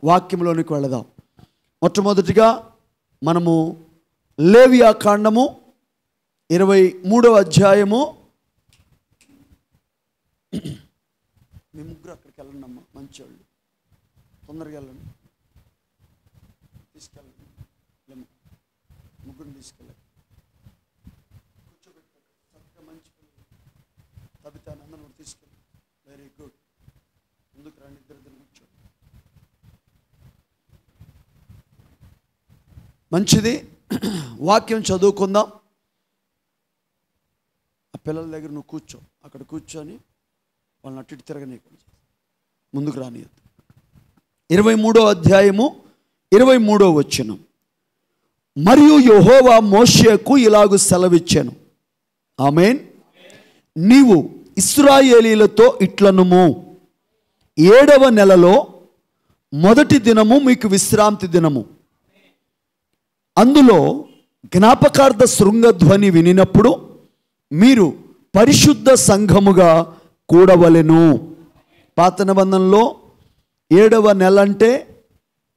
వాక్యంలోనికి వెళదాం. మొట్టమొదటిగా మనము లేవియా కాండము 23వ అధ్యాయము. మీ ముగ్గురు అక్కడికి వెళ్ళండి అమ్మ, మంచివాళ్ళు, తొందరగా వెళ్ళండి, తీసుకెళ్ళండి, ముగ్గురిని తీసుకెళ్ళండి, కూర్చోబెట్టారు చక్కగా మంచి తబితాను అందరూ తీసుకెళ్ళి. వెరీ గుడ్, ముందుకు రండి, ఇద్దరు కూర్చోండి. మంచిది, వాక్యం చదువుకుందాం. ఆ పిల్లల దగ్గర నువ్వు కూర్చో, అక్కడ కూర్చొని వాళ్ళని అటు ఇటు తిరగనీయకుండా ముందుకు రానియద్దు. 23వ అధ్యాయము 23వ వచనం. మరియు యెహోవా మోషేకు ఇలాగు సెలవిచ్చెను. ఆమేన్. నీవు ఇశ్రాయేలీలతో ఇట్లనుము, 7వ నెలలో మొదటి దినము మీకు విశ్రాంతి దినము. అందులో జ్ఞాపకార్థ శృంగధ్వని వినినప్పుడు మీరు పరిశుద్ధ సంఘముగా కూడవలెను. పాత నిబంధనలో 7వ నెల అంటే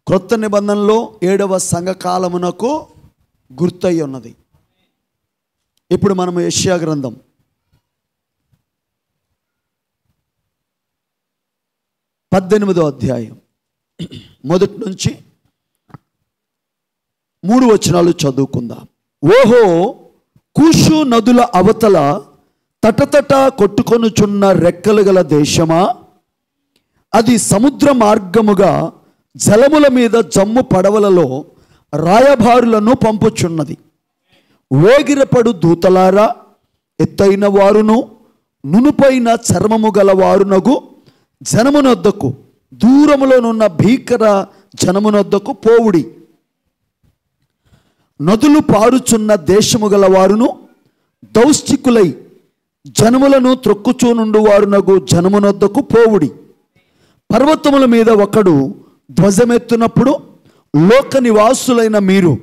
క్రొత్త నిబంధనలో 7వ సంఘకాలమునకు గుర్తై ఉన్నది. ఇప్పుడు మనము యెషయా గ్రంథం 18వ అధ్యాయం మొదటి నుంచి 3 వచనాలు చదువుకుందాం. ఓహో, కూషు నదుల అవతల తటతట కొట్టుకొనుచున్న రెక్కలు గల దేశమా, అది సముద్ర మార్గముగా జలముల మీద జమ్ము పడవలలో రాయబారులను పంపుచున్నది. వేగిరపడు దూతలారా, ఎత్తైన వారును నునుపైన చర్మము గల వారునగు జనమునొద్దకు, దూరములోనున్న భీకర జనమునొద్దకు పోవుడి. నదులు పారుచున్న దేశము గల వారును దౌష్టికులై జనములను త్రొక్కుచూనుండు వారునగు జనమునొద్దకు పోవుడి. పర్వతముల మీద ఒకడు ధ్వజమెత్తునప్పుడు లోక నివాసులైన మీరు,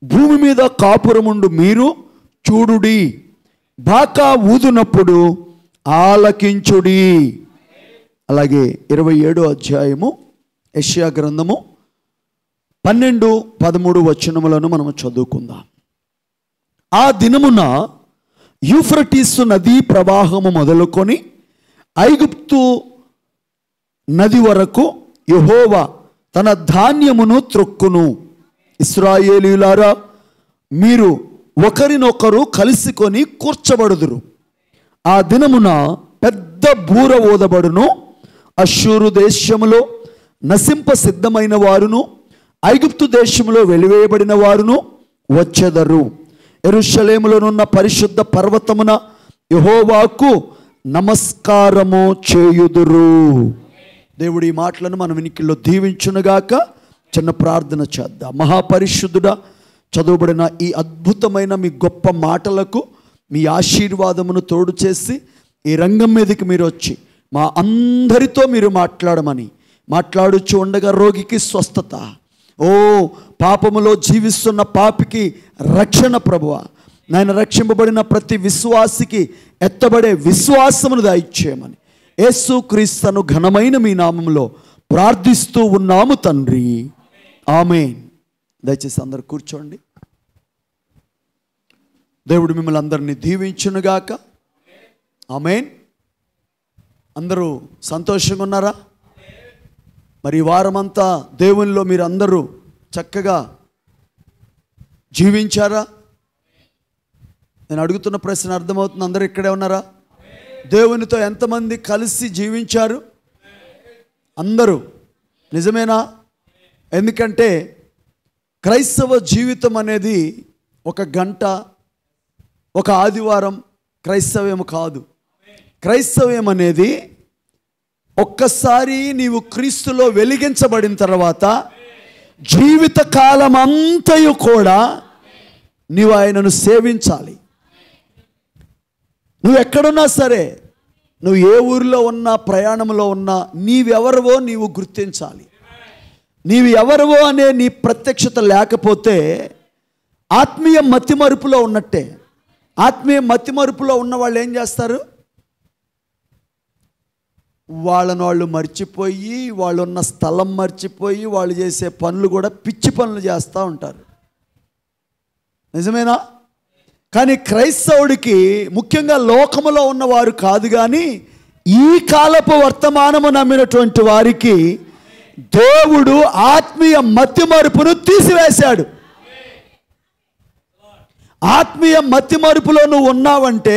భూమి మీద కాపురముండు మీరు చూడుడి. బాకా ఊదునప్పుడు ఆలకించుడి. అలాగే 27వ అధ్యాయము యెషయా గ్రంథము 12, 13 వచనములను మనము చదువుకుందాం. ఆ దినమున యూఫ్రటీసు నదీ ప్రవాహము మొదలుకొని ఐగుప్తు నది వరకు యెహోవా తన ధాన్యమును త్రొక్కును. ఇశ్రాయేలీయులారా, మీరు ఒకరినొకరు కలిసికొని కూర్చబడుదురు. ఆ దినమున పెద్ద బూర ఊదబడును. అష్షూరు దేశములో నశింప సిద్ధమైన వారును ఐగుప్తు దేశములో వెలివేయబడిన వారును వచ్చెదరు. యెరూషలేములోనున్న పరిశుద్ధ పర్వతమున యెహోవాకు నమస్కారము చేయుదురు. దేవుడి ఈ మాటలను మన వినికిల్లో దీవించునుగాక. చిన్న ప్రార్థన చేద్దాం. మహాపరిశుద్ధుడా, చదువుబడిన ఈ అద్భుతమైన మీ గొప్ప మాటలకు మీ ఆశీర్వాదమును తోడు చేసి ఈ రంగం మీదకి మీరు వచ్చి మా అందరితో మీరు మాట్లాడుచు ఉండగా రోగికి స్వస్థత, ఓ పాపములో జీవిస్తున్న పాపికి రక్షణ ప్రభువా, నాయన రక్షింపబడిన ప్రతి విశ్వాసికి ఎత్తబడే విశ్వాసమును దయచేయమని యేసుక్రీస్తును ఘనమైన మీ నామములో ప్రార్థిస్తూ ఉన్నాము తండ్రి, ఆమేన్. దయచేసి అందరు కూర్చోండి. దేవుడు మిమ్మల్ని అందరినీ దీవించునుగాక. ఆమేన్. అందరూ సంతోషంగా ఉన్నారా? మరి ఈ వారమంతా దేవునిలో మీరు అందరూ చక్కగా జీవించారా? నేను అడుగుతున్న ప్రశ్న అర్థమవుతుంది. అందరూ ఇక్కడే ఉన్నారా? దేవునితో ఎంతమంది కలిసి జీవించారు? అందరూ. నిజమేనా? ఎందుకంటే క్రైస్తవ జీవితం అనేది ఒక గంట, ఒక ఆదివారం క్రైస్తవ్యం కాదు. క్రైస్తవ్యం అనేది ఒక్కసారి నీవు క్రీస్తులో వెలిగించబడిన తర్వాత జీవిత కాలం అంతయు కూడా నీవు ఆయనను సేవించాలి. నువ్వు ఎక్కడున్నా సరే, నువ్వు ఏ ఊరిలో ఉన్నా, ప్రయాణంలో ఉన్నా, నీవెవరివో నీవు గుర్తించాలి. నీవు ఎవరివో అనే నీ ప్రత్యక్షత లేకపోతే ఆత్మీయ మతిమరుపులో ఉన్నట్టే. ఆత్మీయ మతిమరుపులో ఉన్న వాళ్ళు ఏం చేస్తారు? వాళ్ళు మర్చిపోయి, వాళ్ళున్న స్థలం మర్చిపోయి, వాళ్ళు చేసే పనులు కూడా పిచ్చి పనులు చేస్తూ ఉంటారు. నిజమేనా? కానీ క్రైస్తవుడికి, ముఖ్యంగా లోకములో ఉన్నవారు కాదు కానీ ఈ కాలపు వర్తమానము నమ్మినటువంటి వారికి దేవుడు ఆత్మీయ మతిమరుపును తీసివేశాడు. ఆత్మీయ మతిమరుపులో నువ్వు ఉన్నావంటే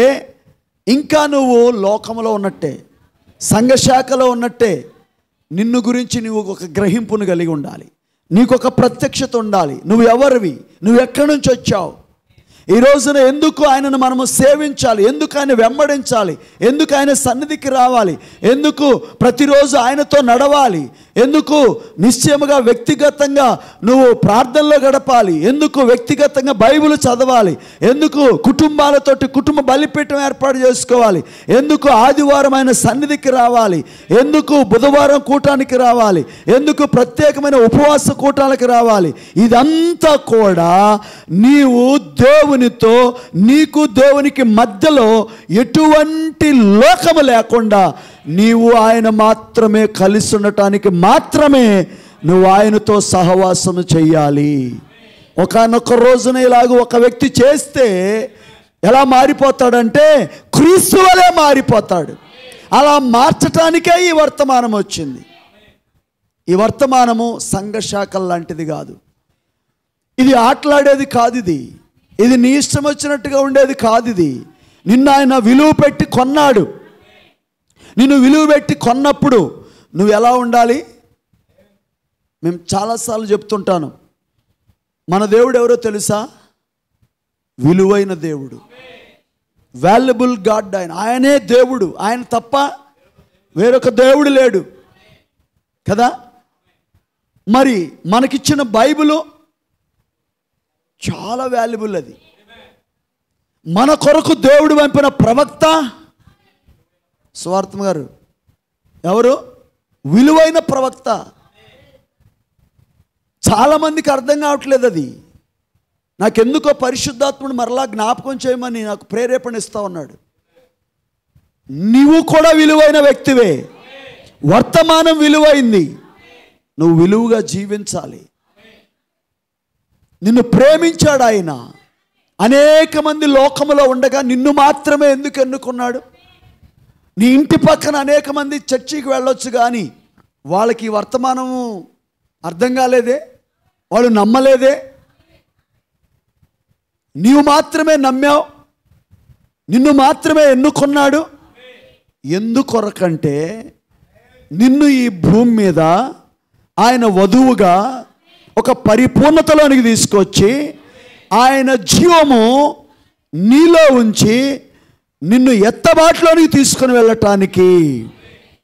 ఇంకా నువ్వు లోకములో ఉన్నట్టే, సంఘశాఖలో ఉన్నట్టే. నిన్ను గురించి నువ్వు ఒక గ్రహింపును కలిగి ఉండాలి, నీకు ఒక ప్రత్యక్షత ఉండాలి. నువ్వు ఎవరివి, నువ్వు ఎక్కడి నుంచి వచ్చావు, ఈ రోజున ఎందుకు ఆయనను మనము సేవించాలి, ఎందుకు ఆయన వెంబడించాలి, ఎందుకు ఆయన సన్నిధికి రావాలి, ఎందుకు ప్రతిరోజు ఆయనతో నడవాలి, ఎందుకు నిశ్చయముగా వ్యక్తిగతంగా నువ్వు ప్రార్థనలో గడపాలి, ఎందుకు వ్యక్తిగతంగా బైబిల్ చదవాలి, ఎందుకు కుటుంబాలతోటి కుటుంబ బలిపీఠం ఏర్పాటు చేసుకోవాలి, ఎందుకు ఆదివారం ఆయన సన్నిధికి రావాలి, ఎందుకు బుధవారం కూటానికి రావాలి, ఎందుకు ప్రత్యేకమైన ఉపవాస కూటాలకు రావాలి. ఇదంతా కూడా నీవు దేవునితో, నీకు దేవునికి మధ్యలో ఎటువంటి లోకము లేకుండా నీవు ఆయన మాత్రమే కలిసి ఉండటానికి మాత్రమే నువ్వు ఆయనతో సహవాసము చెయ్యాలి. ఒకానొక రోజున ఇలాగ ఒక వ్యక్తి చేస్తే ఎలా మారిపోతాడంటే క్రీస్తు వలె మారిపోతాడు. అలా మార్చటానికే ఈ వర్తమానం వచ్చింది. ఈ వర్తమానము సంఘశాఖల లాంటిది కాదు, ఇది ఆటలాడేది కాదు, ఇది నీ ఇష్టం వచ్చినట్టుగా ఉండేది కాదు. ఇది నిన్ను ఆయన విలువ పెట్టి కొన్నాడు. నిన్ను విలువ పెట్టి కొన్నప్పుడు నువ్వు ఎలా ఉండాలి? మేము చాలాసార్లు చెప్తుంటాను, మన దేవుడు ఎవరో తెలుసా? విలువైన దేవుడు, వాల్యుబుల్ గాడ్. ఆయనే దేవుడు, ఆయన తప్ప వేరొక దేవుడు లేడు కదా. మరి మనకిచ్చిన బైబిలు చాలా వాల్యుబుల్. అది మన కొరకు దేవుడు పంపిన ప్రవక్త సువార్తమ్మ గారు ఎవరు? విలువైన ప్రవక్త. చాలామందికి అర్థం కావట్లేదు అది. నాకెందుకో పరిశుద్ధాత్ముడు మరలా జ్ఞాపకం చేయమని నాకు ప్రేరేపణ ఇస్తా ఉన్నాడు. నీవు కూడా విలువైన వ్యక్తివే, వర్తమానం విలువైంది, నువ్వు విలువగా జీవించాలి. నిన్ను ప్రేమించాడు ఆయన. అనేక మంది లోకములో ఉండగా నిన్ను మాత్రమే ఎందుకు ఎన్నుకున్నాడు? నీ ఇంటి పక్కన అనేక మంది చర్చికి వెళ్ళొచ్చు కానీ వాళ్ళకి ఈ వర్తమానము అర్థం కాలేదే, వాళ్ళు నమ్మలేదే. నీవు మాత్రమే నమ్మావు, నిన్ను మాత్రమే ఎన్నుకున్నాడు. ఎందుకొరకంటే నిన్ను ఈ భూమి మీద ఆయన వధువుగా ఒక పరిపూర్ణతలోనికి తీసుకొచ్చి ఆయన జీవము నీలో ఉంచి నిన్ను ఎత్తబాటులోనికి తీసుకొని వెళ్ళటానికి.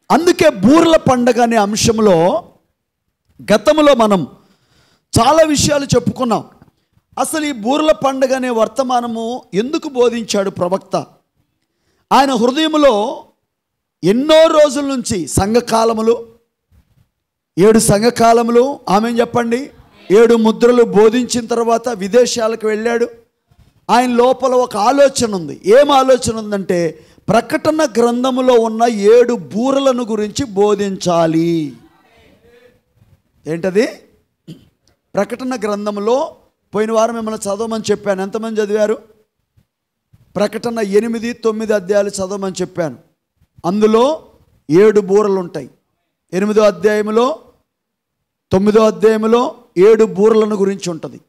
అందుకే బూర్ల పండగ అనే అంశంలో గతంలో మనం చాలా విషయాలు చెప్పుకున్నాం. అసలు ఈ బూర్ల పండగ అనే వర్తమానము ఎందుకు బోధించాడు ప్రవక్త? ఆయన హృదయంలో ఎన్నో రోజుల నుంచి సంఘకాలములు, 7 సంఘకాలములు, ఆమె చెప్పండి, 7 ముద్రలు బోధించిన తర్వాత విదేశాలకు వెళ్ళాడు. ఆయన లోపల ఒక ఆలోచన ఉంది. ఏం ఆలోచన ఉందంటే ప్రకటన గ్రంథములో ఉన్న 7 బూరలను గురించి బోధించాలి. ఏంటది? ప్రకటన గ్రంథంలో పోయిన వారం మిమ్మల్ని చదవమని చెప్పాను. ఎంతమంది చదివారు? ప్రకటన 8, 9 అధ్యాయాలు చదవమని చెప్పాను. అందులో 7 బూరలు ఉంటాయి. 8వ అధ్యాయంలో 9వ అధ్యాయంలో 7 బూరలను గురించి ఉంటుంది.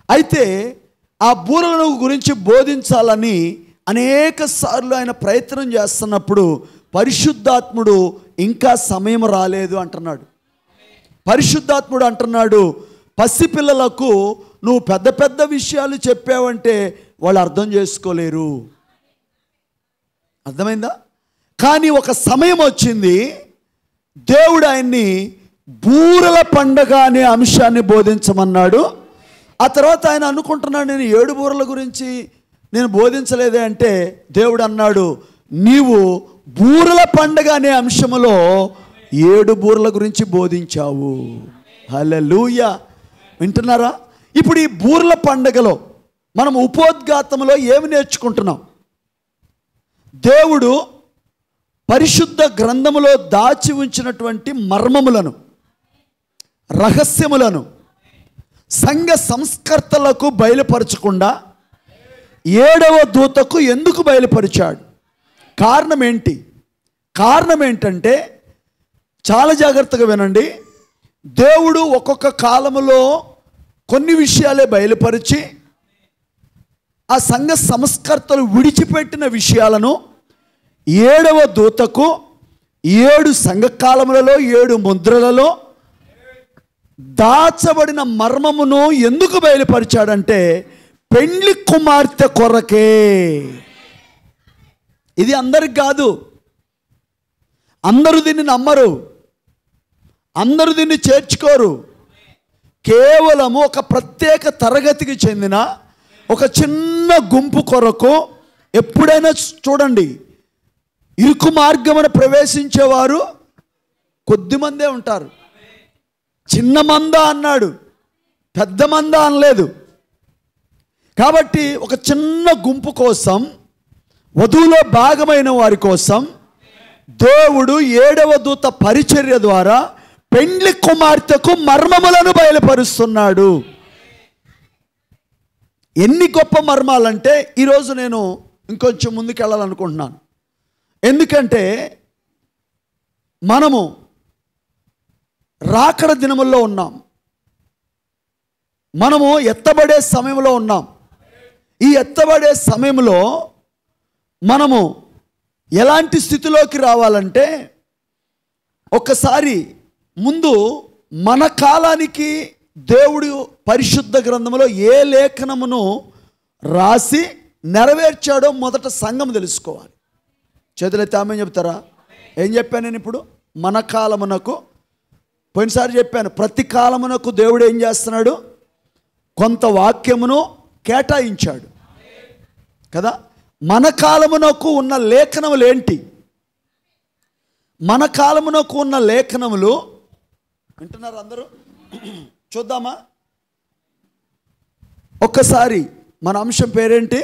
అయితే ఆ బూరలను గురించి బోధించాలని అనేక సార్లు ఆయన ప్రయత్నం చేస్తున్నప్పుడు పరిశుద్ధాత్ముడు ఇంకా సమయం రాలేదు అంటున్నాడు. పరిశుద్ధాత్ముడు అంటున్నాడు, పసిపిల్లలకు నువ్వు పెద్ద పెద్ద విషయాలు చెప్పావంటే వాళ్ళు అర్థం చేసుకోలేరు. అర్థమైందా? కానీ ఒక సమయం వచ్చింది, దేవుడు ఆయన్ని బూరల పండగ అనే అంశాన్ని బోధించమన్నాడు. ఆ తర్వాత ఆయన అనుకుంటున్నాడు, నేను 7 బూరల గురించి నేను బోధించలేదే అంటే దేవుడు అన్నాడు, నీవు బూరల పండగ అనే అంశములో 7 బూరల గురించి బోధించావు. హల్లెలూయా. వింటున్నారా? ఇప్పుడు ఈ బూరల పండగలో మనం ఉపోద్ఘాతంలో ఏమి నేర్చుకుంటున్నాం? దేవుడు పరిశుద్ధ గ్రంథములో దాచి ఉంచినటువంటి మర్మములను, రహస్యములను సంఘ సంస్కర్తలకు బయలుపరచకుండా 7వ దూతకు ఎందుకు బయలుపరిచాడు? కారణం ఏంటి? కారణం ఏంటంటే, చాలా జాగ్రత్తగా వినండి. దేవుడు ఒక్కొక్క కాలములో కొన్ని విషయాలే బయలుపరిచి ఆ సంఘ సంస్కర్తలు విడిచిపెట్టిన విషయాలను 7వ దూతకు 7 సంఘకాలములలో 7 ముద్రలలో దాచబడిన మర్మమును ఎందుకు బయలుపరిచాడంటే, పెండ్లి కుమార్తె కొరకే. ఇది అందరికి కాదు. అందరూ దీన్ని నమ్మరు, అందరూ దీన్ని చేర్చుకోరు. కేవలము ఒక ప్రత్యేక తరగతికి చెందిన ఒక చిన్న గుంపు కొరకు. ఎప్పుడైనా చూడండి, ఇరుకు మార్గమున ప్రవేశించేవారు కొద్దిమందే ఉంటారు. చిన్న మంద అన్నాడు, పెద్ద మంద అనలేదు. కాబట్టి ఒక చిన్న గుంపు కోసం, వధువులో భాగమైన వారి కోసం దేవుడు 7వ దూత పరిచర్య ద్వారా పెండ్లి కుమార్తెకు మర్మములను బయలుపరుస్తున్నాడు. ఎన్ని గొప్ప మర్మాలంటే, ఈరోజు నేను ఇంకొంచెం ముందుకు వెళ్ళాలనుకుంటున్నాను. ఎందుకంటే మనము రాకడ దినముల్లో ఉన్నాం, మనము ఎత్తబడే సమయంలో ఉన్నాం. ఈ ఎత్తబడే సమయంలో మనము ఎలాంటి స్థితిలోకి రావాలంటే, ఒక్కసారి ముందు మన కాలానికి దేవుడు పరిశుద్ధ గ్రంథములో ఏ లేఖనమును రాసి నెరవేర్చాడో మొదట సంఘం తెలుసుకోవాలి. చేతులైతే ఆమె చెప్తారా? ఏం చెప్పాను నేను ఇప్పుడు? మన కాలమునకు, పోయినసారి చెప్పాను, ప్రతి కాలమునకు దేవుడు ఏం చేస్తున్నాడు? కొంత వాక్యమును కేటాయించాడు కదా. మన కాలమునకు ఉన్న లేఖనములు ఏంటి? మన కాలమునకు ఉన్న లేఖనములు వింటున్నారు అందరూ? చూద్దామా ఒక్కసారి? మన అంశం పేరేంటి?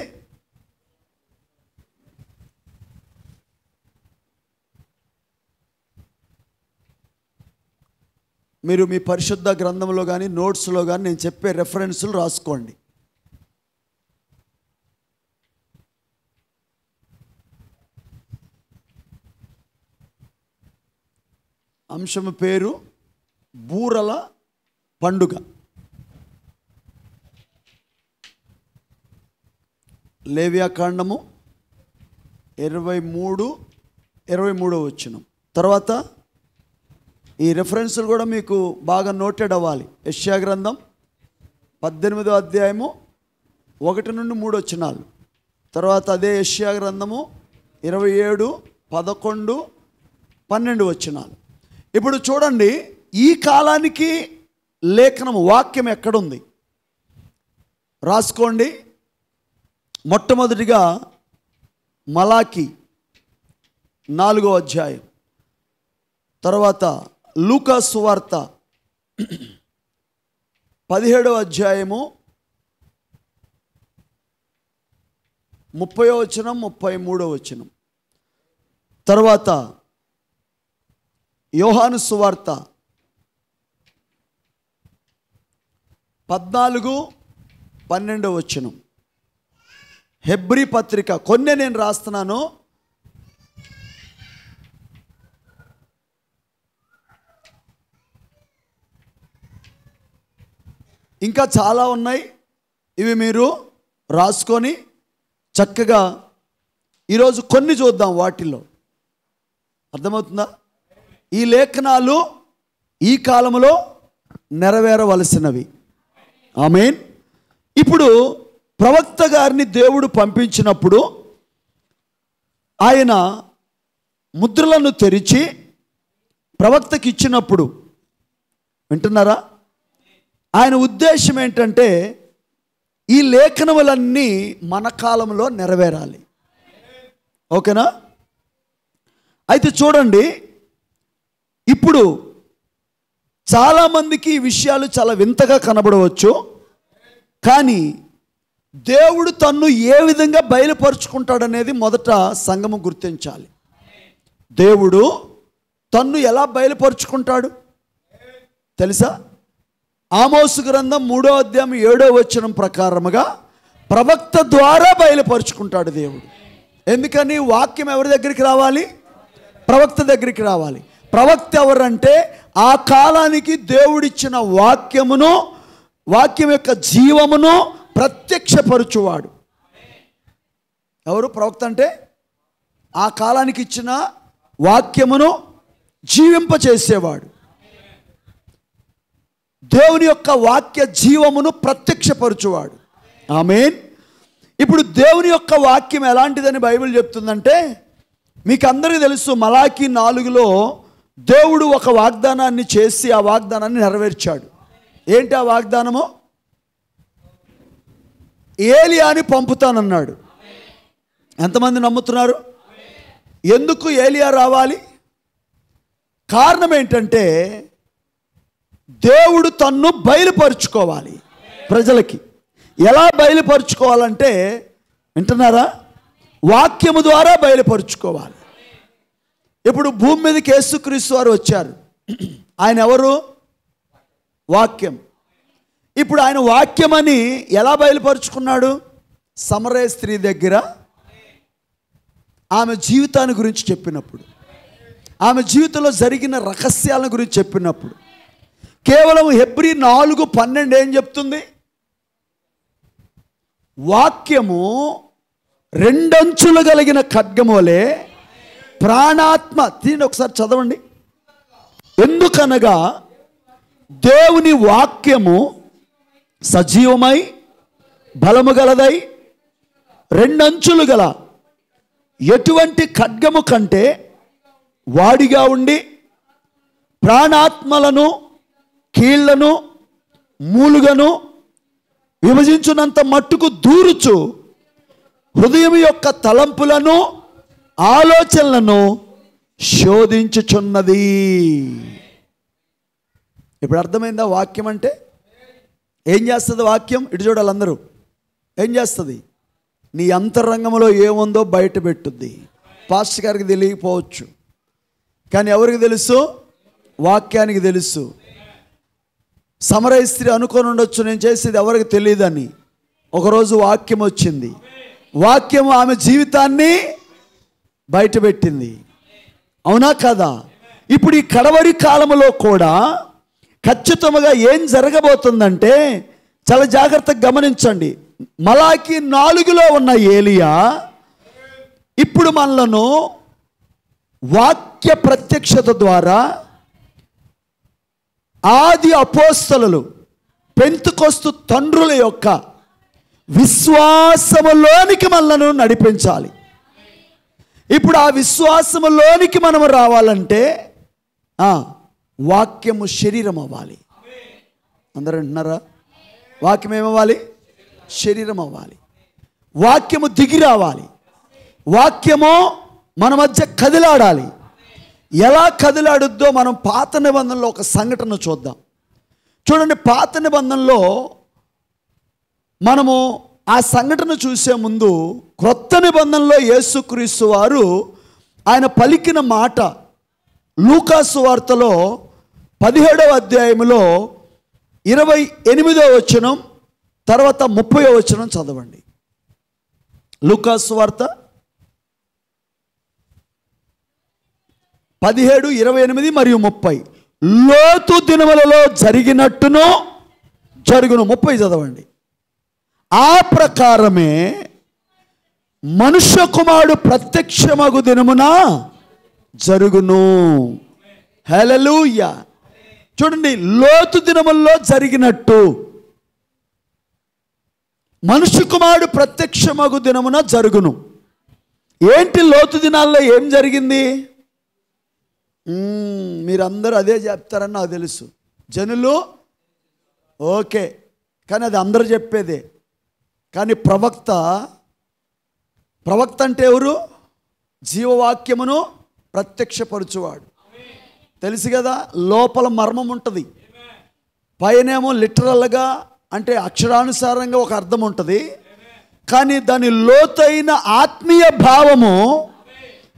మీరు మీ పరిశుద్ధ గ్రంథంలో కానీ నోట్స్లో కానీ నేను చెప్పే రెఫరెన్సులు రాసుకోండి. అంశము పేరు బూరల పండుగ. లేవియాకాండము 23 వచనం. తర్వాత ఈ రెఫరెన్సులు కూడా మీకు బాగా నోటెడ్ అవ్వాలి. యెషయా గ్రంథం 18వ అధ్యాయము 1 నుండి 3 వచనాలు. తర్వాత అదే యెషయా గ్రంథము 27, 11, 12 వచనాలు. ఇప్పుడు చూడండి, ఈ కాలానికి లేఖనం వాక్యం ఎక్కడుంది రాసుకోండి. మొట్టమొదటిగా మలాకి 4వ అధ్యాయం, తర్వాత లూకా సువార్త 17వ అధ్యాయము 30వ వచనం, 33వ వచనం. తర్వాత యోహాను సువార్త 14, 12వ వచనం. హెబ్రీ పత్రిక కొన్ని నేను రాస్తున్నాను. ఇంకా చాలా ఉన్నాయి. ఇవి మీరు రాసుకొని చక్కగా ఈరోజు కొన్ని చూద్దాం. వాటిల్లో అర్థమవుతుందా? ఈ లేఖనాలు ఈ కాలంలో నెరవేరవలసినవి. ఆమేన్. ఇప్పుడు ప్రవక్త గారిని దేవుడు పంపించినప్పుడు ఆయన ముద్రలను తెరిచి ప్రవక్తకి ఇచ్చినప్పుడు, వింటున్నారా? ఆయన ఉద్దేశం ఏంటంటే ఈ లేఖనములన్నీ మన కాలంలో నెరవేరాలి. ఓకేనా? అయితే చూడండి, ఇప్పుడు చాలామందికి ఈ విషయాలు చాలా వింతగా కనబడవచ్చు. కానీ దేవుడు తన్ను ఏ విధంగా బయలుపరుచుకుంటాడనేది మొదట సంఘము గుర్తించాలి. దేవుడు తన్ను ఎలా బయలుపరుచుకుంటాడు తెలుసా? ఆమోసు గ్రంథం 3వ అధ్యాయం 7వ వచనం ప్రకారముగా ప్రవక్త ద్వారా బయలుపరుచుకుంటాడు దేవుడు. ఎందుకని? వాక్యం ఎవరి దగ్గరికి రావాలి? ప్రవక్త దగ్గరికి రావాలి. ప్రవక్త ఎవరంటే ఆ కాలానికి దేవుడిచ్చిన వాక్యం యొక్క జీవమును ప్రత్యక్షపరచువాడు. ఎవరు ప్రవక్త అంటే? ఆ కాలానికి ఇచ్చిన వాక్యమును జీవింపచేసేవాడు. దేవుని యొక్క వాక్య జీవమును ప్రత్యక్షపరచువాడు. ఆమేన్. ఇప్పుడు దేవుని యొక్క వాక్యం ఎలాంటిదని బైబిల్ చెప్తుందంటే, మీకు అందరికీ తెలుసు, మలాకి 4లో దేవుడు ఒక వాగ్దానాన్ని చేసి ఆ వాగ్దానాన్ని నెరవేర్చాడు. ఏంటి ఆ వాగ్దానము? ఏలియాని పంపుతానన్నాడు. ఎంతమంది నమ్ముతున్నారు? ఎందుకు ఏలియా రావాలి? కారణం ఏంటంటే దేవుడు తన్ను బయలుపరుచుకోవాలి ప్రజలకి. ఎలా బయలుపరుచుకోవాలంటే, వింటున్నారా? వాక్యము ద్వారా బయలుపరుచుకోవాలి. ఇప్పుడు భూమి మీదకి యేసుక్రీస్తు వారు వచ్చారు. ఆయన ఎవరు? వాక్యం. ఇప్పుడు ఆయన వాక్యమని ఎలా బయలుపరుచుకున్నాడు? సమరయ స్త్రీ దగ్గర ఆమె జీవితాన్ని గురించి చెప్పినప్పుడు, ఆమె జీవితంలో జరిగిన రహస్యాల గురించి చెప్పినప్పుడు, కేవలం హెబ్రీ 4:12 ఏం చెప్తుంది? వాక్యము రెండంచులు కలిగిన ఖడ్గము వలె ప్రాణాత్మ. దీన్ని ఒకసారి చదవండి. ఎందుకనగా దేవుని వాక్యము సజీవమై బలము గలదై రెండంచులు గల ఎటువంటి ఖడ్గము కంటే వాడిగా ఉండి ప్రాణాత్మలను కీళ్లను మూలుగను విభజించునంత మట్టుకు దూరుచు హృదయం యొక్క తలంపులను ఆలోచనలను శోధించుచున్నది. ఇప్పుడు అర్థమైందా? వాక్యం అంటే ఏం చేస్తుంది? వాక్యం ఇటు చూడాలి అందరూ. ఏం చేస్తుంది? నీ అంతరంగంలో ఏముందో బయట పెట్టుద్ది. పాస్టర్ గారికి తెలియకపోవచ్చు, కానీ ఎవరికి తెలుసు? వాక్యానికి తెలుసు. సమరయ స్త్రీ అనుకొని ఉండొచ్చు, నేను చేసేది ఎవరికి తెలియదని. ఒకరోజు వాక్యం వచ్చింది. వాక్యం ఆమె జీవితాన్ని బయటపెట్టింది. అవునా కదా? ఇప్పుడు ఈ కడవరి కాలంలో కూడా ఖచ్చితంగా ఏం జరగబోతుందంటే, చాలా జాగ్రత్తగా గమనించండి. మలాకి 4లో ఉన్న ఏలియా ఇప్పుడు మనలను వాక్య ప్రత్యక్షత ద్వారా ఆది అపోస్తలులు పెంతెకొస్తు తండ్రుల యొక్క విశ్వాసములోనికి మనలను నడిపించాలి. ఇప్పుడు ఆ విశ్వాసములోనికి మనము రావాలంటే వాక్యము శరీరం అవ్వాలి. అందరూ అంటున్నారా? వాక్యం ఏమవ్వాలి? శరీరం అవ్వాలి. వాక్యము దిగి రావాలి. వాక్యము మన మధ్య కదిలాడాలి. ఎలా కదిలాడుద్దో మనం పాత నిబంధనలో ఒక సంఘటన చూద్దాం. చూడండి, పాత నిబంధనలో మనము ఆ సంఘటన చూసే ముందు క్రొత్త నిబంధనలో యేసుక్రీస్తు వారు ఆయన పలికిన మాట లూకా సువార్తలో 17వ అధ్యాయంలో 28వ వచనం తర్వాత 30వ వచనం చదవండి. లూకా సువార్త 17, 28 మరియు 30. లోతు దినములలో జరిగినట్టును జరుగును. 30 చదవండి. ఆ ప్రకారమే మనుష్య కుమారుడు ప్రత్యక్షమగు దినమున జరుగును. హల్లెలూయా. చూడండి, లోతు దినముల్లో జరిగినట్టు మనుష్య కుమారుడు ప్రత్యక్షమగు దినమున జరుగును. ఏంటి లోతు దినాల్లో ఏం జరిగింది? మీరందరూ అదే చెప్తారని నాకు తెలుసు. జనులు ఓకే, కానీ అది అందరూ చెప్పేదే. కానీ ప్రవక్త అంటే ఎవరు? జీవవాక్యమును ప్రత్యక్షపరచువాడు. తెలుసు కదా, లోపల మర్మం ఉంటుంది, పైనేమో లిటరల్గా అంటే అక్షరానుసారంగా ఒక అర్థం ఉంటుంది, కానీ దాని లోతైన ఆత్మీయ భావము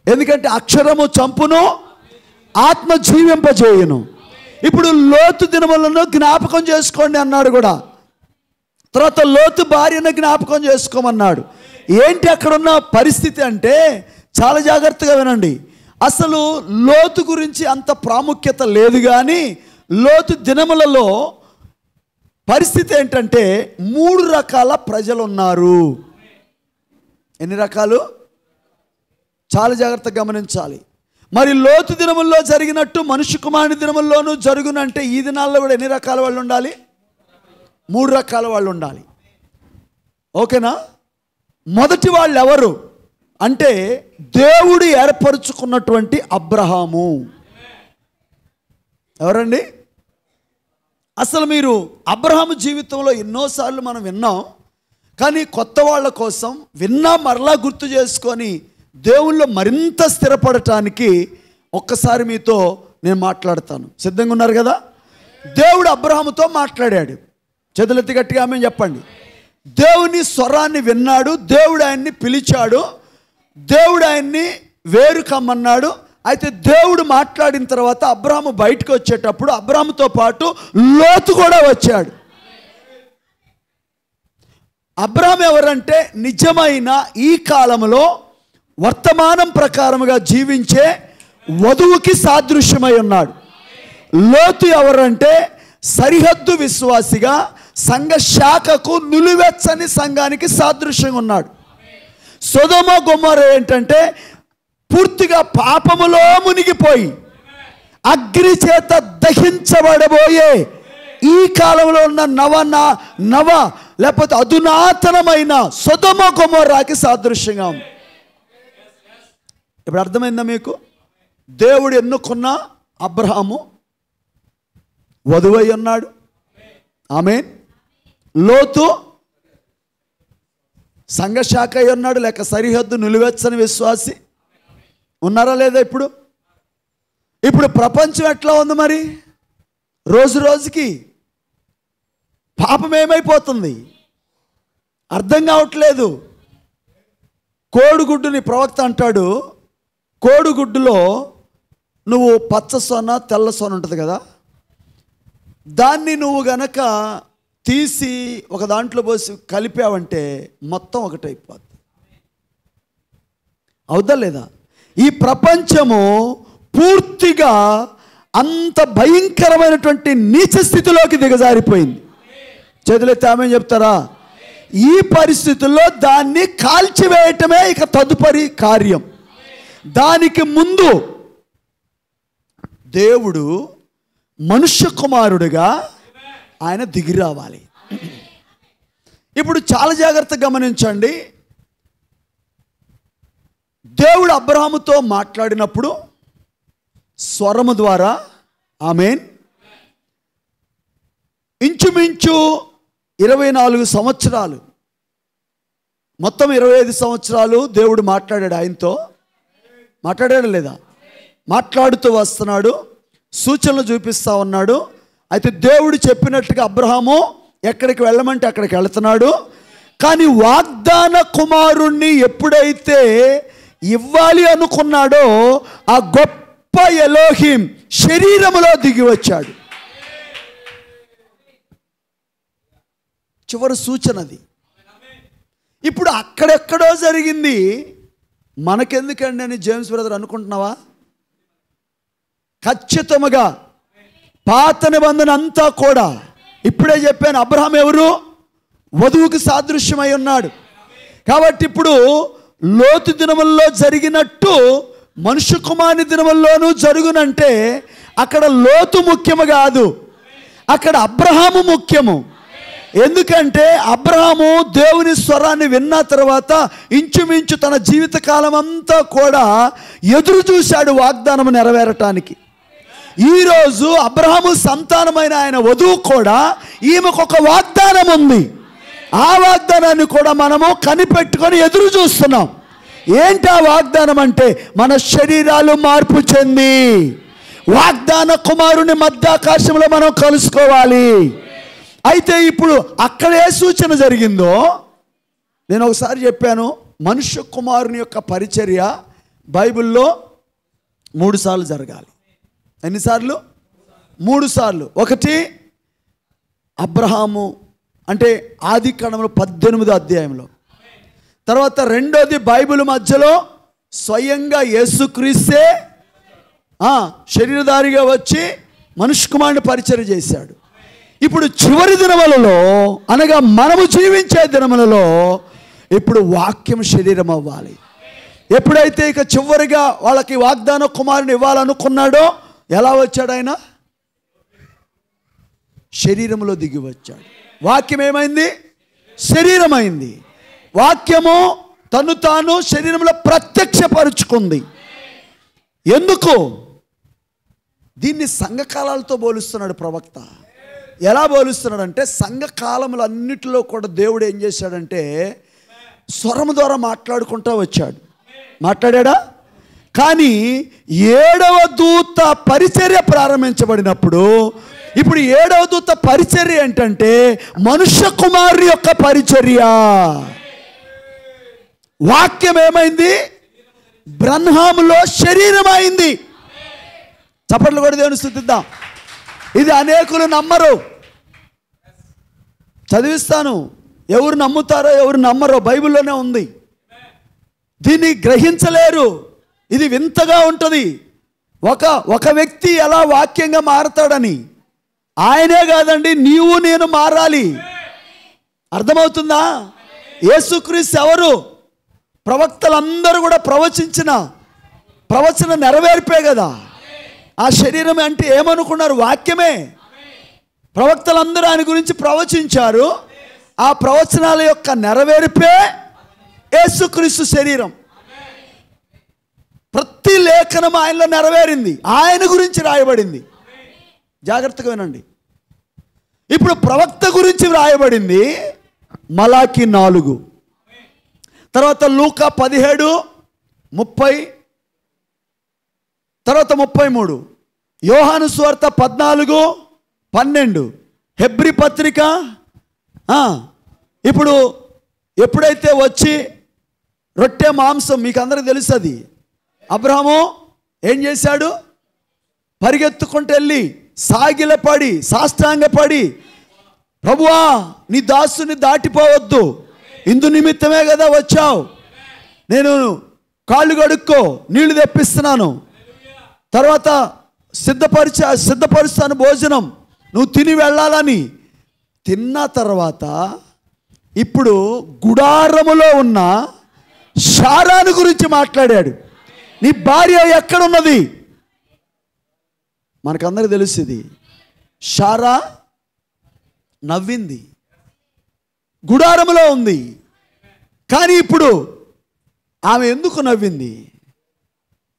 ఎందుకంటే అక్షరము చంపును, ఆత్మ జీవింపజేయును. ఇప్పుడు లోతు దినములను జ్ఞాపకం చేసుకోండి అన్నాడు కూడా. తర్వాత లోతు భార్యను జ్ఞాపకం చేసుకోమన్నాడు. ఏంటి అక్కడున్న పరిస్థితి అంటే, చాలా జాగ్రత్తగా వినండి. అసలు లోతు గురించి అంత ప్రాముఖ్యత లేదు, కానీ లోతు దినములలో పరిస్థితి ఏంటంటే 3 రకాల ప్రజలు ఉన్నారు. ఎన్ని రకాలు? చాలా జాగ్రత్తగా గమనించాలి. మరి లోతు దినముల్లో జరిగినట్టు మనుష్య కుమారుని దినముల్లోనూ జరుగునంటే ఈ దినాల్లో కూడా ఎన్ని రకాల వాళ్ళు ఉండాలి? 3 రకాల వాళ్ళు ఉండాలి. ఓకేనా? మొదటి వాళ్ళు ఎవరు అంటే దేవుడు ఏర్పరచుకున్నటువంటి అబ్రహాము. ఎవరండి? అసలు మీరు అబ్రహాము జీవితంలో ఎన్నోసార్లు మనం విన్నాం, కానీ కొత్త వాళ్ళ కోసం విన్నా మరలా గుర్తు చేసుకొని దేవుళ్ళు మరింత స్థిరపడటానికి ఒక్కసారి మీతో నేను మాట్లాడతాను. సిద్ధంగా ఉన్నారు కదా? దేవుడు అబ్రహాముతో మాట్లాడాడు. చేతులెత్తి గట్టిగా ఆమేన్ చెప్పండి. దేవుని స్వరాన్ని విన్నాడు, దేవుడు ఆయన్ని పిలిచాడు, దేవుడు ఆయన్ని వేరు కమ్మన్నాడు. అయితే దేవుడు మాట్లాడిన తర్వాత అబ్రహాము బయటకు వచ్చేటప్పుడు అబ్రహాముతో పాటు లోతు కూడా వచ్చాడు. అబ్రహాము ఎవరంటే నిజమైన ఈ కాలంలో వర్తమానం ప్రకారముగా జీవించే వధువుకి సాదృశ్యమై ఉన్నాడు. లోతు ఎవరంటే సరిహద్దు విశ్వాసిగా సంఘ శాఖకు నిలువెచ్చని సంఘానికి సాదృశ్యంగా ఉన్నాడు. సొదొమ గొమొర్ర ఏంటంటే పూర్తిగా పాపములో మునిగిపోయి అగ్ని చేత దహించబడబోయే ఈ కాలంలో ఉన్న నవ లేకపోతే అధునాతనమైన సొదొమ గొమొర్రాకి సాదృశ్యంగా ఉంది. ఇప్పుడు అర్థమైందా మీకు? దేవుడు ఎన్నుకున్న అబ్రహాము వధువై ఉన్నాడు. ఆమేన్. లోతు సంఘశాఖ అయి ఉన్నాడు, లేక సరిహద్దు నిలువెచ్చని విశ్వాసి. ఉన్నారా లేదా? ఇప్పుడు ప్రపంచం ఎట్లా ఉంది మరి? రోజు రోజుకి పాపం ఏమైపోతుంది అర్థం కావట్లేదు. కోడిగుడ్డుని ప్రవక్త అంటాడు, కోడిగుడ్డులో నువ్వు పచ్చ సొన తెల్ల సొన ఉంటుంది కదా, దాన్ని నువ్వు గనక తీసి ఒక దాంట్లో పోసి కలిపావంటే మొత్తం ఒకటైపోద్ది. అవుదా లేదా? ఈ ప్రపంచము పూర్తిగా అంత భయంకరమైనటువంటి నీచ స్థితిలోకి దిగజారిపోయింది. చేతులెత్తి ఆమేన్ చెప్తారా? ఈ పరిస్థితుల్లో దాన్ని కాల్చివేయటమే ఇక తదుపరి కార్యం. దానికి ముందు దేవుడు మనుష్య కుమారుడిగా ఆయన దిగి రావాలి. ఇప్పుడు చాలా జాగ్రత్తగా గమనించండి. దేవుడు అబ్రహాముతో మాట్లాడినప్పుడు స్వరము ద్వారా ఆమేన్ ఇంచుమించు 24 సంవత్సరాలు, మొత్తం 25 సంవత్సరాలు దేవుడు మాట్లాడాడు. ఆయనతో మాట్లాడాడు లేదా? మాట్లాడుతూ వస్తున్నాడు, సూచనలు చూపిస్తూ ఉన్నాడు. అయితే దేవుడు చెప్పినట్టుగా అబ్రహాము ఎక్కడికి వెళ్ళమంటే అక్కడికి వెళుతున్నాడు. కానీ వాగ్దాన కుమారుణ్ణి ఎప్పుడైతే ఇవ్వాలి అనుకున్నాడో ఆ గొప్ప ఎలోహిం శరీరములో దిగి వచ్చాడు. చివరి సూచనది. ఇప్పుడు అక్కడెక్కడో జరిగింది, మనకెందుకండి అని జేమ్స్ బ్రదర్ అనుకుంటున్నావా? ఖచ్చితంగా పాత నిబంధన అంతా కూడా ఇప్పుడే చెప్పాను, అబ్రహాం ఎవరు? వధువుకి సాదృశ్యమై ఉన్నాడు. కాబట్టి ఇప్పుడు లోతు దినముల్లో జరిగినట్టు మనుష్య కుమారుని దినముల్లోనూ జరుగునంటే అక్కడ లోతు ముఖ్యము కాదు, అక్కడ అబ్రహాము ముఖ్యము. ఎందుకంటే అబ్రహాము దేవుని స్వరాన్ని విన్న తర్వాత ఇంచుమించు తన జీవితకాలం అంతా కూడా ఎదురు చూశాడు వాగ్దానము నెరవేరటానికి. ఈరోజు అబ్రహాము సంతానమైన ఆయన వధువు కూడా ఈమెకు ఒక వాగ్దానం ఉంది. ఆ వాగ్దానాన్ని కూడా మనము కనిపెట్టుకొని ఎదురు చూస్తున్నాం. ఏంటి ఆ వాగ్దానం అంటే మన శరీరాలు మార్పు చెంది వాగ్దాన కుమారుని మధ్యాకాశంలో మనం కలుసుకోవాలి. అయితే ఇప్పుడు అక్కడ ఏ సూచన జరిగిందో నేను ఒకసారి చెప్పాను. మనుష్య కుమారుని యొక్క పరిచర్య బైబిల్లో 3 సార్లు జరగాలి. ఎన్నిసార్లు? 3 సార్లు. ఒకటి అబ్రహాము అంటే ఆది కాండములో 18వ అధ్యాయంలో. తర్వాత రెండోది బైబిల్ మధ్యలో స్వయంగా యేసుక్రీస్తే శరీరధారిగా వచ్చి మనుష్య కుమారుని పరిచర్య చేశాడు. ఇప్పుడు చివరి దినములలో అనగా మనము జీవించే దినములలో ఇప్పుడు వాక్యం శరీరం అవ్వాలి. ఎప్పుడైతే ఇక చివరిగా వాళ్ళకి వాగ్దాన కుమారుని ఇవ్వాలనుకున్నాడో ఎలా వచ్చాడు ఆయన? శరీరంలో దిగి వచ్చాడు. వాక్యం ఏమైంది? శరీరమైంది. వాక్యము తను తాను శరీరంలో ప్రత్యక్షపరుచుకుంది. ఎందుకు? దీన్ని సంఘకాలాలతో పోలుస్తున్నాడు ప్రవక్త. ఎలా పోలుస్తున్నాడంటే సంఘకాలములు అన్నిటిలో కూడా దేవుడు ఏం చేశాడంటే స్వరము ద్వారా మాట్లాడుకుంటూ వచ్చాడు. మాట్లాడా? కానీ 7వ దూత పరిచర్య ప్రారంభించబడినప్పుడు ఇప్పుడు 7వ దూత పరిచర్య ఏంటంటే మనుష్య కుమారుని యొక్క పరిచర్య. వాక్యం ఏమైంది? బ్రహ్మాములో శరీరమైంది. చప్పట్లు కూడా దేవుని స్తుతిద్దాం. ఇది అనేకులు నమ్మరు. చదివిస్తాను, ఎవరు నమ్ముతారో ఎవరు నమ్మరో బైబిల్లోనే ఉంది. దీన్ని గ్రహించలేరు. ఇది వింతగా ఉంటుంది. ఒక వ్యక్తి ఎలా వాక్యంగా మారతాడని. ఆయనే కాదండి, నీవు నేను మారాలి. అర్థమవుతుందా? యేసుక్రీస్తు ఎవరు? ప్రవక్తలందరూ కూడా ప్రవచించిన ప్రవచన నెరవేర్పే కదా. ఆ శరీరం అంటే ఏమనుకున్నారు? వాక్యమే. ప్రవక్తలందరూ ఆయన గురించి ప్రవచించారు. ఆ ప్రవచనాల యొక్క నెరవేర్పే యేసుక్రీస్తు శరీరం. ప్రతి లేఖనం ఆయనలో నెరవేరింది, ఆయన గురించి రాయబడింది. జాగ్రత్తగా వినండి. ఇప్పుడు ప్రవక్త గురించి రాయబడింది మలాకి 4, తర్వాత లూకా 17:30, తర్వాత 33, యోహాను సువార్త 14:12, హెబ్రీ పత్రిక. ఇప్పుడు ఎప్పుడైతే వచ్చి రొట్టె మాంసం మీకు అందరికీ తెలుసు. అది అబ్రహాము ఏం చేశాడు? పరిగెత్తుకుంటూ వెళ్ళి సాగిలపడి సాష్టాంగపడి, ప్రభువా నీ దాసుని దాటిపోవద్దు, ఇందు నిమిత్తమే కదా వచ్చావు, నేను కాళ్ళు కడుక్కో, నీళ్లు తెప్పిస్తున్నాను, తర్వాత సిద్ధపరుస్తాను భోజనం, నువ్వు తిని వెళ్ళాలని. తిన్న తర్వాత ఇప్పుడు గుడారములో ఉన్న శారాను గురించి మాట్లాడాడు. నీ భార్య ఎక్కడున్నది? మనకందరికీ తెలుస్తుంది. శారా నవ్వింది, గుడారములో ఉంది. కానీ ఇప్పుడు ఆమె ఎందుకు నవ్వింది?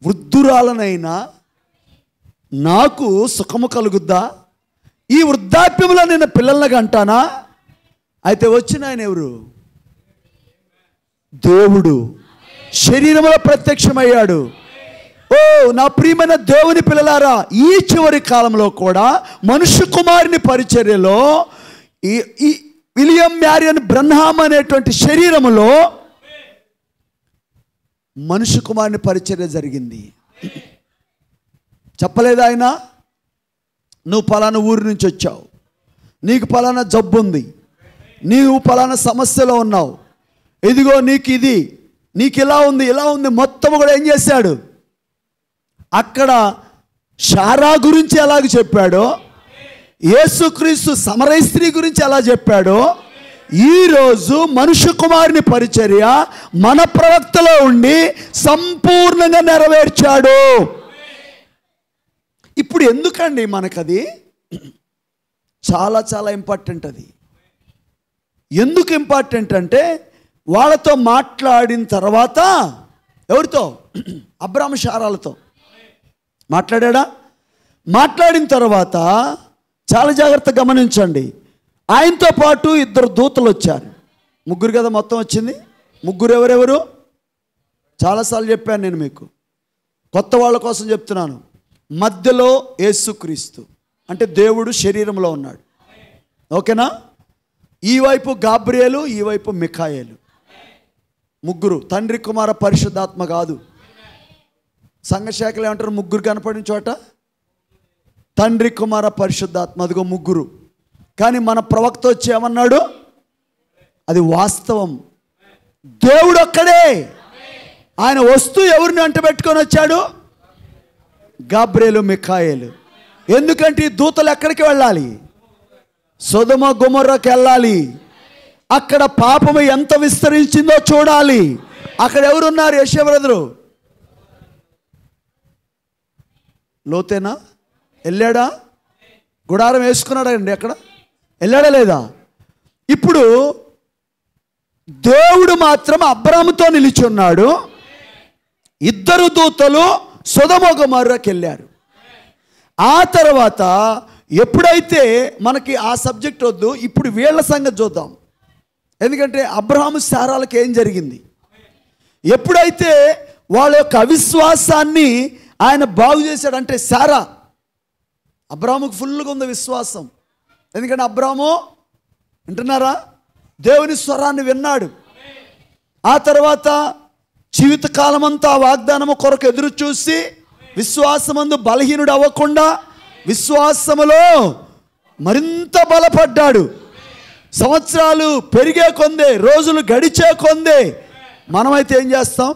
వృద్ధురాలనైనా నాకు సుఖము కలుగుద్దా? ఈ వృద్ధాప్యంలో నేను పిల్లల్ని కంటానా? అయితే వచ్చిన ఆయన ఎవరు? దేవుడు శరీరంలో ప్రత్యక్షమయ్యాడు. ఓ నా ప్రియమైన దేవుని పిల్లలారా, ఈ చివరి కాలంలో కూడా మనుష్య కుమారుని పరిచర్యలో ఈ విలియం మ్యారియన్ బ్రన్హామ్ అనేటువంటి శరీరములో మనుష్య కుమారుని పరిచర్య జరిగింది. చెప్పలేదు ఆయన, నువ్వు పలానా ఊరి నుంచి వచ్చావు, నీకు పలానా జబ్బు ఉంది, నీవు పలానా సమస్యలో ఉన్నావు, ఇదిగో నీకు ఇది, నీకు ఇలా ఉంది ఇలా ఉంది. మొత్తం కూడా ఏం చేశాడు? అక్కడ శారా గురించి ఎలాగ చెప్పాడో, యేసుక్రీస్తు సమరయ స్త్రీ గురించి ఎలా చెప్పాడో, ఈరోజు మనుష్య కుమారుని పరిచర్య మన ప్రవక్తలో ఉండి సంపూర్ణంగా నెరవేర్చాడు. ఇప్పుడు ఎందుకండి మనకది చాలా చాలా ఇంపార్టెంట్. అది ఎందుకు ఇంపార్టెంట్ అంటే వాళ్ళతో మాట్లాడిన తర్వాత, ఎవరితో? అబ్రాము శారాలతో మాట్లాడా? మాట్లాడిన తర్వాత చాలా జాగ్రత్తగా గమనించండి. ఆయనతో పాటు 2 దూతలు వచ్చారు. 3 కదా మొత్తం వచ్చింది. 3 ఎవరెవరు? చాలాసార్లు చెప్పాను నేను మీకు, కొత్త వాళ్ళ కోసం చెప్తున్నాను. మధ్యలో యేసుక్రీస్తు అంటే దేవుడు శరీరంలో ఉన్నాడు. ఓకేనా? ఈ వైపు గాబ్రియేలు, ఈ వైపు మిఖాయేలు. 3 తండ్రి కుమార పరిశుద్ధాత్మ కాదు. సంఘశాఖలు ఏమంటారు? ముగ్గురు కనపడిన చోట తండ్రి, కుమార, పరిశుద్ధాత్మ, అదిగో ముగ్గురు. కానీ మన ప్రవక్త వచ్చి ఏమన్నాడు? అది వాస్తవం. దేవుడు ఒక్కడే. ఆయన వస్తూ ఎవరిని అంటబెట్టుకొని వచ్చాడు? గాబ్రియేలు, మిఖాయేలు. ఎందుకంటే ఈ దూతలు ఎక్కడికి వెళ్ళాలి? సొదొమ గొమొర్రాకి వెళ్ళాలి. అక్కడ పాపము ఎంత విస్తరించిందో చూడాలి. అక్కడ ఎవరున్నారు? యెషయా బ్రదరు లోతేనా? వెళ్ళాడా? గుడారం వేసుకున్నాడండి. అక్కడ వెళ్ళాడా లేదా? ఇప్పుడు దేవుడు మాత్రం అబ్రాముతో నిలిచి ఉన్నాడు. ఇద్దరు దూతలు సొదొమ గొమొర్రాకి వెళ్ళారు. ఆ తర్వాత ఎప్పుడైతే మనకి ఆ సబ్జెక్ట్ వద్దు, ఇప్పుడు వీళ్ళ సంగతి చూద్దాం. ఎందుకంటే అబ్రహాము శారాలకు ఏం జరిగింది? ఎప్పుడైతే వాళ్ళ యొక్క అవిశ్వాసాన్ని ఆయన బాగు చేశాడంటే, శారా, అబ్రహాముకు ఫుల్గా ఉంది విశ్వాసం. ఎందుకంటే అబ్రహాము, వింటున్నారా, దేవుని స్వరాన్ని విన్నాడు. ఆ తర్వాత జీవితకాలమంతా వాగ్దానము కొరకు ఎదురు చూసి విశ్వాసమందు బలహీనుడు అవ్వకుండా విశ్వాసములో మరింత బలపడ్డాడు. సంవత్సరాలు పెరిగే కొందే, రోజులు గడిచే కొందే మనమైతే ఏం చేస్తాం?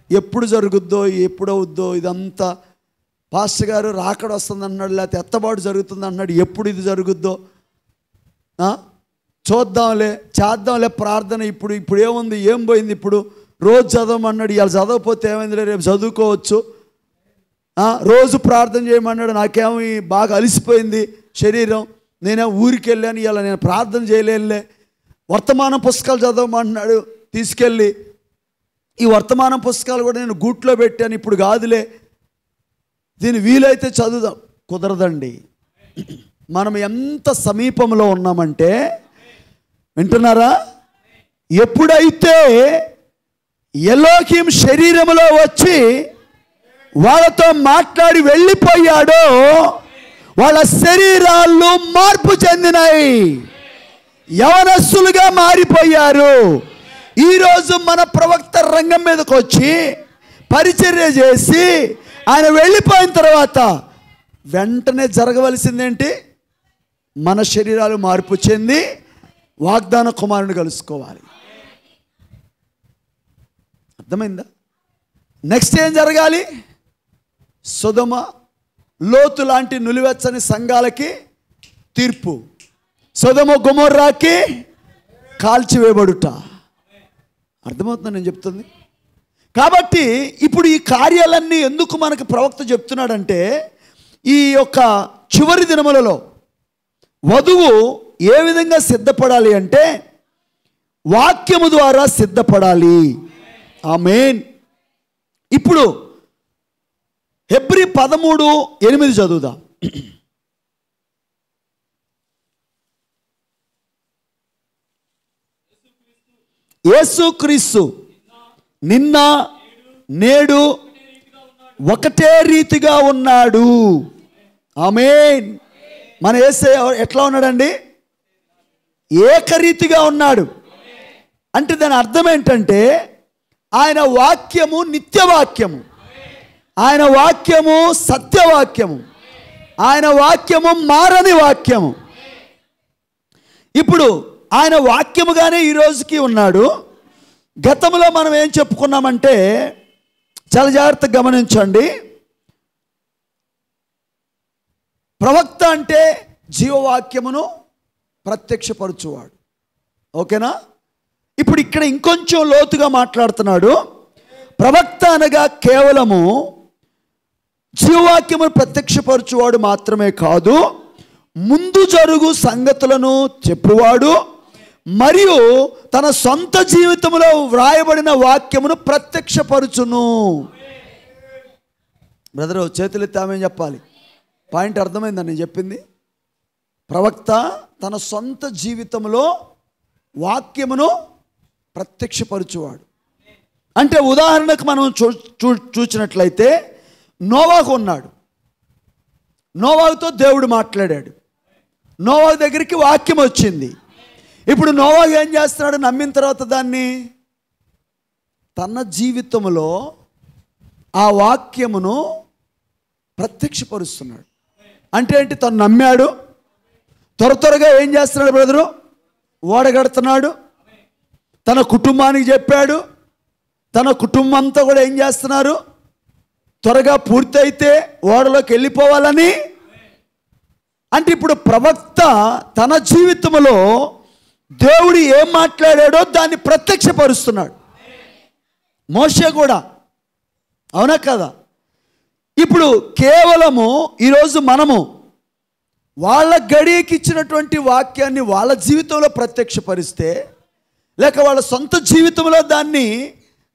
ఎప్పుడు జరుగుద్దో, ఎప్పుడు అవుద్దో, ఇదంతా పాస్టర్ గారు రాకడ వస్తుంది అన్నాడు, లేకపోతే ఎత్తబాటు జరుగుతుంది అన్నాడు, ఎప్పుడు ఇది జరుగుద్దో చూద్దాంలే, చేద్దాంలే ప్రార్థన. ఇప్పుడు ఏముంది, ఏం పోయింది, ఇప్పుడు రోజు చదవమన్నాడు, ఇవాళ చదవకపోతే ఏమైందిలే, రేపు చదువుకోవచ్చు. రోజు ప్రార్థన చేయమన్నాడు, నాకేమో బాగా అలిసిపోయింది శరీరం, నేనే ఊరికి వెళ్ళాను, ఇలా నేను ప్రార్థన చేయలేనులే. వర్తమాన పుస్తకాలు చదవమంటున్నాడు తీసుకెళ్ళి, ఈ వర్తమాన పుస్తకాలు కూడా నేను గూట్లో పెట్టాను, ఇప్పుడు కాదులే, దీన్ని వీలైతే చదువుదాం. కుదరదండి. మనం ఎంత సమీపంలో ఉన్నామంటే, వింటున్నారా, ఎప్పుడైతే ఎలోకీం శరీరంలో వచ్చి వాళ్ళతో మాట్లాడి వెళ్ళిపోయాడో వాళ్ళ శరీరాలు మార్పు చెందినాయి, యవనస్తులుగా మారిపోయారు. ఈరోజు మన ప్రవక్త రంగం మీదకి వచ్చి పరిచర్య చేసి ఆయన వెళ్ళిపోయిన తర్వాత వెంటనే జరగవలసిందేంటి? మన శరీరాలు మార్పు చెంది వాగ్దాన కుమారుని కలుసుకోవాలి. అర్థమైందా? నెక్స్ట్ ఏం జరగాలి? సొదొమ, లోతు లాంటి నులివెచ్చని సంఘాలకి తీర్పు, సొదొమ గొమొర్రాకి కాల్చివేయబడుట. అర్థమవుతుందని నేను చెప్తుంది. కాబట్టి ఇప్పుడు ఈ కార్యాలన్నీ ఎందుకు మనకు ప్రవక్త చెప్తున్నాడంటే, ఈ యొక్క చివరి దినములలో వధువు ఏ విధంగా సిద్ధపడాలి అంటే వాక్యము ద్వారా సిద్ధపడాలి. ఆమేన్. ఇప్పుడు హెబ్రీ 13:8 చదువుదాం. యేసుక్రీస్తు నిన్న నేడు ఒకటే రీతిగా ఉన్నాడు. ఆమేన్. మన యేసయ్య ఎట్లా ఉన్నాడండి? ఏకరీతిగా ఉన్నాడు. అంటే దాని అర్థం ఏంటంటే ఆయన వాక్యము నిత్యవాక్యము, ఆయన వాక్యము సత్యవాక్యము, ఆయన వాక్యము మారని వాక్యము. ఇప్పుడు ఆయన వాక్యముగానే ఈ రోజుకి ఉన్నాడు. గతంలో మనం ఏం చెప్పుకున్నామంటే, చాలా జాగ్రత్తగా గమనించండి, ప్రవక్త అంటే జీవవాక్యమును ప్రత్యక్షపరచువాడు. ఓకేనా? ఇప్పుడు ఇక్కడ ఇంకొంచెం లోతుగా మాట్లాడుతున్నాడు. ప్రవక్త అనగా కేవలము జీవవాక్యమును ప్రత్యక్షపరచువాడు మాత్రమే కాదు, ముందు జరుగు సంగతులను చెప్పువాడు, మరియు తన సొంత జీవితంలో వ్రాయబడిన వాక్యమును ప్రత్యక్షపరచును. బ్రదరు చేతులెత్తి ఆమె చెప్పాలి. పాయింట్ అర్థమైందని నేను చెప్పింది. ప్రవక్త తన సొంత జీవితంలో వాక్యమును ప్రత్యక్షపరచువాడు. అంటే ఉదాహరణకు మనం చూసినట్లయితే నోవాహు ఉన్నాడు. నోవాహుతో దేవుడు మాట్లాడాడు. నోవాహు దగ్గరికి వాక్యం వచ్చింది. ఇప్పుడు నోవాహు ఏం చేస్తున్నాడు? నమ్మిన తర్వాత దాన్ని తన జీవితంలో ఆ వాక్యమును ప్రత్యక్షపరుస్తున్నాడు. అంటే ఏంటి? తను నమ్మాడు, త్వరగా ఏం చేస్తున్నాడు బ్రదరు? ఓడగడుతున్నాడు. తన కుటుంబానికి చెప్పాడు. తన కుటుంబం అంతా కూడా ఏం చేస్తున్నారు? త్వరగా పూర్తయితే ఓడలోకి వెళ్ళిపోవాలని. అంటే ఇప్పుడు ప్రవక్త తన జీవితంలో దేవుడు ఏం మాట్లాడాడో దాన్ని ప్రత్యక్షపరుస్తున్నాడు. మోషే కూడా, అవునా కదా? ఇప్పుడు కేవలము ఈరోజు మనము వాళ్ళ గడియకి ఇచ్చినటువంటి వాక్యాన్ని వాళ్ళ జీవితంలో ప్రత్యక్షపరిస్తే, లేక వాళ్ళ సొంత జీవితంలో దాన్ని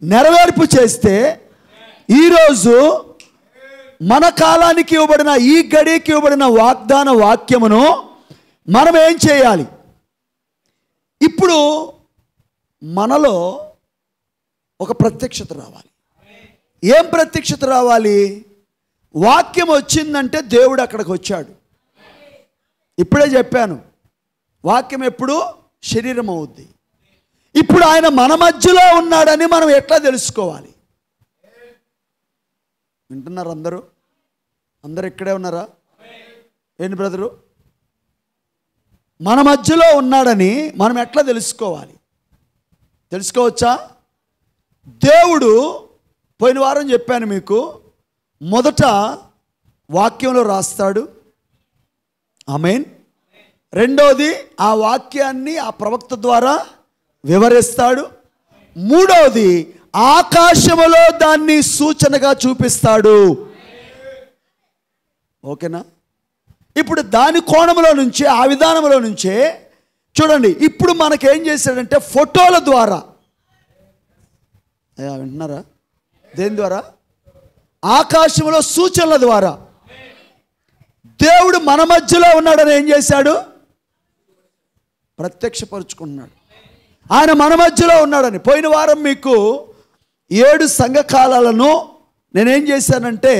నెరవేర్పు చేస్తే, ఈరోజు మన కాలానికి ఇవ్వబడిన, ఈ గడియకి ఇవ్వబడిన వాగ్దాన వాక్యమును మనం ఏం చేయాలి? ఇప్పుడు మనలో ఒక ప్రత్యక్షత రావాలి. ఏం ప్రత్యక్షత రావాలి? వాక్యం వచ్చిందంటే దేవుడు అక్కడికి వచ్చాడు. ఇప్పుడే చెప్పాను, వాక్యం ఎప్పుడు శరీరం అవుద్ది. ఇప్పుడు ఆయన మన మధ్యలో ఉన్నాడని మనం ఎట్లా తెలుసుకోవాలి? వింటున్నారు అందరూ? అందరు ఇక్కడే ఉన్నారా? ఏంటి బ్రదరు? మన మధ్యలో ఉన్నాడని మనం ఎట్లా తెలుసుకోవాలి? తెలుసుకోవచ్చా? దేవుడు, పోయిన వారం చెప్పాను మీకు, మొదట వాక్యంలో రాస్తాడు. ఆమేన్. రెండోది ఆ వాక్యాన్ని ఆ ప్రవక్త ద్వారా వివరిస్తాడు. మూడవది ఆకాశములో దాన్ని సూచనగా చూపిస్తాడు. ఓకేనా? ఇప్పుడు దాని కోణంలో నుంచే, ఆ విధానంలో నుంచే చూడండి. ఇప్పుడు మనకేం చేశాడంటే ఫోటోల ద్వారా, వింటున్నారా? దేని ద్వారా? ఆకాశంలో సూచనల ద్వారా దేవుడు మన మధ్యలో ఉన్నాడని ఏం చేశాడు? ప్రత్యక్షపరుచుకున్నాడు. ఆయన మన మధ్యలో ఉన్నాడని. పోయిన వారం మీకు 7 సంఘకాలాలను నేనేం చేశానంటే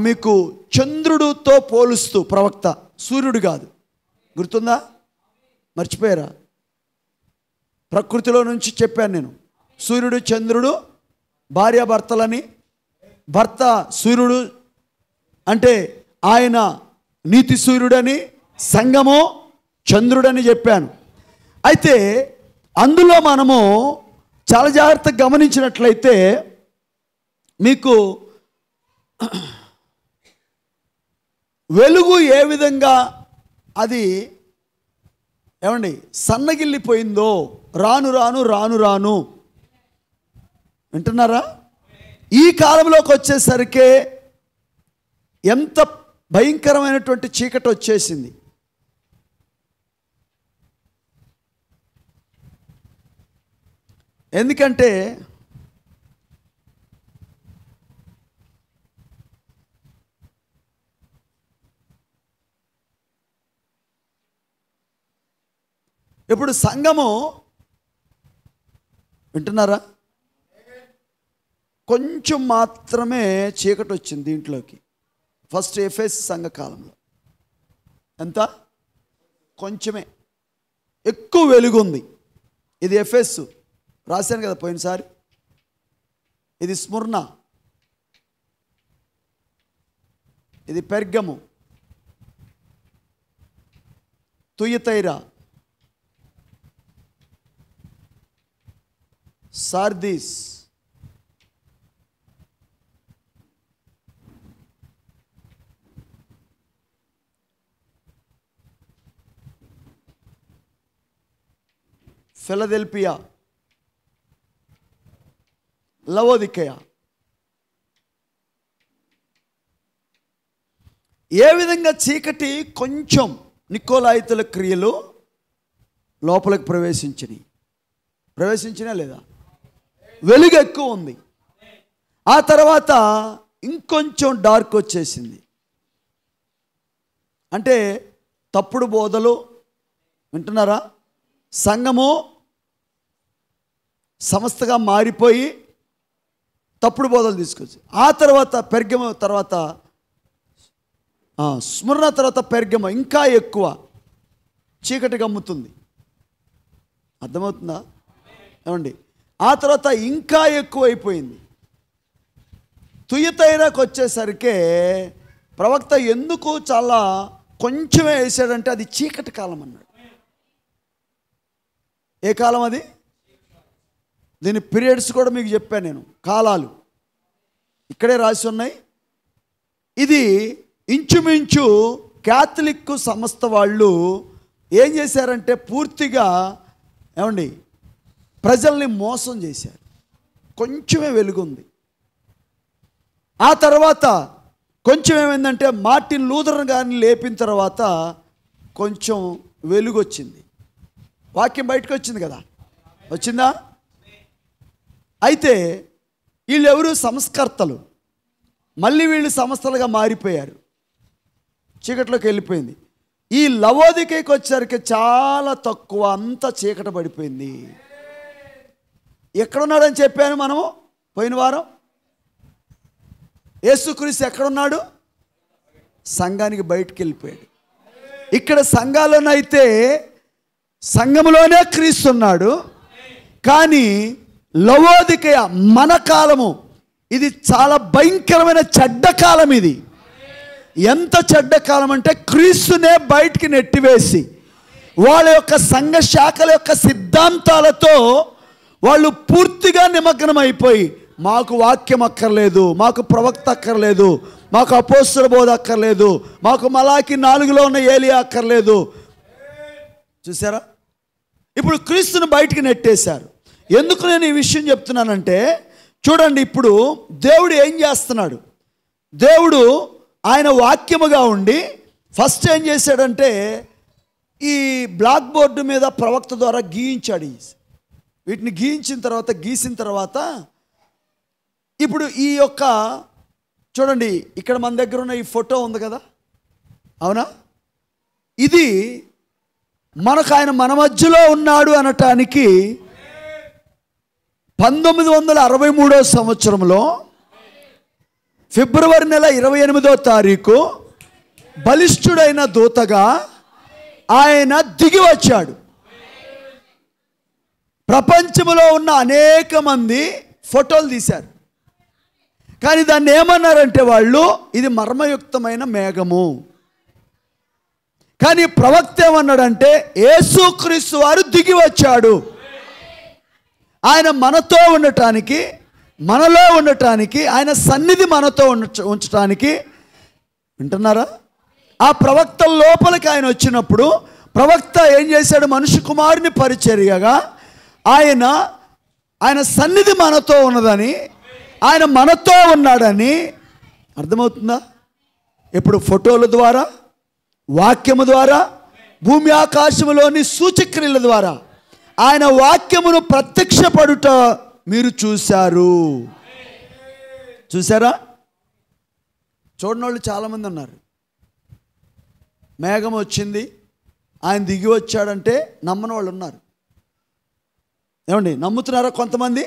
మీకు చంద్రుడితో పోలుస్తూ ప్రవక్త, సూర్యుడు కాదు, గుర్తుందా? మర్చిపోయారా? ప్రకృతిలో నుంచి చెప్పాను నేను. సూర్యుడు చంద్రుడు భార్యాభర్తలని. భర్త సూర్యుడు అంటే ఆయన నీతి సూర్యుడని, సంఘము చంద్రుడని చెప్పాను. అయితే అందులో మనము చాలా జాగ్రత్తగా గమనించినట్లయితే మీకు వెలుగు ఏ విధంగా అది ఏమండి సన్నగిల్లిపోయిందో రాను రాను రాను రాను. వింటున్నారా? ఈ కాలంలోకి వచ్చేసరికి ఎంత భయంకరమైనటువంటి చీకటి వచ్చేసింది. ఎందుకంటే ఇప్పుడు సంఘము, వింటున్నారా, కొంచెం మాత్రమే చీకటి వచ్చింది దీంట్లోకి. ఫస్ట్ ఎఫెస్ సంఘకాలంలో ఎంత? కొంచెమే. ఎక్కువ వెలుగుంది. ఇది ఎఫెస్ రాశాను కదా పోయినసారి. ఇది స్ముర్ణ, ఇది Pergamum, Thyatira, Sardis, Philadelphia, Laodicea. ఏ విధంగా చీకటి కొంచెం నికోలాయితుల క్రియలు లోపలికి ప్రవేశించినా లేదా? వెలుగు ఎక్కువ ఉంది. ఆ తర్వాత ఇంకొంచెం డార్క్ వచ్చేసింది. అంటే తప్పుడు బోధలు, వింటున్నారా, సంఘము సంస్థగా మారిపోయి తప్పుడు బోధలు తీసుకొచ్చి, ఆ తర్వాత పెర్గమ, తర్వాత స్మరణ, తర్వాత పెర్గమ ఇంకా ఎక్కువ చీకటి గమ్ముతుంది. అర్థమవుతుందా? ఏమండి? ఆ తర్వాత ఇంకా ఎక్కువ అయిపోయింది. తుయతైరాకు వచ్చేసరికి ప్రవక్త ఎందుకు చాలా కొంచెమే వేసాడంటే అది చీకటి కాలం అన్నాడు. ఏ కాలం అది? దీని పీరియడ్స్ కూడా మీకు చెప్పాను నేను, కాలాలు ఇక్కడే రాసి ఉన్నాయి. ఇది ఇంచుమించు క్యాథలిక్ సంస్థ వాళ్ళు ఏం చేశారంటే పూర్తిగా ఏమండి ప్రజల్ని మోసం చేశారు. కొంచెమే వెలుగుంది. ఆ తర్వాత కొంచెం ఏమైందంటే మార్టిన్ లూథరన్ గారిని లేపిన తర్వాత కొంచెం వెలుగు వచ్చింది. వాక్యం బయటకు వచ్చింది కదా, వచ్చిందా? అయితే వీళ్ళెవరు? సంస్కర్తలు. మళ్ళీ వీళ్ళు సంస్థలుగా మారిపోయారు, చీకట్లోకి వెళ్ళిపోయింది. ఈ లవోదికైకి వచ్చేసరికి చాలా తక్కువ, అంత చీకట పడిపోయింది. ఎక్కడున్నాడని చెప్పాను మనము పోయిన వారం. యేసుక్రీస్తు ఎక్కడున్నాడు? సంఘానికి బయటికి వెళ్ళిపోయాడు. ఇక్కడ సంఘాల్లోనైతే సంఘములోనే క్రీస్తు ఉన్నాడు. కానీ లవోదికయ మన కాలము ఇది చాలా భయంకరమైన చెడ్డ కాలం. ఇది ఎంత చెడ్డ కాలం అంటే క్రీస్తునే బయటికి నెట్టివేసి వాళ్ళ యొక్క సంఘ శాఖల యొక్క సిద్ధాంతాలతో వాళ్ళు పూర్తిగా నిమగ్నం అయిపోయి, మాకు వాక్యం అక్కర్లేదు, మాకు ప్రవక్త అక్కర్లేదు, మాకు అపోస్తల బోధ అక్కర్లేదు, మాకు మలాకి 4లో ఉన్న ఏలియా అక్కర్లేదు. చూసారా? ఇప్పుడు క్రీస్తుని బయటికి నెట్టేశారు. ఎందుకు నేను ఈ విషయం చెప్తున్నానంటే చూడండి, ఇప్పుడు దేవుడు ఏం చేస్తున్నాడు? దేవుడు ఆయన వాక్యముగా ఉండి ఫస్ట్ ఏం చేశాడంటే ఈ బ్లాక్ బోర్డు మీద ప్రవక్త ద్వారా గీయించాడు. వీటిని గీసిన తర్వాత ఇప్పుడు ఈ యొక్క చూడండి, ఇక్కడ మన దగ్గర ఉన్న ఈ ఫోటో ఉంది కదా, అవునా? ఇది మనకు ఆయన మన మధ్యలో ఉన్నాడు అనటానికి 1963 సంవత్సరంలో ఫిబ్రవరి నెల 28వ తారీఖు బలిష్ఠుడైన దూతగా ఆయన దిగి వచ్చాడు. ప్రపంచంలో ఉన్న అనేక మంది ఫోటోలు తీశారు. కానీ దాన్ని ఏమన్నారంటే వాళ్ళు, ఇది మర్మయుక్తమైన మేఘము. కానీ ప్రవక్త ఏమన్నాడంటే యేసుక్రీస్తు వారు దిగి వచ్చాడు. ఆయన మనతో ఉండటానికి, మనలో ఉండటానికి, ఆయన సన్నిధి మనతో ఉంచటానికి. వింటున్నారా? ఆ ప్రవక్త లోపలికి ఆయన వచ్చినప్పుడు ప్రవక్త ఏం చేశాడు? మనుష్య కుమారుని పరిచర్యగా ఆయన సన్నిధి మనతో ఉన్నదని, ఆయన మనతో ఉన్నాడని అర్థమవుతుందా? ఇప్పుడు ఫోటోల ద్వారా, వాక్యము ద్వారా, భూమి ఆకాశములోని సూచక్రియల ద్వారా ఆయన వాక్యమును ప్రత్యక్షపడుట మీరు చూశారు. చూసారా? చూడని వాళ్ళు చాలామంది ఉన్నారు. మేఘం వచ్చింది, ఆయన దిగి వచ్చాడంటే నమ్మని వాళ్ళు ఉన్నారు. ఏమండి, నమ్ముతున్నారా? కొంతమంది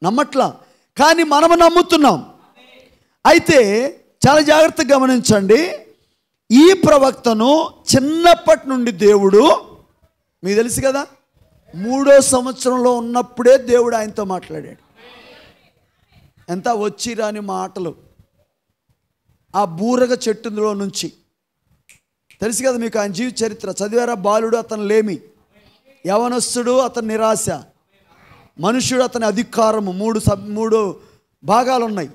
నమ్మట్లా, కానీ మనము నమ్ముతున్నాం. అయితే చాలా జాగ్రత్తగా గమనించండి, ఈ ప్రవక్తను చిన్నప్పటి నుండి దేవుడు, మీకు తెలుసు కదా, 3వ సంవత్సరంలో ఉన్నప్పుడే దేవుడు ఆయనతో మాట్లాడాడు. ఎంత వచ్చి రాని మాటలు ఆ బూరగ చెట్టులో నుంచి. తెలుసు కదా మీకు ఆయన జీవిత చరిత్ర చదివారా? బాలుడు అతను లేమి, యవనస్తుడు అతని నిరాశ, మనుష్యుడు అతని అధికారము. 3 భాగాలు ఉన్నాయి.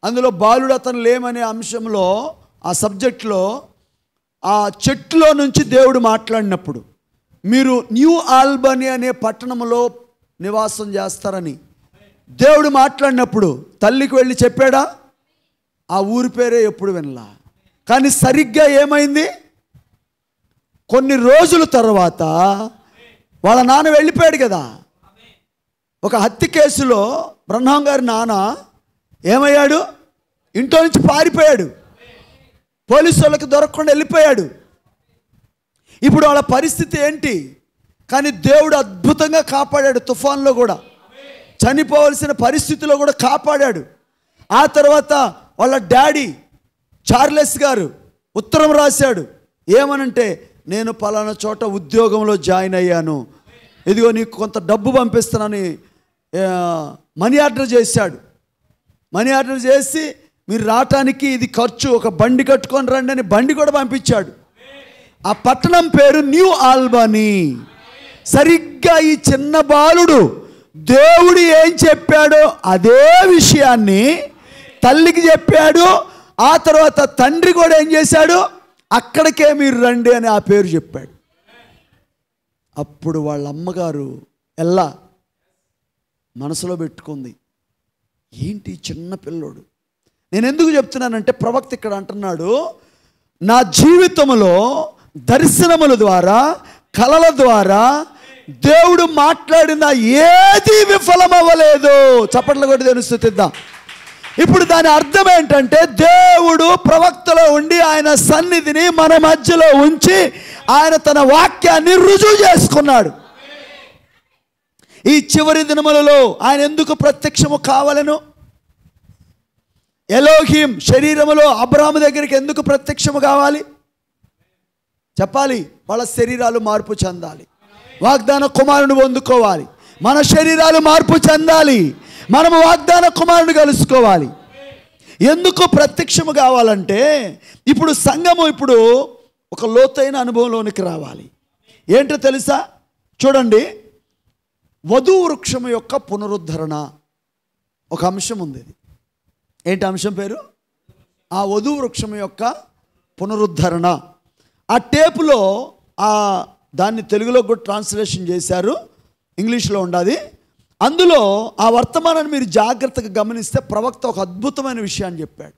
అందులో బాలుడు అతను లేమనే అంశంలో, ఆ సబ్జెక్ట్లో, ఆ చెట్టులో నుంచి దేవుడు మాట్లాడినప్పుడు, మీరు న్యూ ఆల్బనీ అనే పట్టణంలో నివాసం చేస్తారని దేవుడు మాట్లాడినప్పుడు తల్లికి వెళ్ళి చెప్పాడా? ఆ ఊరి పేరే ఎప్పుడు వినలా. కానీ సరిగ్గా ఏమైంది? కొన్ని రోజుల తర్వాత వాళ్ళ నాన్న వెళ్ళిపోయాడు కదా. ఒక హత్య కేసులో బ్రహ్మం గారి నాన్న ఏమయ్యాడు? ఇంట్లో నుంచి పారిపోయాడు, పోలీసు వాళ్ళకి దొరకకుండా వెళ్ళిపోయాడు. ఇప్పుడు వాళ్ళ పరిస్థితి ఏంటి? కానీ దేవుడు అద్భుతంగా కాపాడాడు. తుఫాన్లో కూడా, చనిపోవలసిన పరిస్థితిలో కూడా కాపాడాడు. ఆ తర్వాత వాళ్ళ డాడీ చార్లెస్ గారు ఉత్తరం రాశాడు. ఏమనంటే, నేను పలానా చోట ఉద్యోగంలో జాయిన్ అయ్యాను, ఇదిగో నీకు కొంత డబ్బు పంపిస్తానని మనీ ఆర్డర్ చేశాడు. మనీ ఆర్డర్ చేసి మీరు రావటానికి ఇది ఖర్చు, ఒక బండి కట్టుకొని రండి అని బండి కూడా పంపించాడు. ఆ పట్టణం పేరు న్యూ ఆల్బనీ. సరిగ్గా ఈ చిన్న బాలుడు దేవుడు ఏం చెప్పాడో అదే విషయాన్ని తల్లికి చెప్పాడు. ఆ తర్వాత తండ్రి కూడా ఏం చేశాడు, అక్కడికే మీరు రండి అని ఆ పేరు చెప్పాడు. అప్పుడు వాళ్ళ అమ్మగారు ఎల్లా మనసులో పెట్టుకుంది, ఏంటి చిన్న పిల్లోడు. నేను ఎందుకు చెప్తున్నానంటే ప్రవక్త ఇక్కడ అంటున్నాడు, నా జీవితంలో దర్శనముల ద్వారా కలల ద్వారా దేవుడు మాట్లాడిన ఏది విఫలమవ్వలేదు. చప్పట్లు కొట్టి దేవుని స్తుతిద్దాం. ఇప్పుడు దాని అర్థం ఏంటంటే దేవుడు ప్రవక్తలో ఉండి ఆయన సన్నిధిని మన మధ్యలో ఉంచి ఆయన తన వాక్యాన్ని రుజువు చేసుకున్నాడు. ఈ చివరి దినములలో ఆయన ఎందుకు ప్రత్యక్షము కావాలను? ఎలోహిం శరీరములో అబ్రాహాము దగ్గరికి ఎందుకు ప్రత్యక్షము కావాలి? చెప్పాలి, వాళ్ళ శరీరాలు మార్పు చెందాలి, వాగ్దాన కుమారుని పొందుకోవాలి, మన శరీరాలు మార్పు చెందాలి, మనము వాగ్దాన కుమారుని కలుసుకోవాలి. ఎందుకు ప్రత్యక్షము కావాలంటే ఇప్పుడు సంఘము ఇప్పుడు ఒక లోతైన అనుభవంలోనికి రావాలి. ఏంటో తెలుసా? చూడండి, వధువు వృక్షము యొక్క పునరుద్ధరణ ఒక అంశం ఉంది. ఏంటి అంశం పేరు? ఆ వధువు వృక్షము యొక్క పునరుద్ధరణ. ఆ టేపులో దాన్ని తెలుగులో కూడా ట్రాన్స్లేషన్ చేశారు, ఇంగ్లీష్లో ఉండాది. అందులో ఆ వర్తమానాన్ని మీరు జాగ్రత్తగా గమనిస్తే ప్రవక్త ఒక అద్భుతమైన విషయాన్ని చెప్పాడు.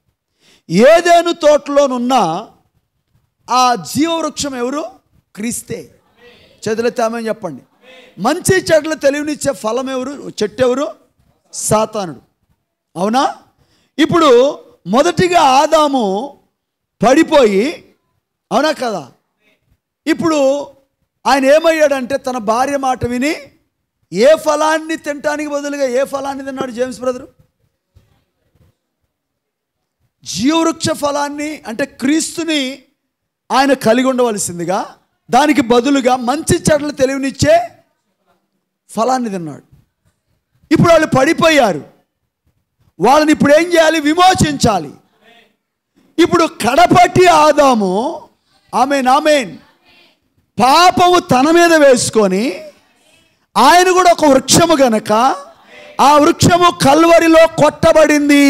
ఏదేను తోటలోనున్న ఆ జీవవృక్షం ఎవరు? క్రీస్తే. చేతులెత్తి ఆమేన్ చెప్పండి. మంచి చెడ్ల తెలివినిచ్చే ఫలం ఎవరు? చెట్టు ఎవరు? సాతానుడు. అవునా? ఇప్పుడు మొదటిగా ఆదాము పడిపోయి, అవునా కదా, ఇప్పుడు ఆయన ఏమయ్యాడంటే తన భార్య మాట విని ఏ ఫలాన్ని తినటానికి బదులుగా ఏ ఫలాన్ని తిన్నాడు జేమ్స్ బ్రదరు? జీవవృక్ష ఫలాన్ని, అంటే క్రీస్తుని ఆయన కలిగి ఉండవలసిందిగా దానికి బదులుగా మంచి చెడ్ల తెలివినిచ్చే ఫలాన్ని తిన్నాడు. ఇప్పుడు వాళ్ళు పడిపోయారు, వాళ్ళని ఇప్పుడు ఏం చేయాలి? విమోచించాలి. ఇప్పుడు కడపటి ఆదాము ఆమేన్ పాపము తన మీద వేసుకొని ఆయన కూడా ఒక వృక్షము గనక ఆ వృక్షము కల్వరిలో కొట్టబడింది,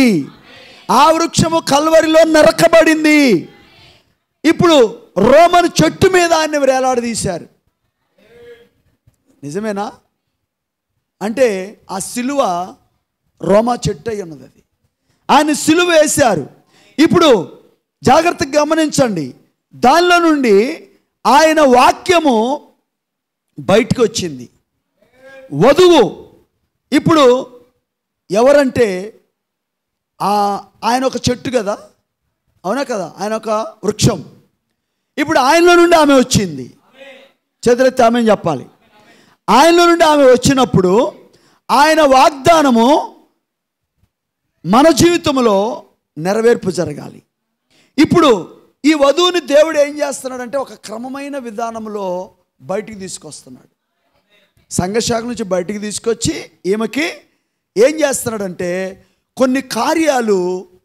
ఆ వృక్షము కల్వరిలో నరకబడింది. ఇప్పుడు రోమను చెట్టు మీద ఆయన్ని వేలాడదీశారు. నిజమేనా? అంటే ఆ సిలువ రోమా చెట్టు అయి ఉన్నది. అది ఆయన సిలువ వేశారు. ఇప్పుడు జాగ్రత్తగా గమనించండి, దానిలో నుండి ఆయన వాక్యము బయటకు వచ్చింది. వధువు ఇప్పుడు ఎవరంటే ఆయన ఒక చెట్టు కదా, అవునా కదా, ఆయన ఒక వృక్షం. ఇప్పుడు ఆయనలో నుండి ఆమె వచ్చింది. చేతులెత్తి ఆమె చెప్పాలి. ఆయనలో నుండి ఆమె వచ్చినప్పుడు ఆయన వాగ్దానము మన జీవితంలో నెరవేర్పు జరగాలి. ఇప్పుడు ఈ వధువుని దేవుడు ఏం చేస్తున్నాడంటే ఒక క్రమమైన విధానంలో బయటికి తీసుకొస్తున్నాడు. సంఘశాఖ నుంచి బయటికి తీసుకొచ్చి ఈమెకి ఏం చేస్తున్నాడంటే కొన్ని కార్యాలు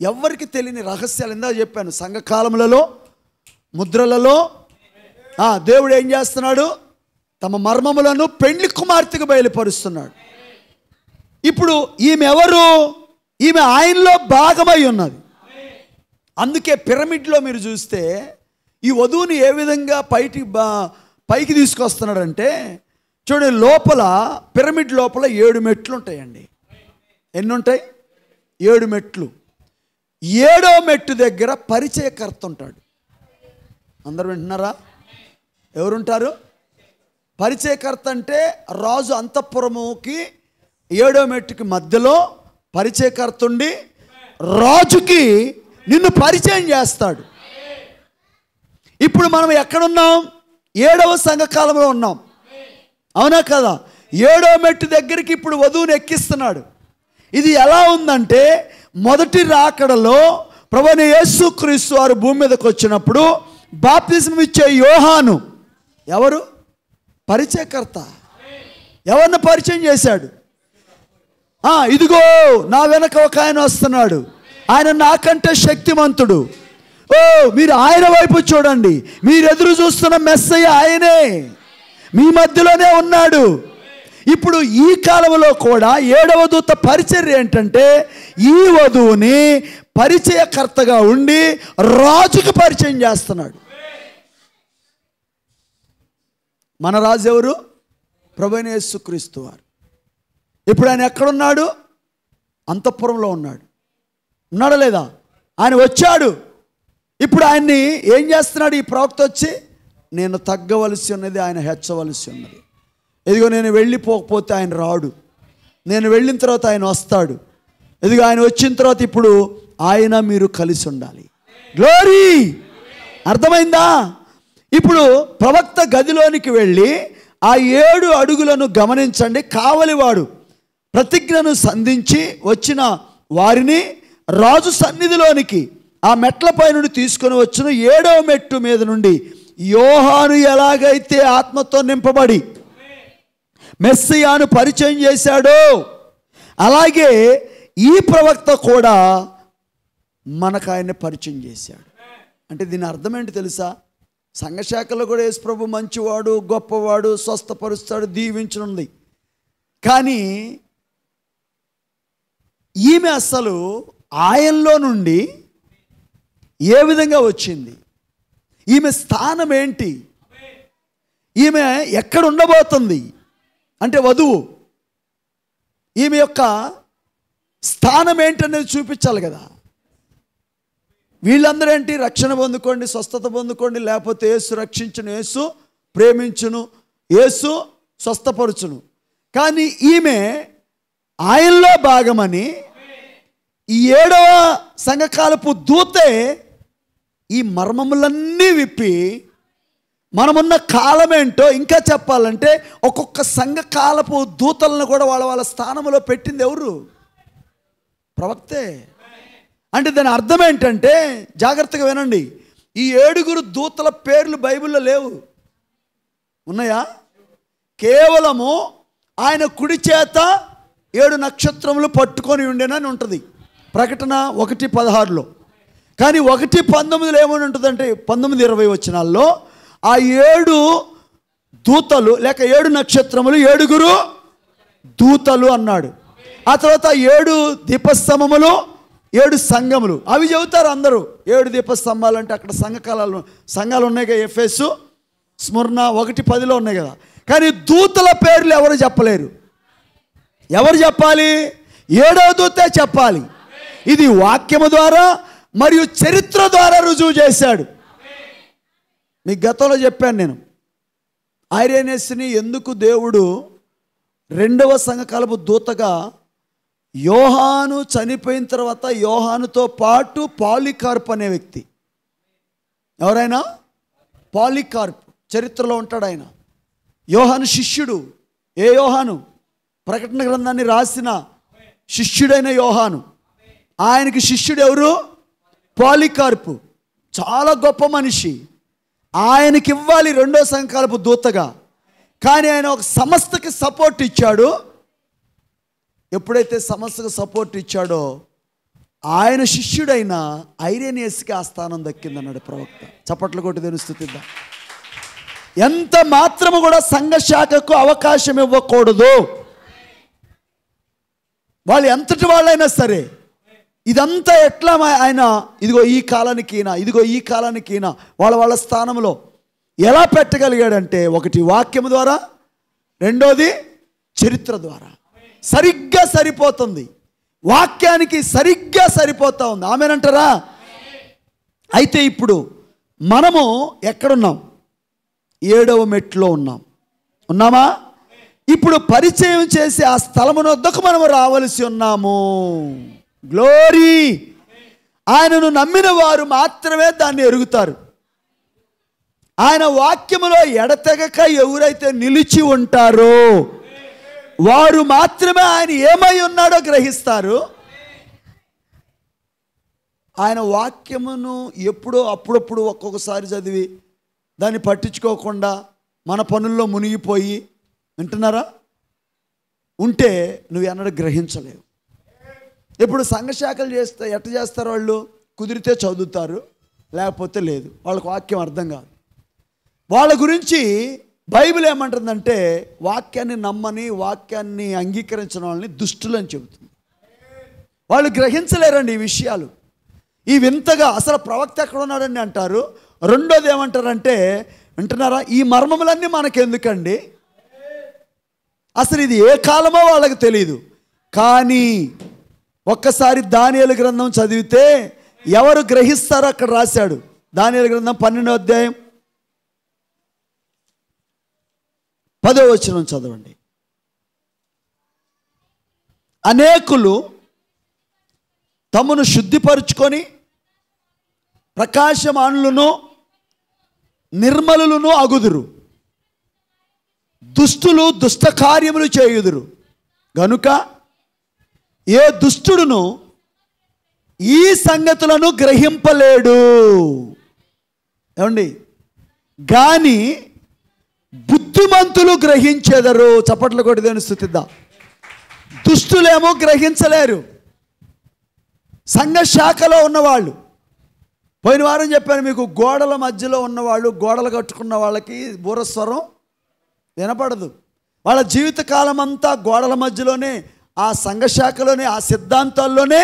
ఎవరికి తెలియని రహస్యాలు, ఇందాక చెప్పాను, సంఘకాలములలో ముద్రలలో దేవుడు ఏం చేస్తున్నాడు? తమ మర్మములను పెండ్లి కుమార్తెకు బయలుపరుస్తున్నాడు. ఇప్పుడు ఈమె ఎవరు? ఈమె ఆయనలో భాగమై ఉన్నది. అందుకే పిరమిడ్లో మీరు చూస్తే ఈ వధువుని ఏ విధంగా పైకి తీసుకొస్తున్నాడంటే చూడండి, లోపల పిరమిడ్ లోపల 7 మెట్లు ఉంటాయండి. ఎన్ని ఉంటాయి? 7 మెట్లు. 7వ మెట్టు దగ్గర పరిచయకర్త ఉంటాడు. అందరూ వింటున్నారా? ఎవరుంటారు? పరిచయకర్త అంటే రాజు అంతఃపురముకి 7వ మెట్టుకి మధ్యలో పరిచయకర్త ఉండి రాజుకి నిన్ను పరిచయం చేస్తాడు. ఇప్పుడు మనం ఎక్కడున్నాం? 7వ సంఘకాలంలో ఉన్నాం, అవునా కదా? 7వ మెట్టు దగ్గరికి ఇప్పుడు వధువుని ఎక్కిస్తున్నాడు. ఇది ఎలా ఉందంటే మొదటి రాకడలో ప్రభువైన యేసుక్రీస్తు వారు భూమి మీదకి వచ్చినప్పుడు బాప్తిస్మం ఇచ్చే యోహాను ఎవరు? పరిచయకర్త. ఎవరిని పరిచయం చేశాడు? ఇదిగో నా వెనక ఒక ఆయన వస్తున్నాడు, ఆయన నాకంటే శక్తిమంతుడు. మీరు ఆయన వైపు చూడండి, మీరు ఎదురు చూస్తున్న మెస్సయ్య ఆయనే, మీ మధ్యలోనే ఉన్నాడు. ఇప్పుడు ఈ కాలంలో కూడా 7వ దూత పరిచర్య ఏంటంటే ఈ వధువుని పరిచయకర్తగా ఉండి రాజుకు పరిచయం చేస్తున్నాడు. మన రాజు ఎవరు? ప్రభువైన యేసుక్రీస్తు వారు. ఇప్పుడు ఆయన ఎక్కడున్నాడు? అంతఃపురంలో ఉన్నాడు. ఉన్నాడా లేదా? ఆయన వచ్చాడు. ఇప్పుడు ఆయన్ని ఏం చేస్తున్నాడు ఈ ప్రవక్త వచ్చి? నేను తగ్గవలసి ఉన్నది, ఆయన హెచ్చవలసి ఉన్నది. ఇదిగో నేను వెళ్ళిపోకపోతే ఆయన రాడు, నేను వెళ్ళిన తర్వాత ఆయన వస్తాడు. ఇదిగో ఆయన వచ్చిన తర్వాత ఇప్పుడు ఆయన మీరు కలిసి ఉండాలి. గ్లోరీ! అర్థమైందా? ఇప్పుడు ప్రవక్త గదిలోనికి వెళ్ళి ఆ 7 అడుగులను గమనించండి. కావలివాడు ప్రతిజ్ఞను సంధించి వచ్చిన వారిని రాజు సన్నిధిలోనికి ఆ మెట్లపై నుండి తీసుకొని వచ్చిన 7వ మెట్టు మీద నుండి యోహాను ఎలాగైతే ఆత్మతో నింపబడి మెస్సియాను పరిచయం చేశాడో అలాగే ఈ ప్రవక్త కూడా మనకు ఆయన్ని పరిచయం చేశాడు. అంటే దీని అర్థం ఏంటి తెలుసా? సంఘశాఖలో కూడా యేసుప్రభు మంచివాడు, గొప్పవాడు, స్వస్థపరుస్తాడు, దీవించనుంది. కానీ ఈమె అసలు ఆయనలో నుండి ఏ విధంగా వచ్చింది? ఈమె స్థానం ఏంటి? ఈమె ఎక్కడ ఉండబోతుంది? అంటే వధువు ఈమె యొక్క స్థానం ఏంటనేది చూపించాలి కదా. వీళ్ళందరూ ఏంటి? రక్షణ పొందుకోండి, స్వస్థత పొందుకోండి, లేకపోతే యేసు రక్షించును, యేసు ప్రేమించును, యేసు స్వస్థపరుచును. కానీ ఈమె ఆయనలో భాగమని ఈ 7వ సంఘకాలపు దూతే ఈ మర్మములన్నీ విప్పి మనమున్న కాలమేంటో ఇంకా చెప్పాలంటే ఒక్కొక్క సంఘకాలపు దూతలను కూడా వాళ్ళ స్థానంలో పెట్టింది ఎవరు? ప్రవక్తే. అంటే దాని అర్థం ఏంటంటే జాగ్రత్తగా వినండి, ఈ 7 దూతల పేర్లు బైబిల్లో లేవు. ఉన్నాయా? కేవలము ఆయన కుడి చేత 7 నక్షత్రములు పట్టుకొని ఉండేనని ఉంటుంది ప్రకటన 1:16లో. కానీ 1:19లో ఏమని ఉంటుందంటే 19-20 వచనాల్లో ఆ 7 దూతలు లేక 7 నక్షత్రములు 7 దూతలు అన్నాడు. ఆ తర్వాత 7 దీపస్తంభములు 7 సంఘములు అవి చెబుతారు అందరూ. 7 దీపస్తంభాలు అంటే అక్కడ సంఘాలు ఉన్నాయి కదా, ఎఫెసు, స్ముర్ణ 1:10లో ఉన్నాయి కదా. కానీ దూతల పేర్లు ఎవరు చెప్పలేరు. ఎవరు చెప్పాలి? 7వ దూతే చెప్పాలి. ఇది వాక్యము ద్వారా మరియు చరిత్ర ద్వారా రుజువు చేశాడు. మీకు గతంలో చెప్పాను నేను, ఐరేనియస్ని ఎందుకు దేవుడు 2వ సంఘకాలపు దూతగా యోహాను చనిపోయిన తర్వాత యోహానుతో పాటు పాలికార్ప్ అనే వ్యక్తి, ఎవరైనా పాలికార్ప్ చరిత్రలో ఉంటాడు. ఆయన యోహాను శిష్యుడు. ఏ యోహాను? ప్రకటన గ్రంథాన్ని రాసిన శిష్యుడైన యోహాను. ఆయనకి శిష్యుడు ఎవరు? పాలికార్పు. చాలా గొప్ప మనిషి. ఆయనకి ఇవ్వాలి 2వ సంఘకాలపు దూతగా. కానీ ఆయన ఒక సంస్థకి సపోర్ట్ ఇచ్చాడు. ఎప్పుడైతే సంస్థకు సపోర్ట్ ఇచ్చాడో ఆయన శిష్యుడైన ఐరేనియస్కి ఆ స్థానం దక్కిందన్నాడు ప్రవక్త. చప్పట్లు కొట్టి దేవుని స్తుతిద్దాం. ఎంత మాత్రము కూడా సంఘ శాఖకు అవకాశం ఇవ్వకూడదు. వాళ్ళు ఎంతటి వాళ్ళైనా సరే. ఇదంతా ఎట్లా ఆయన ఇదిగో ఈ కాలానికి ఈయన, ఇదిగో ఈ కాలానికి ఈయన వాళ్ళ స్థానంలో ఎలా పెట్టగలిగాడంటే, ఒకటి వాక్యము ద్వారా, రెండోది చరిత్ర ద్వారా. సరిగ్గా సరిపోతుంది, వాక్యానికి సరిగ్గా సరిపోతా ఉంది. ఆమేనంటారా? అయితే ఇప్పుడు మనము ఎక్కడున్నాం? 7వ మెట్లో ఉన్నామా? ఇప్పుడు పరిచయం చేసి ఆ స్థలమున వద్దకు మనము రావలసి ఉన్నాము. గ్లోరీ! ఆయనను నమ్మిన వారు మాత్రమే దాన్ని ఎరుగుతారు. ఆయన వాక్యములో ఎడతెగక ఎవరైతే నిలిచి ఉంటారో వారు మాత్రమే ఆయన ఏమై ఉన్నాడో గ్రహిస్తారు. ఆయన వాక్యమును ఎప్పుడో అప్పుడప్పుడు ఒక్కొక్కసారి చదివి దాన్ని పట్టించుకోకుండా మన పనుల్లో మునిగిపోయి, వింటున్నారా? ఉంటే నువ్వు ఎన్నడూ గ్రహించలేవు. ఇప్పుడు సంఘశాఖలు ఎట్ట చేస్తారు? వాళ్ళు కుదిరితే చదువుతారు, లేకపోతే లేదు. వాళ్ళకి వాక్యం అర్థం కాదు. వాళ్ళ గురించి బైబిల్ ఏమంటుందంటే వాక్యాన్ని నమ్మని, వాక్యాన్ని అంగీకరించిన వాళ్ళని దుష్టులు అని చెబుతుంది. వాళ్ళు గ్రహించలేరండి ఈ విషయాలు. ఈ వింతగా అసలు ప్రవక్త ఎక్కడ ఉన్నాడని అంటారు. రెండోది ఏమంటారంటే, వింటున్నారా, ఈ మర్మములన్నీ మనకెందుకండి, అసలు ఇది ఏ కాలమో వాళ్ళకి తెలియదు. కానీ ఒక్కసారి దానియేలు గ్రంథం చదివితే ఎవరు గ్రహిస్తారో అక్కడ రాశాడు. దానియేలు గ్రంథం 12వ అధ్యాయం 10వ వచనం చదవండి. అనేకులు తమను శుద్ధిపరుచుకొని ప్రకాశమానులను నిర్మలులను అగుదురు, దుష్టులు దుష్ట కార్యములు చేయుదురు గనుక ఏ దుష్టుడును ఈ సంగతులను గ్రహింపలేడు. ఏమండి? కానీ బుద్ధిమంతులు గ్రహించెదరు. చప్పట్లు కొట్టి దేవుని స్తుతిద్దాం. దుష్టులేమో గ్రహించలేరు. సంఘ శాఖలో ఉన్నవాళ్ళు, పోయిన వారం చెప్పాను మీకు, గోడల మధ్యలో ఉన్నవాళ్ళు, గోడలు కట్టుకున్న వాళ్ళకి బూరస్వరం వినపడదు. వాళ్ళ జీవితకాలం అంతా గోడల మధ్యలోనే, ఆ సంఘశాఖలోనే, ఆ సిద్ధాంతాల్లోనే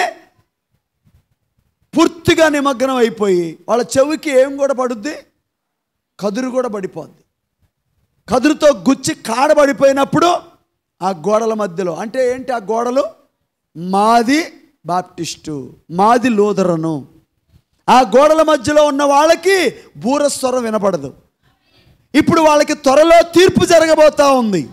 పూర్తిగా నిమగ్నం అయిపోయి వాళ్ళ చెవికి ఏం కూడా పడుద్ది? కదురు కూడా పడిపోద్ది. కదురుతో గుచ్చి కాడబడిపోయినప్పుడు ఆ గోడల మధ్యలో, అంటే ఏంటి ఆ గోడలు? మాది బాప్టిస్టు, మాది లూథరను. ఆ గోడల మధ్యలో ఉన్న వాళ్ళకి బూరస్వరం వినపడదు. ఇప్పుడు వాళ్ళకి త్వరలో తీర్పు జరగబోతా ఉంది.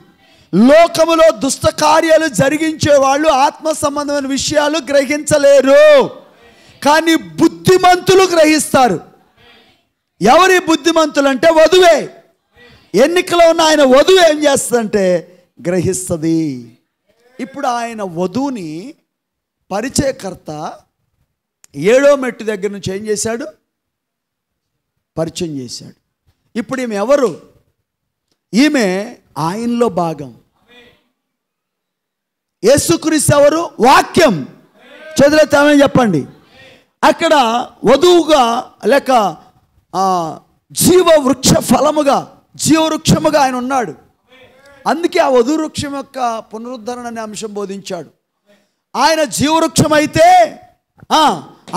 లోకములో దుష్ట కార్యాలు జరిగించే వాళ్ళు ఆత్మ సంబంధమైన విషయాలు గ్రహించలేరు, కానీ బుద్ధిమంతులు గ్రహిస్తారు. ఎవరి బుద్ధిమంతులు అంటే వధువే. ఎన్నికలో ఉన్న ఆయన వధువు ఏం చేస్తుందంటే గ్రహిస్తుంది. ఇప్పుడు ఆయన వధువుని పరిచయకర్త 7వ మెట్టు దగ్గర నుంచి ఏం చేశాడు? పరిచయం చేశాడు. ఇప్పుడు ఈమె ఎవరు? ఈమె ఆయనలో భాగం. యేసుక్రీస్తు ఎవరు? వాక్యం. చేతులెత్తి ఆమేన్ చెప్పండి. అక్కడ వధువుగా లేక జీవవృక్ష ఫలముగా, జీవవృక్షముగా ఆయన ఉన్నాడు. అందుకే ఆ వధు వృక్షం యొక్క పునరుద్ధరణ అనే అంశం బోధించాడు. ఆయన జీవవృక్షం అయితే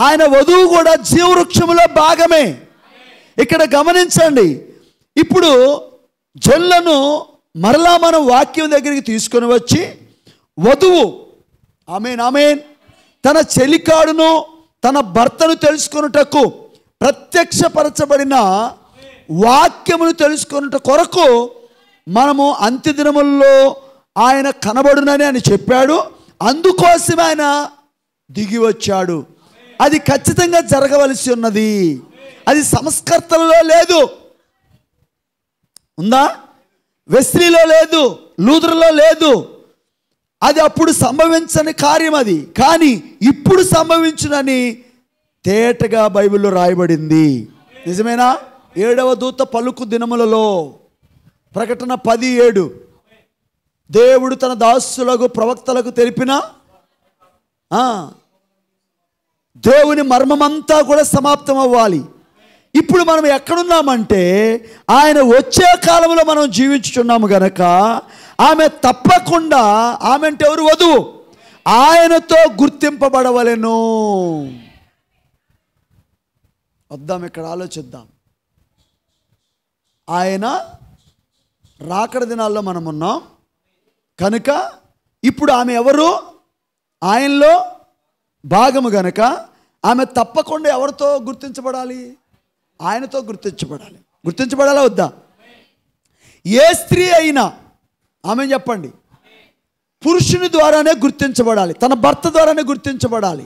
ఆయన వధువు కూడా జీవవృక్షములో భాగమే. ఇక్కడ గమనించండి. ఇప్పుడు జొల్లను మరలా మనం వాక్యం దగ్గరికి తీసుకొని వచ్చి వధువు ఆమేన్ ఆమేన్ తన చెలికాడును తన భర్తను తెలుసుకొనుటకు ప్రత్యక్షపరచబడిన వాక్యమును తెలుసుకొనుట కొరకు మనము అంత్యదినముల్లో ఆయన కనబడునని అని చెప్పాడు. అందుకోసమే ఆయన దిగి వచ్చాడు. అది ఖచ్చితంగా జరగవలసి ఉన్నది. అది సంస్కర్తలలో లేదు. ఉందా? వెస్లీలో లేదు, లూథర్లో లేదు. అది అప్పుడు సంభవించని కార్యం. అది కానీ ఇప్పుడు సంభవించునని తేటగా బైబిల్లో రాయబడింది. నిజమేనా? 7వ దూత పలుకు దినములలో, ప్రకటన 10:7, దేవుడు తన దాసులకు ప్రవక్తలకు తెలిపిన దేవుని మర్మమంతా కూడా సమాప్తం అవ్వాలి. ఇప్పుడు మనం ఎక్కడున్నామంటే ఆయన వచ్చే కాలంలో మనం జీవించుచున్నాము గనక ఆమె తప్పకుండా, ఆమె అంటే ఎవరు? వధువు. ఆయనతో గుర్తింపబడవలెను. వద్దాం, ఇక్కడ ఆలోచిద్దాం. ఆయన రాకడ దినాల్లో మనం ఉన్నాం కనుక ఇప్పుడు ఆమె ఎవరు? ఆయనలో భాగము గనక ఆమె తప్పకుండా ఎవరితో గుర్తించబడాలి? ఆయనతో గుర్తించబడాలి. గుర్తించబడాలా వద్దా? ఏ స్త్రీ అయినా ఆమె చెప్పండి, పురుషుని ద్వారానే గుర్తించబడాలి, తన భర్త ద్వారానే గుర్తించబడాలి.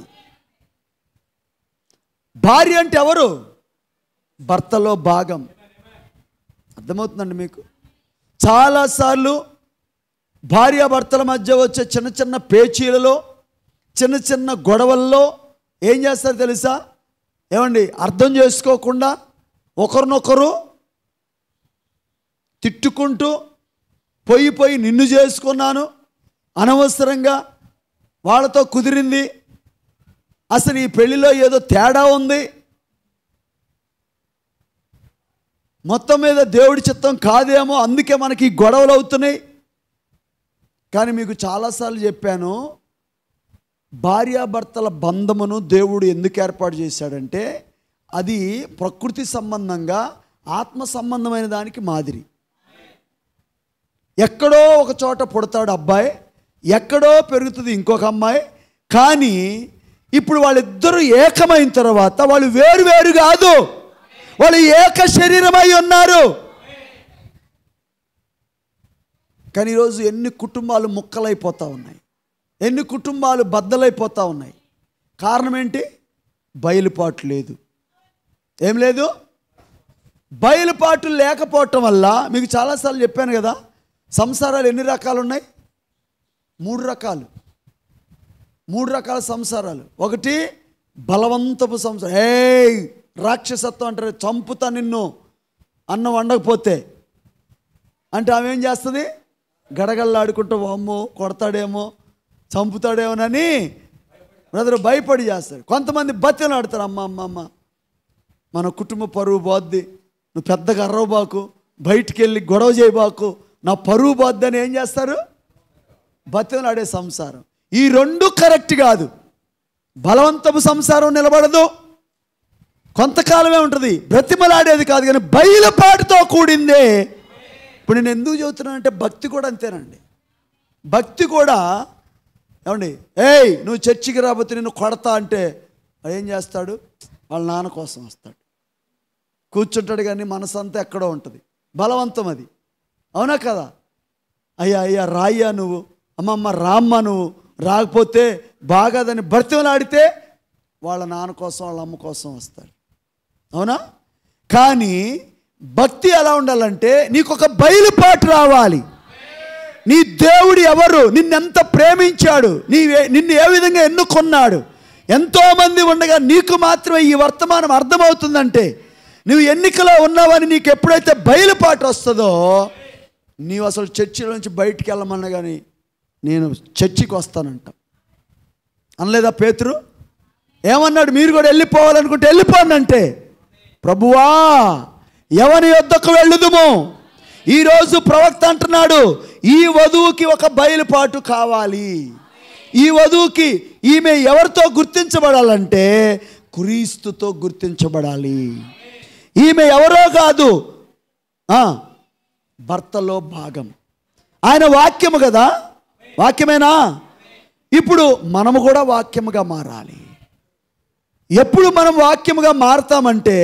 భార్య అంటే ఎవరు? భర్తలో భాగం. అర్థమవుతుందండి మీకు? చాలాసార్లు భార్యాభర్తల మధ్య వచ్చే చిన్న చిన్న పేచీలలో, చిన్న చిన్న గొడవల్లో ఏం చేస్తారు తెలుసా? ఏమండి, అర్థం చేసుకోకుండా ఒకరినొకరు తిట్టుకుంటూ, పోయి నిన్ను చేసుకున్నాను, అనవసరంగా వాళ్ళతో కుదిరింది, అసలు ఈ పెళ్లిలో ఏదో తేడా ఉంది, మొత్తం మీద దేవుడి చిత్తం కాదేమో, అందుకే మనకి గొడవలు అవుతున్నాయి. కానీ మీకు చాలాసార్లు చెప్పాను, భార్యాభర్తల బంధమును దేవుడు ఎందుకు ఏర్పాటు చేశాడంటే అది ప్రకృతి సంబంధంగా ఆత్మ సంబంధమైన దానికి మాదిరి. ఎక్కడో ఒక చోట పుడతాడు అబ్బాయి, ఎక్కడో పెరుగుతుంది ఇంకొక అమ్మాయి. కానీ ఇప్పుడు వాళ్ళిద్దరూ ఏకమైన తర్వాత వాళ్ళు వేరు వేరు కాదు, వాళ్ళు ఏక శరీరమై ఉన్నారు. కానీ ఈరోజు ఎన్ని కుటుంబాలు ముక్కలైపోతూ ఉన్నాయి, ఎన్ని కుటుంబాలు బద్దలైపోతూ ఉన్నాయి. కారణం ఏంటి? బయలుపాటు లేదు. ఏం లేదు? బయలుపాటు లేకపోవటం వల్ల మీకు చాలాసార్లు చెప్పాను కదా, సంసారాలు ఎన్ని రకాలు ఉన్నాయి? 3 రకాలు. 3 రకాల సంసారాలు. ఒకటి బలవంతపు సంసారం. రాక్షసత్వం అంటారు, చంపుతా నిన్ను అన్నం వండకపోతే అంటే ఆమె ఏం చేస్తుంది? గడగల్లాడుకుంటూ అమ్మో కొడతాడేమో చంపుతాడేమోనని బ్రదర్ భయపడి చేస్తాడు. కొంతమంది బతిని ఆడతారు, అమ్మ అమ్మ అమ్మ మన కుటుంబ పరువు పోద్ది, నువ్వు పెద్దగా అర్రవబాకు, బయటికి వెళ్ళి గొడవ చేయబాకు, నా పరువు పోద్ది అని ఏం చేస్తారు? బతిని ఆడే సంసారం. ఈ 2 కరెక్ట్ కాదు. బలవంతపు సంసారం నిలబడదు, కొంతకాలమే ఉంటుంది, బ్రతిమలాడేది కాదు. కానీ బయలుపాటుతో కూడిందే. ఇప్పుడు నేను ఎందుకు చెబుతున్నానంటే భక్తి కూడా అంతేనండి. భక్తి కూడా ఏమండి, నువ్వు చర్చికి రాబోతే నిన్ను కొడతా అంటే ఏం చేస్తాడు? వాళ్ళ నాన్న కోసం వస్తాడు, కూర్చుంటాడు. కానీ మనసంతా ఎక్కడో ఉంటుంది. బలవంతం అది, అవునా కదా? అయ్యా అయ్యా రాయ్యా నువ్వు, అమ్మమ్మ రామ్మ నువ్వు, రాకపోతే బాగాదని బ్రతిమలాడితే వాళ్ళ నాన్న కోసం వాళ్ళ అమ్మ కోసం వస్తాడు, అవునా? కానీ భక్తి ఎలా ఉండాలంటే నీకు ఒక బయలుపాటు రావాలి. నీ దేవుడు ఎవరు, నిన్నెంత ప్రేమించాడు, నిన్ను ఏ విధంగా ఎన్నుకున్నాడు. ఎంతోమంది ఉండగా నీకు మాత్రమే ఈ వర్తమానం అర్థమవుతుందంటే నువ్వు ఎన్నికలో ఉన్నావని నీకు ఎప్పుడైతే బయలుపాటు వస్తుందో నీవు అసలు చర్చిలో నుంచి బయటికి వెళ్ళమన్నా కానీ నేను చర్చికి వస్తానంట అనలేదా పేతురు? ఏమన్నాడు? మీరు కూడా వెళ్ళిపోవాలనుకుంటే వెళ్ళిపోనంటే, ప్రభువా ఎవరి యొద్దకు వెళ్ళుదుము? ఈరోజు ప్రవక్త అంటున్నాడు, ఈ వధువుకి ఒక బయలుపాటు కావాలి. ఈ వధువుకి ఈమె ఎవరితో గుర్తించబడాలంటే క్రీస్తుతో గుర్తించబడాలి. ఈమె ఎవరో కాదు, భర్తలో భాగం. ఆయన వాక్యము కదా, వాక్యమేనా? ఇప్పుడు మనము కూడా వాక్యముగా మారాలి. ఎప్పుడు మనం వాక్యముగా మారుతామంటే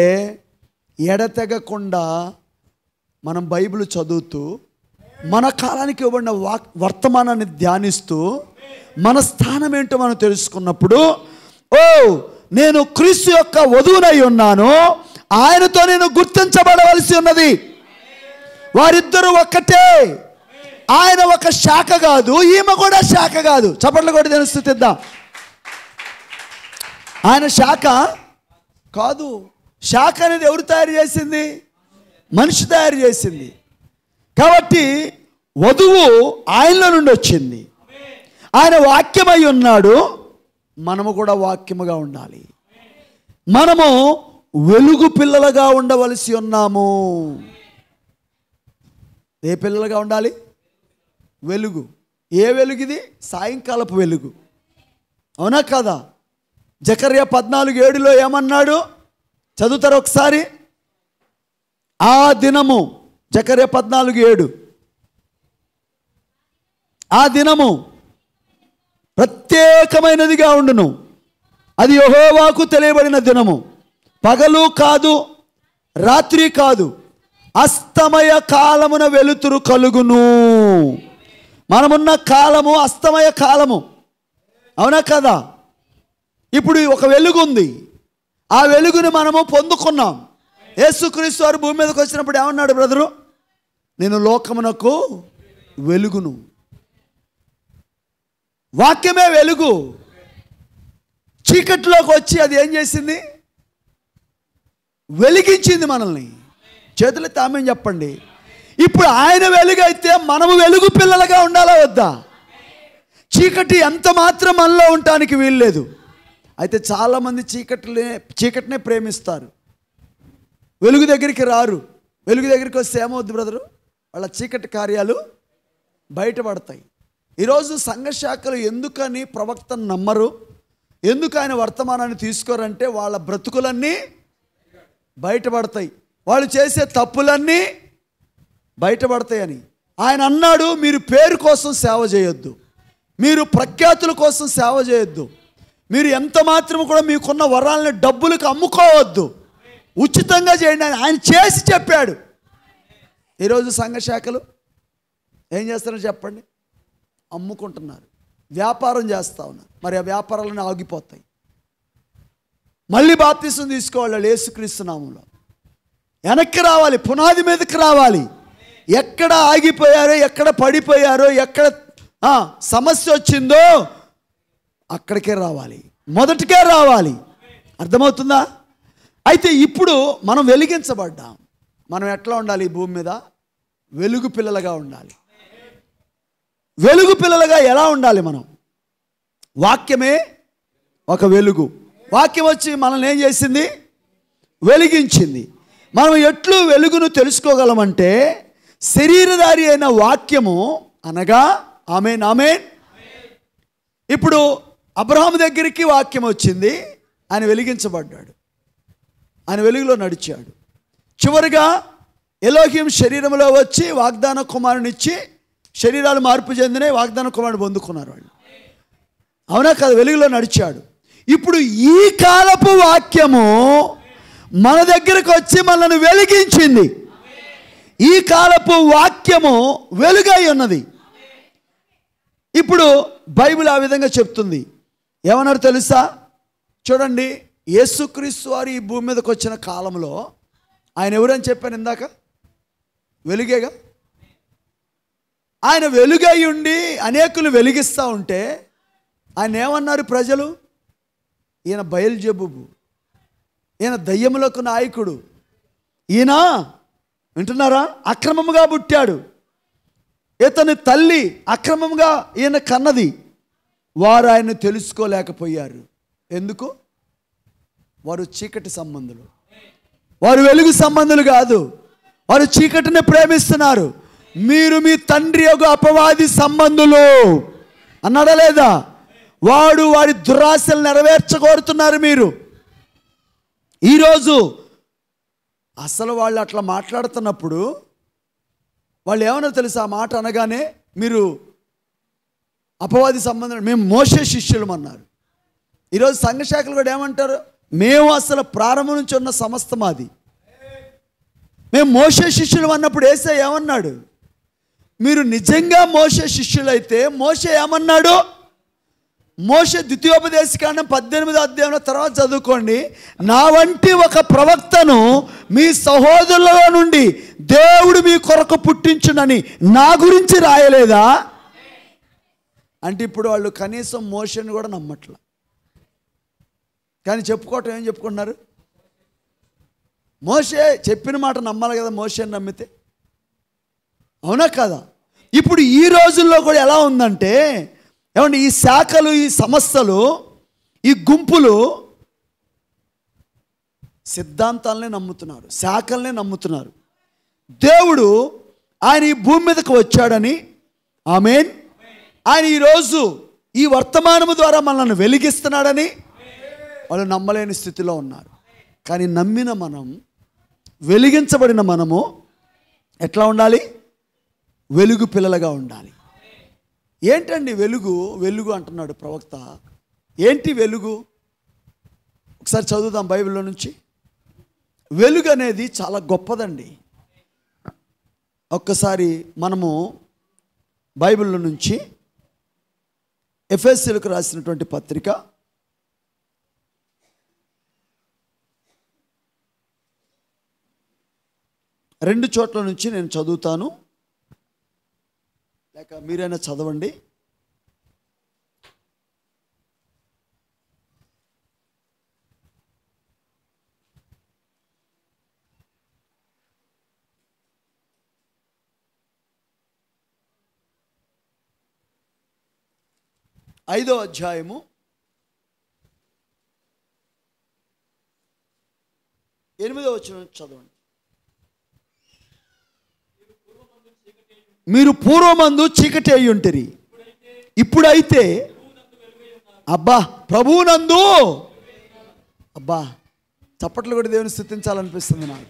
ఎడతెగకుండా మనం బైబిల్ చదువుతూ మన కాలానికి ఇవ్వబడిన వర్తమానాన్ని ధ్యానిస్తూ మన స్థానం ఏంటో మనం తెలుసుకున్నప్పుడు, నేను క్రీస్తు యొక్క వధువునై ఉన్నాను, ఆయనతో నేను గుర్తించబడవలసి ఉన్నది. వారిద్దరూ ఒక్కటే. ఆయన ఒక శాఖ కాదు, ఈమె కూడా శాఖ కాదు. చప్పట్లు కూడా తెలుస్తుందిద్దాం. ఆయన శాఖ కాదు. శాఖ అనేది ఎవరు తయారు చేసింది? మనిషి తయారు చేసింది. కాబట్టి వధువు ఆయనలో నుండి వచ్చింది. ఆయన వాక్యమై ఉన్నాడు, మనము కూడా వాక్యముగా ఉండాలి. మనము వెలుగు పిల్లలుగా ఉండవలసి ఉన్నాము. ఏ పిల్లలుగా ఉండాలి? వెలుగు. ఏ వెలుగు ఇది? సాయంకాలపు వెలుగు, అవునా కదా? జకర్యా 14:7 ఏమన్నాడు? చదువుతారు ఒకసారి. ఆ దినము, జకర్యా 14:7, ఆ దినము ప్రత్యేకమైనదిగా ఉండును, అది యెహోవాకు తెలియబడిన దినము, పగలు కాదు రాత్రి కాదు, అస్తమయ కాలమున వెలుతురు కలుగును. మనమున్న కాలము అస్తమయ కాలము, అవునా కదా? ఇప్పుడు ఒక వెలుగు ఉంది, ఆ వెలుగుని మనము పొందుకున్నాం. యేసుక్రీస్తు వారు భూమి మీదకి వచ్చినప్పుడు ఏమన్నాడు బ్రదరు? నేను లోకమునకు వెలుగును. వాక్యమే వెలుగు. చీకట్లోకి వచ్చి అది ఏం చేసింది? వెలిగించింది మనల్ని. చేతులెత్తి ఆమేన్ చెప్పండి. ఇప్పుడు ఆయన వెలుగు అయితే మనము వెలుగు పిల్లలుగా ఉండాలా వద్దా? చీకటి ఎంత మాత్రం మనలో ఉండటానికి వీల్లేదు. అయితే చాలామంది చీకటినే ప్రేమిస్తారు, వెలుగు దగ్గరికి రారు. వెలుగు దగ్గరికి వస్తే ఏమవుద్ది బ్రదరు? వాళ్ళ చీకటి కార్యాలు బయటపడతాయి. ఈరోజు సంఘ శాఖలు ఎందుకని ప్రవక్తను నమ్మరు, ఎందుకు ఆయన వర్తమానాన్ని తీసుకోరంటే వాళ్ళ బ్రతుకులన్నీ బయటపడతాయి, వాళ్ళు చేసే తప్పులన్నీ బయటపడతాయని. ఆయన అన్నాడు, మీరు పేరు కోసం సేవ చేయొద్దు, మీరు ప్రఖ్యాతుల కోసం సేవ చేయొద్దు, మీరు ఎంత మాత్రం కూడా మీకున్న వరాలని డబ్బులకు అమ్ముకోవద్దు, ఉచితంగా చేయండి అని ఆయన చేసి చెప్పాడు. ఈరోజు సంఘ శాఖలు ఏం చేస్తారో చెప్పండి? అమ్ముకుంటున్నారు, వ్యాపారం చేస్తూ ఉన్నారు. మరి ఆ వ్యాపారాలను ఆగిపోతాయి. మళ్ళీ బాప్తిసం తీసుకోవాలి యేసుక్రీస్తు నామములో, వెనక్కి రావాలి, పునాది మీదకి రావాలి. ఎక్కడ ఆగిపోయారో, ఎక్కడ పడిపోయారో, ఎక్కడ సమస్య వచ్చిందో అక్కడికే రావాలి, మొదటికే రావాలి. అర్థమవుతుందా? అయితే ఇప్పుడు మనం వెలిగించబడ్డాం. మనం ఎట్లా ఉండాలి? ఈ భూమి మీద వెలుగు పిల్లలుగా ఉండాలి. వెలుగు పిల్లలుగా ఎలా ఉండాలి? మనం వాక్యమే ఒక వెలుగు. వాక్యం వచ్చి మనల్ని ఏం చేసింది? వెలిగించింది. మనం ఎట్లు వెలుగును తెలుసుకోగలమంటే శరీరధారి అయిన వాక్యము అనగా ఆమేన్ ఆమేన్. ఇప్పుడు అబ్రహాము దగ్గరికి వాక్యం వచ్చింది, ఆయన వెలిగించబడ్డాడు, ఆయన వెలుగులో నడిచాడు. చివరిగా ఎలోహిం శరీరంలో వచ్చి వాగ్దాన కుమారునిచ్చి శరీరాలు మార్పు చెందినాయి, వాగ్దాన కుమారుని పొందుకున్నారు వాళ్ళు. అవునా కదా? వెలుగులో నడిచాడు. ఇప్పుడు ఈ కాలపు వాక్యము మన దగ్గరకు వచ్చి మనల్ని వెలిగించింది. ఈ కాలపు వాక్యము వెలుగై ఉన్నది. ఇప్పుడు బైబిల్ ఆ విధంగా చెప్తుంది. ఏమన్నారు తెలుసా? చూడండి, యేసుక్రీస్తు వారు ఈ భూమి మీదకి వచ్చిన కాలంలో ఆయన ఎవరని చెప్పాను ఇందాక? వెలుగేగా. ఆయన వెలుగై ఉండి అనేకులు వెలిగిస్తూ ఉంటే ఆయన ఏమన్నారు ప్రజలు? ఈయన బయల్జెబూబు, ఈయన దయ్యములకు నాయకుడు, ఈయన వింటున్నారా అక్రమముగా పుట్టాడు, ఇతని తల్లి అక్రమంగా ఈయన కన్నది. వారు ఆయన తెలుసుకోలేకపోయారు. ఎందుకు? వారు చీకటి సంబంధులు, వారు వెలుగు సంబంధులు కాదు, వారు చీకటిని ప్రేమిస్తున్నారు. మీరు మీ తండ్రి యొక్క అపవాది సంబంధులు అన్నాడా లేదా? వాడి దురాశలు నెరవేర్చగోరుతున్నారు మీరు. ఈరోజు అసలు వాళ్ళు అట్లా మాట్లాడుతున్నప్పుడు వాళ్ళు ఏమన్నా తెలుసా? ఆ మాట అనగానే మీరు అపవాది సంబంధం, మేము మోషే శిష్యులం అన్నారు. ఈరోజు సంఘ శాఖలు కూడా ఏమంటారు? మేము అసలు ప్రారంభం నుంచి ఉన్న సమస్త మాది, మేము మోషే శిష్యులం అన్నప్పుడు యేసయ్య ఏమన్నాడు? మీరు నిజంగా మోషే శిష్యులైతే మోషే ఏమన్నాడు? మోషే ద్వితీయోపదేశకాండం 18వ అధ్యాయంలో తర్వాత చదువుకోండి. నా వంటి ఒక ప్రవక్తను మీ సహోదరుల నుండి దేవుడు మీ కొరకు పుట్టించునని నా గురించి రాయలేదా? అంటే ఇప్పుడు వాళ్ళు కనీసం మోషేని కూడా నమ్మట్ల, కానీ చెప్పుకోవటం ఏం చెప్పుకుంటున్నారు? మోషే చెప్పిన మాట నమ్మాలి కదా, మోషేని నమ్మితే. అవునా కదా? ఇప్పుడు ఈ రోజుల్లో కూడా ఎలా ఉందంటే ఏమంటే ఈ శాఖలు, ఈ సంస్థలు, ఈ గుంపులు సిద్ధాంతాలనే నమ్ముతున్నారు, శాఖల్నే నమ్ముతున్నారు. దేవుడు ఆయన ఈ భూమి మీదకు వచ్చాడని, ఆమేన్, ఆయన ఈరోజు ఈ వర్తమానము ద్వారా మనల్ని వెలిగిస్తున్నాడని వాళ్ళు నమ్మలేని స్థితిలో ఉన్నారు. కానీ నమ్మిన మనం, వెలిగించబడిన మనము ఎట్లా ఉండాలి? వెలుగు పిల్లలుగా ఉండాలి. ఏంటండి వెలుగు? వెలుగు అంటున్నాడు ప్రవక్త. ఏంటి వెలుగు? ఒకసారి చదువుదాం బైబిల్లో నుంచి. వెలుగు అనేది చాలా గొప్పదండి. ఒక్కసారి మనము బైబిల్లో నుంచి ఎఫెసీయులకు రాసినటువంటి పత్రిక 2 చోట్ల నుంచి నేను చదువుతాను, లేక మీరైనా చదవండి. 5వ అధ్యాయము 8వ వచనం చదవండి. మీరు పూర్వమందు చీకటి అయి ఉంటిరి, ఇప్పుడైతే అబ్బా ప్రభువునందు, అబ్బా చప్పట్లు కూడా దేవుని స్తుతించాలనిపిస్తుంది నాకు.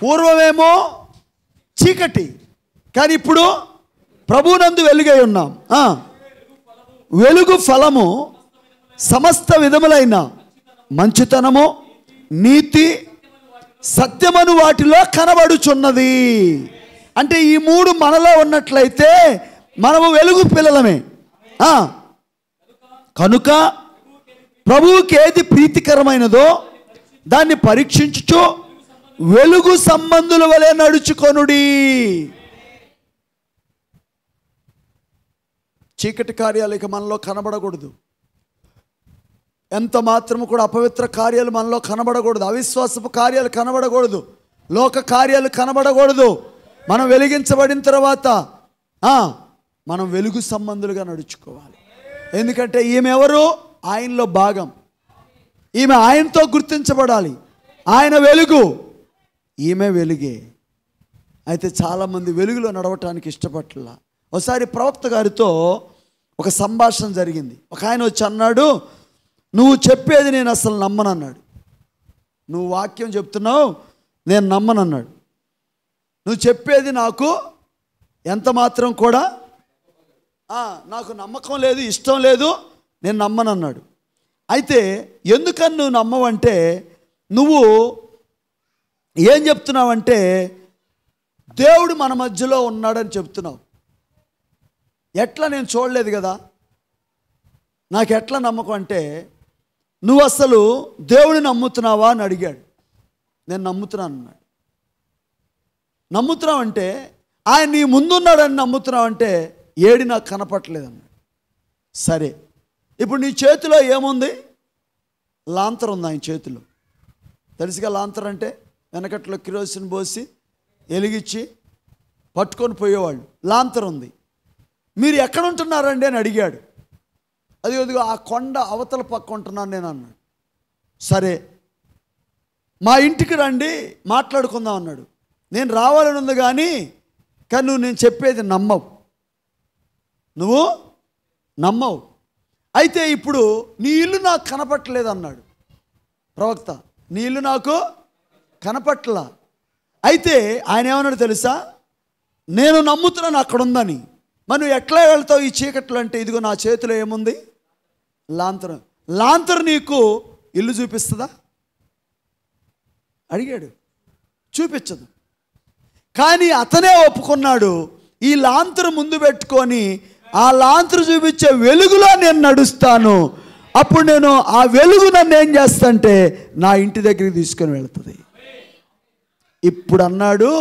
పూర్వమేమో చీకటి, కానీ ఇప్పుడు ప్రభువునందు వెలుగై ఉన్నాం. వెలుగు ఫలము సమస్త విధములైన మంచితనము, నీతి, సత్యమను వాటిలో కనబడుచున్నది. అంటే ఈ 3 మనలో ఉన్నట్లయితే మనము వెలుగు పిల్లలమే. కనుక ప్రభువుకి ఏది ప్రీతికరమైనదో దాన్ని పరీక్షించుచు వెలుగు సంబంధుల వలె నడుచుకొనుడి. చీకటి కార్యాలు ఇక మనలో కనబడకూడదు. ఎంత మాత్రము కూడా అపవిత్ర కార్యాలు మనలో కనబడకూడదు. అవిశ్వాసపు కార్యాలు కనబడకూడదు. లోక కార్యాలు కనబడకూడదు. మనం వెలిగించబడిన తర్వాత మనం వెలుగు సంబంధులుగా నడుచుకోవాలి. ఎందుకంటే ఈమె ఎవరు? ఆయనలో భాగం. ఈమె ఆయనతో గుర్తించబడాలి. ఆయన వెలుగు, ఈమె వెలుగే. అయితే చాలామంది వెలుగులో నడవటానికి ఇష్టపడలా. ఒకసారి ప్రవక్త గారితో ఒక సంభాషణ జరిగింది. ఒక ఆయన వచ్చి అన్నాడు, నువ్వు చెప్పేది నేను అసలు నమ్మనన్నాడు. నువ్వు వాక్యం చెప్తున్నావు, నేను నమ్మనన్నాడు. నువ్వు చెప్పేది నాకు ఎంత మాత్రం కూడా నాకు నమ్మకం లేదు, ఇష్టం లేదు, నేను నమ్మనన్నాడు. అయితే ఎందుకని నువ్వు నమ్మవంటే, నువ్వు ఏం చెప్తున్నావంటే దేవుడు మన మధ్యలో ఉన్నాడని చెప్తున్నావు. ఎట్లా? నేను చూడలేదు కదా, నాకు ఎట్లా నమ్మకం అంటే, నువ్వు అసలు దేవుడిని నమ్ముతున్నావా అని అడిగాడు. నేను నమ్ముతున్నాను అన్నాడు. నమ్ముతున్నావు అంటే ఆయన నీ ముందున్నాడని నమ్ముతున్నావు అంటే ఏడి నాకు కనపట్లేదు అన్నాడు. సరే, ఇప్పుడు నీ చేతిలో ఏముంది? లాంతర్ ఉంది ఆయన చేతిలో. తెలుసుగా లాంతర్ అంటే? వెనకట్లో కిరోసిన్ పోసి వెలిగించి పట్టుకొని పోయేవాళ్ళు. లాంతర్ ఉంది. మీరు ఎక్కడ ఉంటున్నారండి అని అడిగాడు. అదిగో ఆ కొండ అవతల పక్క ఉంటున్నాను నేను అన్నాడు. సరే, మా ఇంటికి రండి మాట్లాడుకుందాం అన్నాడు. నేను రావాలని ఉంది కానీ నువ్వు నేను చెప్పేది నమ్మవు, నువ్వు నమ్మవు. అయితే ఇప్పుడు నీ ఇల్లు నాకు కనపట్టలేదు అన్నాడు ప్రవక్త. నీ ఇల్లు నాకు కనపట్ల. అయితే ఆయన ఏమన్నాడు తెలుసా? నేను నమ్ముతున్నాను అక్కడ ఉందని. మరి నువ్వు ఎట్లా వెళ్తావు ఈ చీకట్లు అంటే? ఇదిగో నా చేతిలో ఏముంది? లాంతర్. లాంతర్ నీకు ఇల్లు చూపిస్తుందా? అడిగాడు. చూపించదు. కానీ అతనే ఒప్పుకున్నాడు, ఈ లాంతర్ ముందు పెట్టుకొని ఆ లాంతర్ చూపించే వెలుగులో నేను నడుస్తాను. అప్పుడు నేను ఆ వెలుగు నన్ను ఏం చేస్తాంటే నా ఇంటి దగ్గరికి తీసుకొని వెళ్తుంది. ఇప్పుడు అన్నాడు,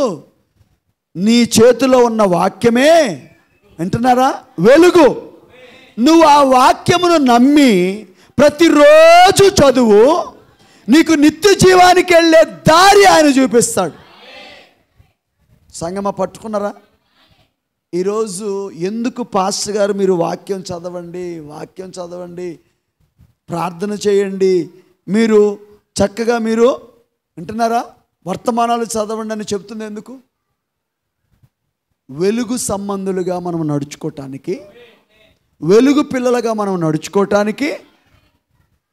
నీ చేతిలో ఉన్న వాక్యమే, వింటున్నారా, వెలుగు. నువ్వు ఆ వాక్యమును నమ్మి ప్రతిరోజు చదువు, నీకు నిత్య జీవానికి వెళ్ళే దారి ఆయన చూపిస్తాడు. సంగమ పట్టుకున్నారా? ఈరోజు ఎందుకు పాస్టర్ గారు మీరు వాక్యం చదవండి, ప్రార్థన చేయండి, మీరు చక్కగా మీరు వింటున్నారా, వర్తమానాలు చదవండి అని చెప్తుంది ఎందుకు? వెలుగు సంబంధులుగా మనం నడుచుకోవటానికి, వెలుగు పిల్లలుగా మనం నడుచుకోవటానికి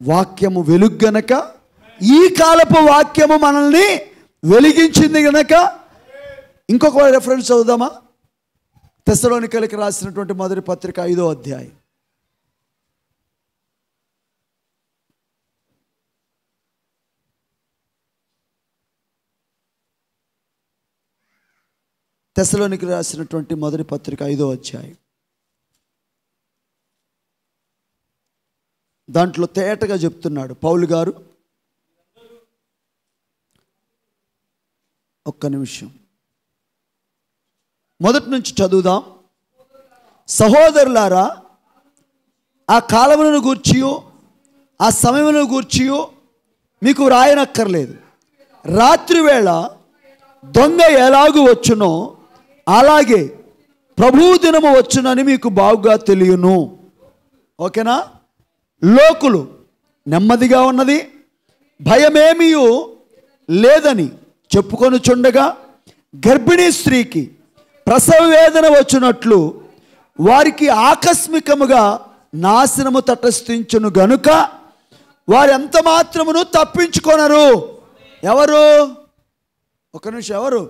వాక్యము వెలుగు గనక, ఈ కాలపు వాక్యము మనల్ని వెలిగించింది గనక. ఇంకొక రెఫరెన్స్ చదువుదామా? తెస్సలోనికైలకు రాసినటువంటి మొదటి పత్రిక 5వ అధ్యాయం. తెస్సలోనికి రాసినటువంటి మొదటి పత్రిక 5వ అధ్యాయం. దాంట్లో తేటగా చెప్తున్నాడు పౌలు గారు. ఒక్క నిమిషం, మొదటి నుంచి చదువుదాం. సహోదరులారా, ఆ కాలములను గూర్చియో ఆ సమయములను గూర్చియో మీకు రాయనక్కర్లేదు. రాత్రివేళ దొంగ ఎలాగూ వచ్చునో అలాగే ప్రభువు దినము వచ్చునని మీకు బాగుగా తెలియను. ఓకేనా? లోకులు నెమ్మదిగా ఉన్నది, భయమేమీ లేదని చెప్పుకొనుచుండగా గర్భిణీ స్త్రీకి ప్రసవ వేదన వచ్చినట్లు వారికి ఆకస్మికముగా నాశనము తటస్థించును గనుక వారు ఎంత మాత్రమును తప్పించుకొనరు. ఎవరు? ఒక నిమిషం, ఎవరు?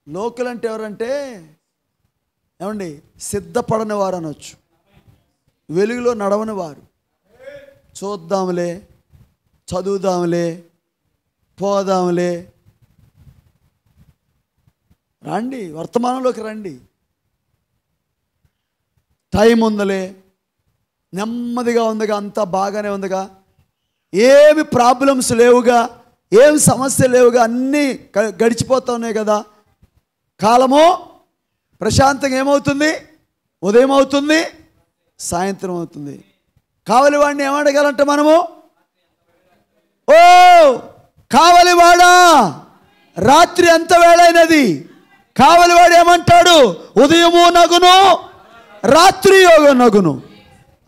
లోకులు అంటే ఎవరంటే ఏమండి, సిద్ధపడని వారు అనొచ్చు, వెలుగులో నడవని వారు. చూద్దాంలే, చదువుదాంలే, పోదాంలే, రండి వర్తమానంలోకి రండి, టైం ఉందిలే, నెమ్మదిగా ఉందిగా, అంతా బాగానే ఉందిగా, ఏమి ప్రాబ్లమ్స్ లేవుగా, ఏం సమస్య లేవుగా, అన్నీ గడిచిపోతూ ఉన్నాయి కదా, కాలము ప్రశాంతంగా ఏమవుతుంది? ఉదయం అవుతుంది, సాయంత్రం అవుతుంది. కావలి వాడిని ఏమడగాలంటే మనము, ఓ కావలివాడా రాత్రి ఎంత వేళైనది? కావలివాడు ఏమంటాడు? ఉదయము నగును రాత్రి యోగం నగును.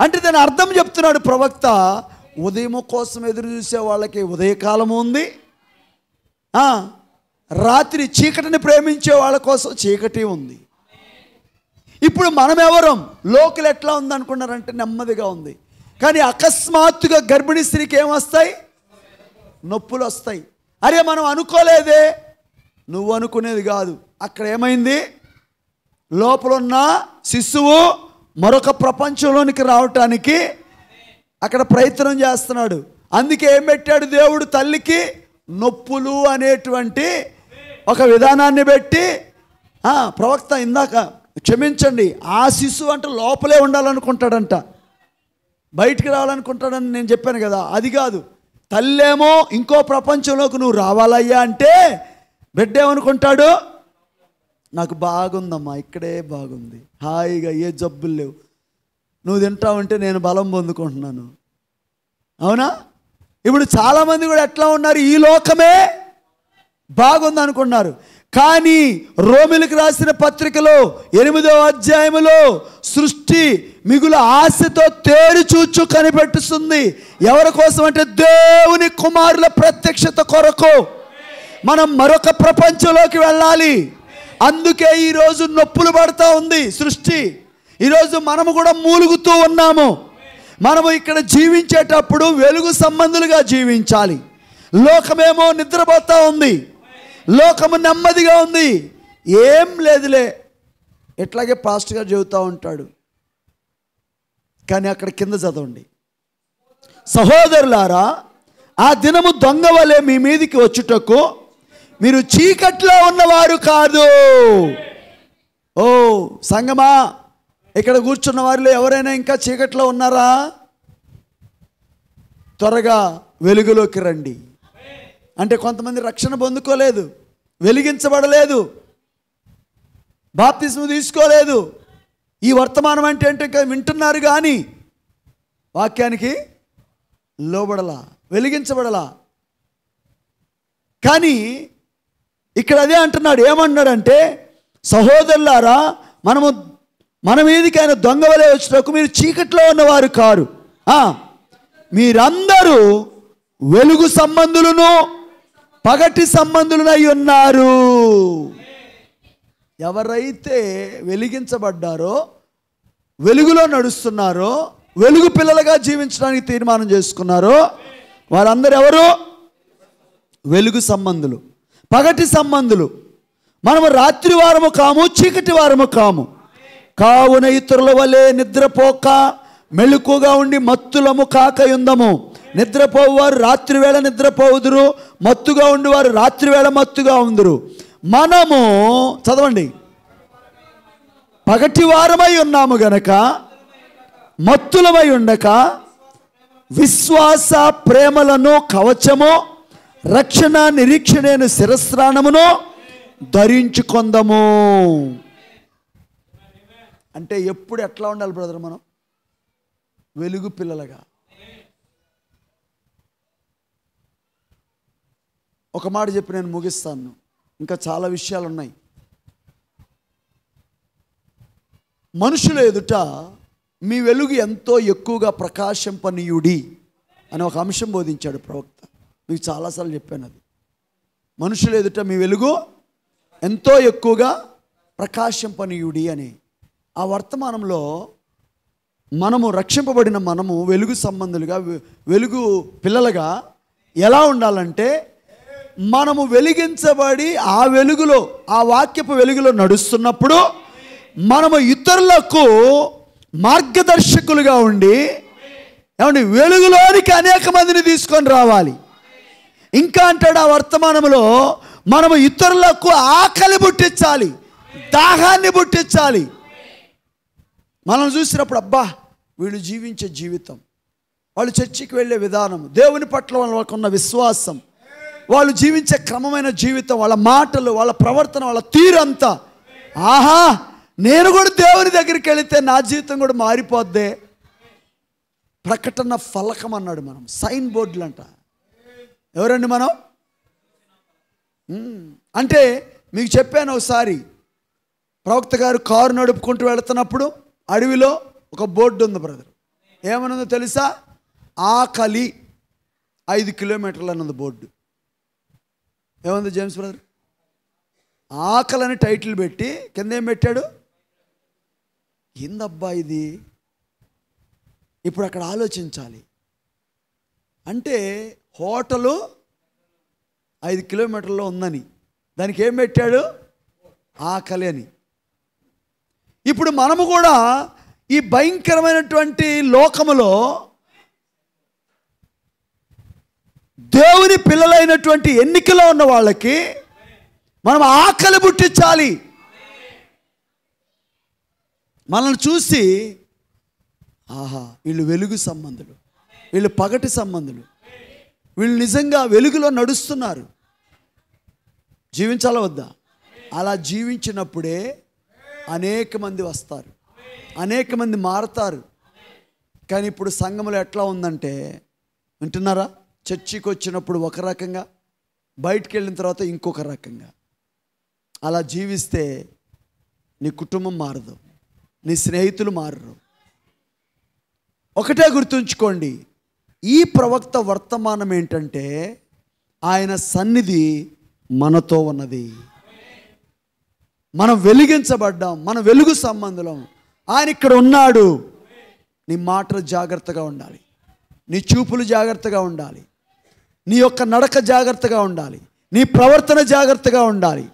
అంటే దాని అర్థం చెప్తున్నాడు ప్రవక్త. ఉదయము కోసం ఎదురు చూసే వాళ్ళకి ఉదయకాలము ఉంది, రాత్రి చీకటిని ప్రేమించే వాళ్ళ కోసం చీకటి ఉంది. ఇప్పుడు మనం ఎవరం? లోకల్ ఎట్లా ఉంది అనుకున్నారంటే నెమ్మదిగా ఉంది. కానీ అకస్మాత్తుగా గర్భిణీ స్త్రీకి ఏమొస్తాయి? నొప్పులు వస్తాయి. అరే మనం అనుకోలేదే. నువ్వు అనుకునేది కాదు. అక్కడ ఏమైంది? లోపల ఉన్న శిశువు మరొక ప్రపంచంలోనికి రావటానికి అక్కడ ప్రయత్నం చేస్తున్నాడు. అందుకే ఏం పెట్టాడు దేవుడు? తల్లికి నొప్పులు అనేటువంటి ఒక విధానాన్ని పెట్టి, ప్రవక్త ఇందాక క్షమించండి, ఆ శిశువు అంటే లోపలే ఉండాలనుకుంటాడంట, బయటికి రావాలనుకుంటాడని నేను చెప్పాను కదా. అది కాదు. తల్లేమో ఇంకో ప్రపంచంలోకి నువ్వు రావాలయ్యా అంటే బిడ్డ ఏమనుకుంటాడు? నాకు బాగుందమ్మా, ఇక్కడే బాగుంది, హాయిగా, ఏ జబ్బులు లేవు, నువ్వు తింటావంటే నేను బలం పొందుకుంటున్నాను. అవునా? ఇప్పుడు చాలామంది కూడా ఎట్లా ఉన్నారు? ఈ లోకమే బాగుంది అనుకున్నారు. కానీ రోమిలకు రాసిన పత్రికలో 8వ అధ్యాయములో సృష్టి మిగుల ఆశతో తేరి చూచు కనిపెట్టుస్తుంది. ఎవరి కోసం అంటే దేవుని కుమారుల ప్రత్యక్షత కొరకు మనం మరొక ప్రపంచంలోకి వెళ్ళాలి. అందుకే ఈరోజు నొప్పులు పడుతూ ఉంది సృష్టి. ఈరోజు మనము కూడా మూలుగుతూ ఉన్నాము. మనము ఇక్కడ జీవించేటప్పుడు వెలుగు సంబంధులుగా జీవించాలి. లోకమేమో నిద్రపోతూ ఉంది, లోకము నెమ్మదిగా ఉంది. ఏం లేదులే, ఎట్లాగే పాస్టర్ గారు చెబుతూ ఉంటాడు. కానీ అక్కడ కింద చదవండి, సహోదరులారా, ఆ దినము దొంగ వలె మీ మీదికి వచ్చుటకు మీరు చీకట్లో ఉన్నవారు కాదు. ఓ సంగమా, ఇక్కడ కూర్చున్న వారిలో ఎవరైనా ఇంకా చీకట్లో ఉన్నారా? త్వరగా వెలుగులోకి రండి. అంటే కొంతమంది రక్షణ పొందుకోలేదు, వెలిగించబడలేదు, బాప్తిస్మం తీసుకోలేదు. ఈ వర్తమానం అంటే ఇంకా వింటున్నారు కానీ వాక్యానికి లోబడలా, వెలిగించబడలా. కానీ ఇక్కడ అదే అంటున్నాడు. ఏమన్నాడంటే, సహోదరులారా, మన మీదకి ఆయన దొంగ వలె వచ్చినకు మీరు చీకట్లో ఉన్నవారు కారు, మీరందరూ వెలుగు సంబంధులను పగటి సంబంధులనై ఉన్నారు. ఎవరైతే వెలిగించబడ్డారో, వెలుగులో నడుస్తున్నారో, వెలుగు పిల్లలుగా జీవించడానికి తీర్మానం చేసుకున్నారో వారందరూ ఎవరు? వెలుగు సంబంధులు, పగటి సంబంధులు. మనము రాత్రి వారము కాము, చీకటి వారము కాము. కావున ఇతరుల వలె నిద్రపోక మెలకుగా ఉండి మత్తులము కాకయుందము. నిద్రపోవారు రాత్రి వేళ నిద్రపోవుదురు, మత్తుగా ఉండివారు రాత్రి వేళ మత్తుగా ఉందురు. మనము చదవండి, పగటి వారమై ఉన్నాము గనక మత్తులమై ఉండక విశ్వాస ప్రేమలను కవచము, రక్షణ నిరీక్షణను శిరస్త్రాణమును ధరించుకొందము. అంటే ఎప్పుడు ఎట్లా ఉండాలి బ్రదర్? మనం వెలుగు పిల్లలుగా. ఒక మాట చెప్పి నేను ముగిస్తాను, ఇంకా చాలా విషయాలు ఉన్నాయి. మనుషుల ఎదుట మీ వెలుగు ఎంతో ఎక్కువగా ప్రకాశింపనీయుడి అని ఒక అంశం బోధించాడు ప్రవక్త. మీకు చాలాసార్లు చెప్పాను అది. మనుషులు ఎదుట మీ వెలుగు ఎంతో ఎక్కువగా ప్రకాశింపనీయుడి అని. ఆ వర్తమానంలో మనము రక్షింపబడిన మనము వెలుగు సంబంధులుగా, వెలుగు పిల్లలుగా ఎలా ఉండాలంటే, మనము వెలిగించబడి ఆ వెలుగులో, ఆ వాక్యపు వెలుగులో నడుస్తున్నప్పుడు మనము ఇతరులకు మార్గదర్శకులుగా ఉండి, ఏమండి, వెలుగులోనికి అనేక మందిని తీసుకొని రావాలి. ఇంకా అంటాడు ఆ వర్తమానంలో, మనము ఇతరులకు ఆకలి పుట్టించాలి, దాహాన్ని పుట్టించాలి. మనం చూసినప్పుడు అబ్బా వీళ్ళు జీవించే జీవితం, వాళ్ళు చర్చికి వెళ్ళే విధానం, దేవుని పట్ల వాళ్ళకున్న విశ్వాసం, వాళ్ళు జీవించే క్రమమైన జీవితం, వాళ్ళ మాటలు, వాళ్ళ ప్రవర్తన, వాళ్ళ తీరంతా, ఆహా నేను కూడా దేవుని దగ్గరికి వెళితే నా జీవితం కూడా మారిపోద్దే. ప్రకటన ఫలకం అన్నాడు మనం, సైన్ బోర్డులు అంట. ఎవరండి మనం? అంటే మీకు చెప్పాను ఒకసారి, ప్రవక్త గారు కారు నడుపుకుంటూ వెళుతున్నప్పుడు అడవిలో ఒక బోర్డు ఉంది బ్రదర్. ఏమనుందో తెలుసా? ఆకలి 5 కిలోమీటర్లు అన్నది బోర్డు. ఏముంది జేమ్స్ బ్రదర్? ఆకలి అని టైటిల్ పెట్టి కింద ఏం పెట్టాడు? ఏందబ్బా ఇది? ఇప్పుడు అక్కడ ఆలోచించాలి. అంటే హోటలు 5 కిలోమీటర్లో ఉందని, దానికి ఏం పెట్టాడు? ఆకలి అని. ఇప్పుడు మనము కూడా ఈ భయంకరమైనటువంటి లోకములో దేవుని పిల్లలైనటువంటి ఎన్నికలో ఉన్న వాళ్ళకి మనం ఆకలి పుట్టించాలి. మనల్ని చూసి ఆహా వీళ్ళు వెలుగు సంబంధులు, వీళ్ళు పగటి సంబంధులు, వీళ్ళు నిజంగా వెలుగులో నడుస్తున్నారు, జీవించాలా వద్దా? అలా జీవించినప్పుడే అనేక మంది వస్తారు, అనేక మంది మారతారు. కానీ ఇప్పుడు సంఘంలో ఎట్లా ఉందంటే, వింటున్నారా? చర్చికి వచ్చినప్పుడు ఒక రకంగా, బయటికి వెళ్ళిన తర్వాత ఇంకొక రకంగా. అలా జీవిస్తే నీ కుటుంబం మారదు, నీ స్నేహితులు మారరు. ఒకటే గుర్తుంచుకోండి, ఈ ప్రవక్త వర్తమానం ఏంటంటే, ఆయన సన్నిధి మనతో ఉన్నది. మనం వెలిగించబడ్డాం, మన వెలుగు సంబంధులం. ఆయన ఇక్కడ ఉన్నాడు. నీ మాటలు జాగ్రత్తగా ఉండాలి, నీ చూపులు జాగ్రత్తగా ఉండాలి, నీ యొక్క నడక జాగ్రత్తగా ఉండాలి, నీ ప్రవర్తన జాగ్రత్తగా ఉండాలి.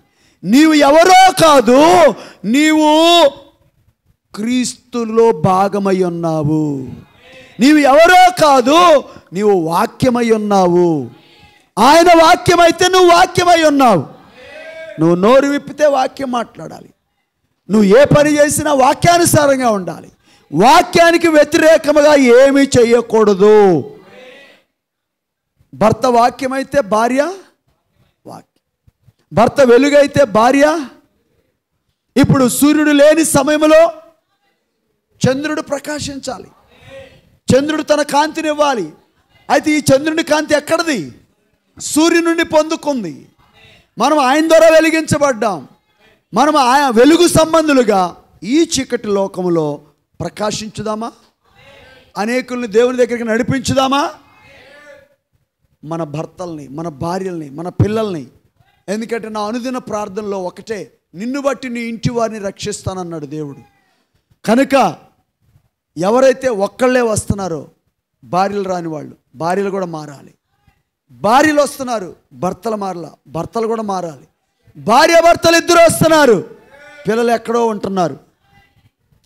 నీవు ఎవరో కాదు, నీవు క్రీస్తులో భాగమై ఉన్నావు. నీవు ఎవరో కాదు, నీవు వాక్యమై ఉన్నావు. ఆయన వాక్యమైతే నువ్వు వాక్యమై ఉన్నావు. నువ్వు నోరు విప్పితే వాక్యం మాట్లాడాలి. నువ్వు ఏ పని చేసినా వాక్యానుసారంగా ఉండాలి. వాక్యానికి వ్యతిరేకముగా ఏమీ చేయకూడదు. భర్త వాక్యమైతే భార్య వాక్యం, భర్త వెలుగైతే భార్య. ఇప్పుడు సూర్యుడు లేని సమయంలో చంద్రుడు ప్రకాశించాలి, చంద్రుడు తన కాంతినివ్వాలి. అయితే ఈ చంద్రుని కాంతి ఎక్కడిది? సూర్యుని నుండి పొందుకుంది. మనం ఆయన ద్వారా వెలిగించబడ్డాం. మనం ఆయన వెలుగు సంబంధులుగా ఈ చీకటి లోకములో ప్రకాశించుదామా? అనేకుల్ని దేవుని దగ్గరికి నడిపించుదామా? మన భర్తల్ని, మన భార్యల్ని, మన పిల్లల్ని. ఎందుకంటే నా అనుదిన ప్రార్థనలో ఒకటే, నిన్ను బట్టి నీ ఇంటి వారిని రక్షిస్తానన్నాడు దేవుడు. కనుక ఎవరైతే ఒక్కళ్ళే వస్తున్నారో, భార్యలు రాని వాళ్ళు, భార్యలు కూడా మారాలి. భార్యలు వస్తున్నారు, భర్తలు మారాల, భర్తలు కూడా మారాలి. భార్య భర్తలు ఇద్దరు వస్తున్నారు, పిల్లలు ఎక్కడో ఉంటున్నారు.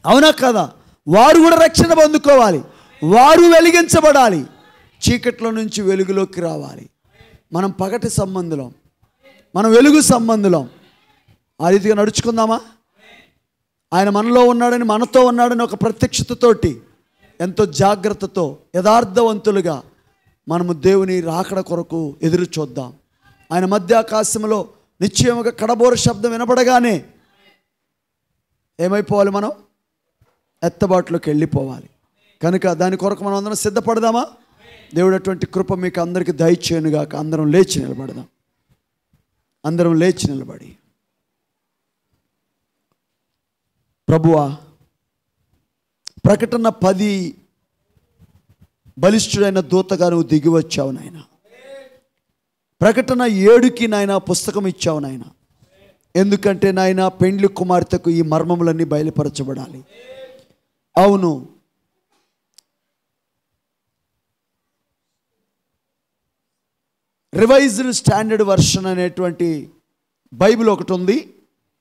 అవునా కదా? వారు కూడా రక్షణ పొందుకోవాలి, వారు వెలిగించబడాలి, చీకట్లో నుంచి వెలుగులోకి రావాలి. మనం పగటి సంబంధులం, మనం వెలుగు సంబంధులం. ఆ రీతిగా నడుచుకుందామా? ఆయన మనలో ఉన్నాడని, మనతో ఉన్నాడని ఒక ప్రత్యక్షతతోటి, ఎంతో జాగ్రత్తతో, యథార్థవంతులుగా మనము దేవుని రాకడ కొరకు ఎదురు చూద్దాం. ఆయన మధ్య ఆకాశంలో నిశ్చయముగా కడబోర శబ్దం వినపడగానే ఏమైపోవాలి? మనం ఎత్తబాటులోకి వెళ్ళిపోవాలి. కనుక దాని కొరకు మనం అందరం సిద్ధపడదామా? దేవుడు అటువంటి కృప మీకు అందరికీ దయచేయునుగాక. అందరం లేచి నిలబడదాం. అందరం లేచి నిలబడి, ప్రభువా ప్రకటన 10 బలిష్ఠుడైన దూతగా నువ్వు దిగి వచ్చావు నాయన. ప్రకటన 7కి నాయన పుస్తకం ఇచ్చావు నాయన. ఎందుకంటే నాయన పెండ్లి కుమార్తెకు ఈ మర్మములన్నీ బయలుపరచబడాలి. అవును, రివైజ్డ్ స్టాండర్డ్ వర్షన్ అనేటువంటి బైబిల్ ఒకటి ఉంది.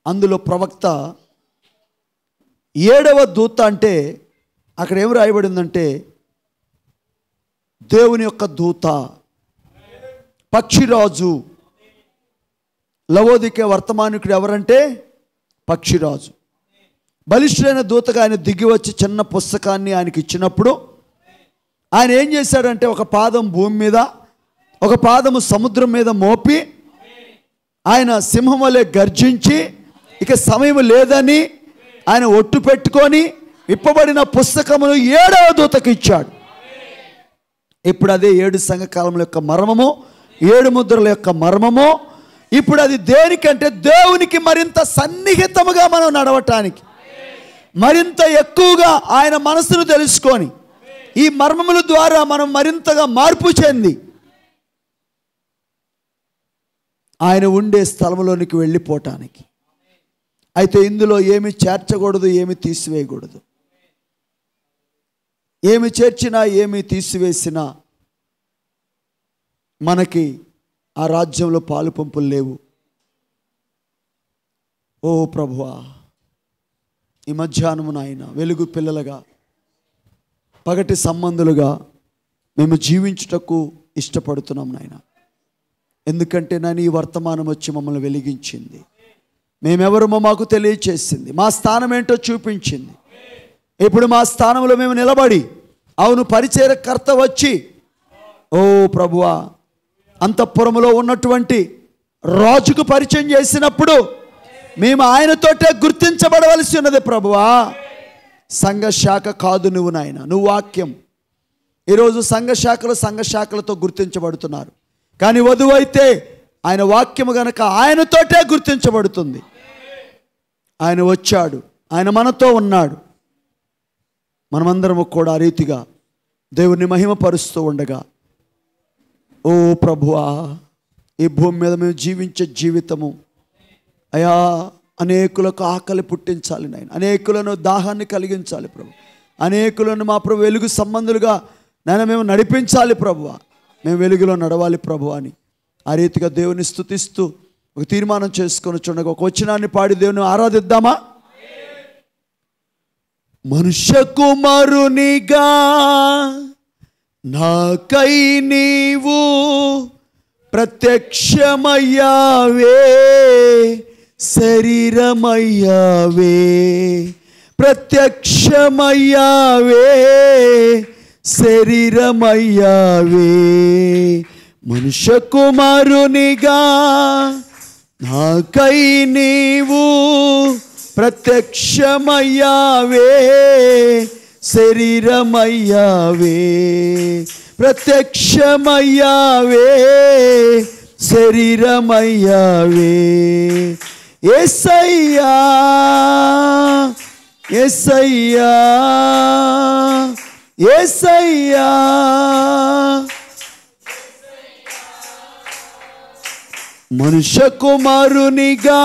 అందులో ప్రవక్త 7వ దూత అంటే అక్కడ ఏం రాయబడిందంటే దేవుని యొక్క దూత, పక్షిరాజు. లవోదికే వర్తమానికుడు ఎవరంటే పక్షిరాజు. బలిష్ఠుడైన దూతగా ఆయన దిగి వచ్చి చిన్న పుస్తకాన్ని ఆయనకి ఇచ్చినప్పుడు ఆయన ఏం చేశాడంటే ఒక పాదం భూమి మీద, ఒక పాదము సముద్రం మీద మోపి ఆయన సింహం వలె గర్జించి ఇక సమయం లేదని ఆయన ఒట్టు పెట్టుకొని విప్పబడిన పుస్తకమును 7వ దూతకు ఇచ్చాడు. ఇప్పుడు అదే 7 సంఘకాలముల యొక్క మర్మము, 7 ముద్రల యొక్క మర్మము. ఇప్పుడు అది దేనికంటే దేవునికి మరింత సన్నిహితముగా మనం నడవటానికి, మరింత ఎక్కువగా ఆయన మనసును తెలుసుకొని ఈ మర్మముల ద్వారా మనం మరింతగా మార్పు చెంది ఆయన ఉండే స్థలంలోనికి వెళ్ళిపోవటానికి. అయితే ఇందులో ఏమి చేర్చకూడదు, ఏమి తీసివేయకూడదు. ఏమి చేర్చినా ఏమి తీసివేసినా మనకి ఆ రాజ్యంలో పాలు పంపులు లేవు. ఓ ప్రభువా, ఈ మధ్యాహ్నము నాయన వెలుగు పిల్లలుగా, పగటి సంబంధులుగా మేము జీవించుటకు ఇష్టపడుతున్నాం నాయన. ఎందుకంటే నేను ఈ వర్తమానం వచ్చి మమ్మల్ని వెలిగించింది. మేమెవరమో మాకు తెలియచేసింది, మా స్థానం ఏంటో చూపించింది. ఇప్పుడు మా స్థానంలో మేము నిలబడి, అవును పరిచయకర్త వచ్చి ఓ ప్రభువా అంతఃపురములో ఉన్నటువంటి రాజుకు పరిచయం చేసినప్పుడు మేము ఆయనతోటే గుర్తించబడవలసి ఉన్నది. ప్రభువా సంఘ శాఖ కాదు నువ్వు నాయన, నువ్వు వాక్యం. ఈరోజు సంఘ శాఖలతో గుర్తించబడుతున్నారు. కానీ వధువు అయితే ఆయన వాక్యము గనక ఆయనతోటే గుర్తించబడుతుంది. ఆయన వచ్చాడు, ఆయన మనతో ఉన్నాడు. మనమందరము కూడా ఆ రీతిగా దేవుని మహిమపరుస్తూ ఉండగా, ఓ ప్రభువా ఈ భూమి మీద మేము జీవించే జీవితము అయా అనేకులకు ఆకలి పుట్టించాలి నాయన, అనేకులను దాహాన్ని కలిగించాలి ప్రభు, అనేకులను మా ప్రభు వెలుగు సంబంధులుగా నాయన మేము నడిపించాలి ప్రభువా, మేము వెలుగులో నడవాలి ప్రభు అని ఆ రీతిగా దేవుని స్తుతిస్తూ ఒక తీర్మానం చేసుకొని చూడగా ఒక వచనాన్ని పాడి దేవుని ఆరాధిద్దామా? మనుష్య కుమారునిగా నాకై నీవు ప్రత్యక్షమయ్యావే, శరీరమయ్యావే, ప్రత్యక్షమయ్యావే, శరీరమయ్యావే. మనుష్య కుమారునిగా నాకై నీవు ప్రత్యక్షమయ్యావే, శరీరమయ్యావే, ప్రత్యక్షమయ్యావే, శరీరమయ్యావే. యేసయ్యా యేసయ్యా యేసయ్యా మనుష్య కుమారునిగా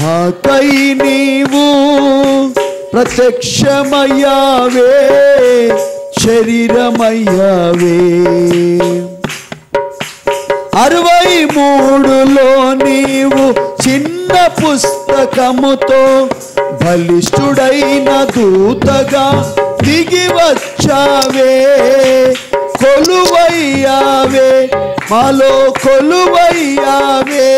నాకై నీవు ప్రత్యక్షమయ్యావే, శరీరమయ్యావే. 63లో నీవు చిన్న పుస్తకముతో బలిష్ఠుడైన దూతగా దిగి వచ్చావే, కొలువయ్యావే, మాలో కొలువయ్యావే.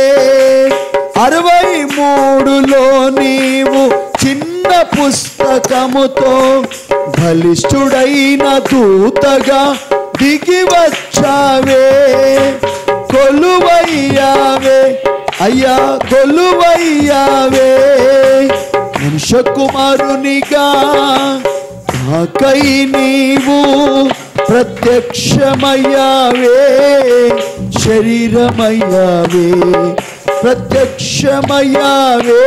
63లో నీవు చిన్న పుస్తకముతో బలిష్ఠుడైన దూతగా దిగి వచ్చావే, కొలువయ్యావే, అయ్యా కొలువయ్యావే. మనుష్య కుమారునిగా నాకై నీవు ప్రత్యక్షమయ్యావే, శరీరమయ్యావే, ప్రత్యక్షమయ్యావే.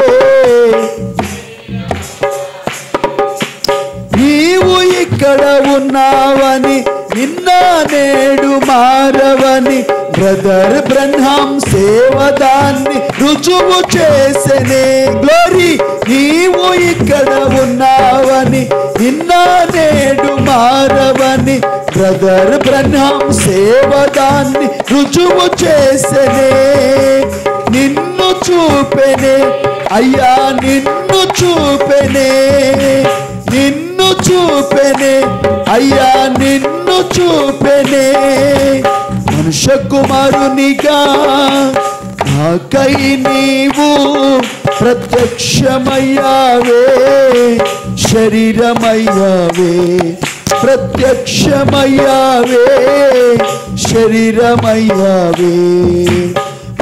ఇక్కడ ఉన్నావని, నిన్న నేడు మారవని బ్రదర్ బ్రహ్మాం సేవదాన్ని రుజువు చేసెనే. గ్లోరీ, నీవు ఇక్కడ ఉన్నావని, నిన్న నేడు మారవని బ్రదర్ బ్రహ్మాం సేవదాన్ని రుజువు చేసెనే. నిన్ను చూపెనే అయ్యా, నిన్ను చూపెనే, నిన్ను చూపెనే అయ్యా, నిన్ను చూపెనే. మనుష్య కుమారునిగా నాకై నీవు ప్రత్యక్షమయ్యావే, శరీరమయ్యావే, ప్రత్యక్షమయ్యావే, శరీరమయ్యావే.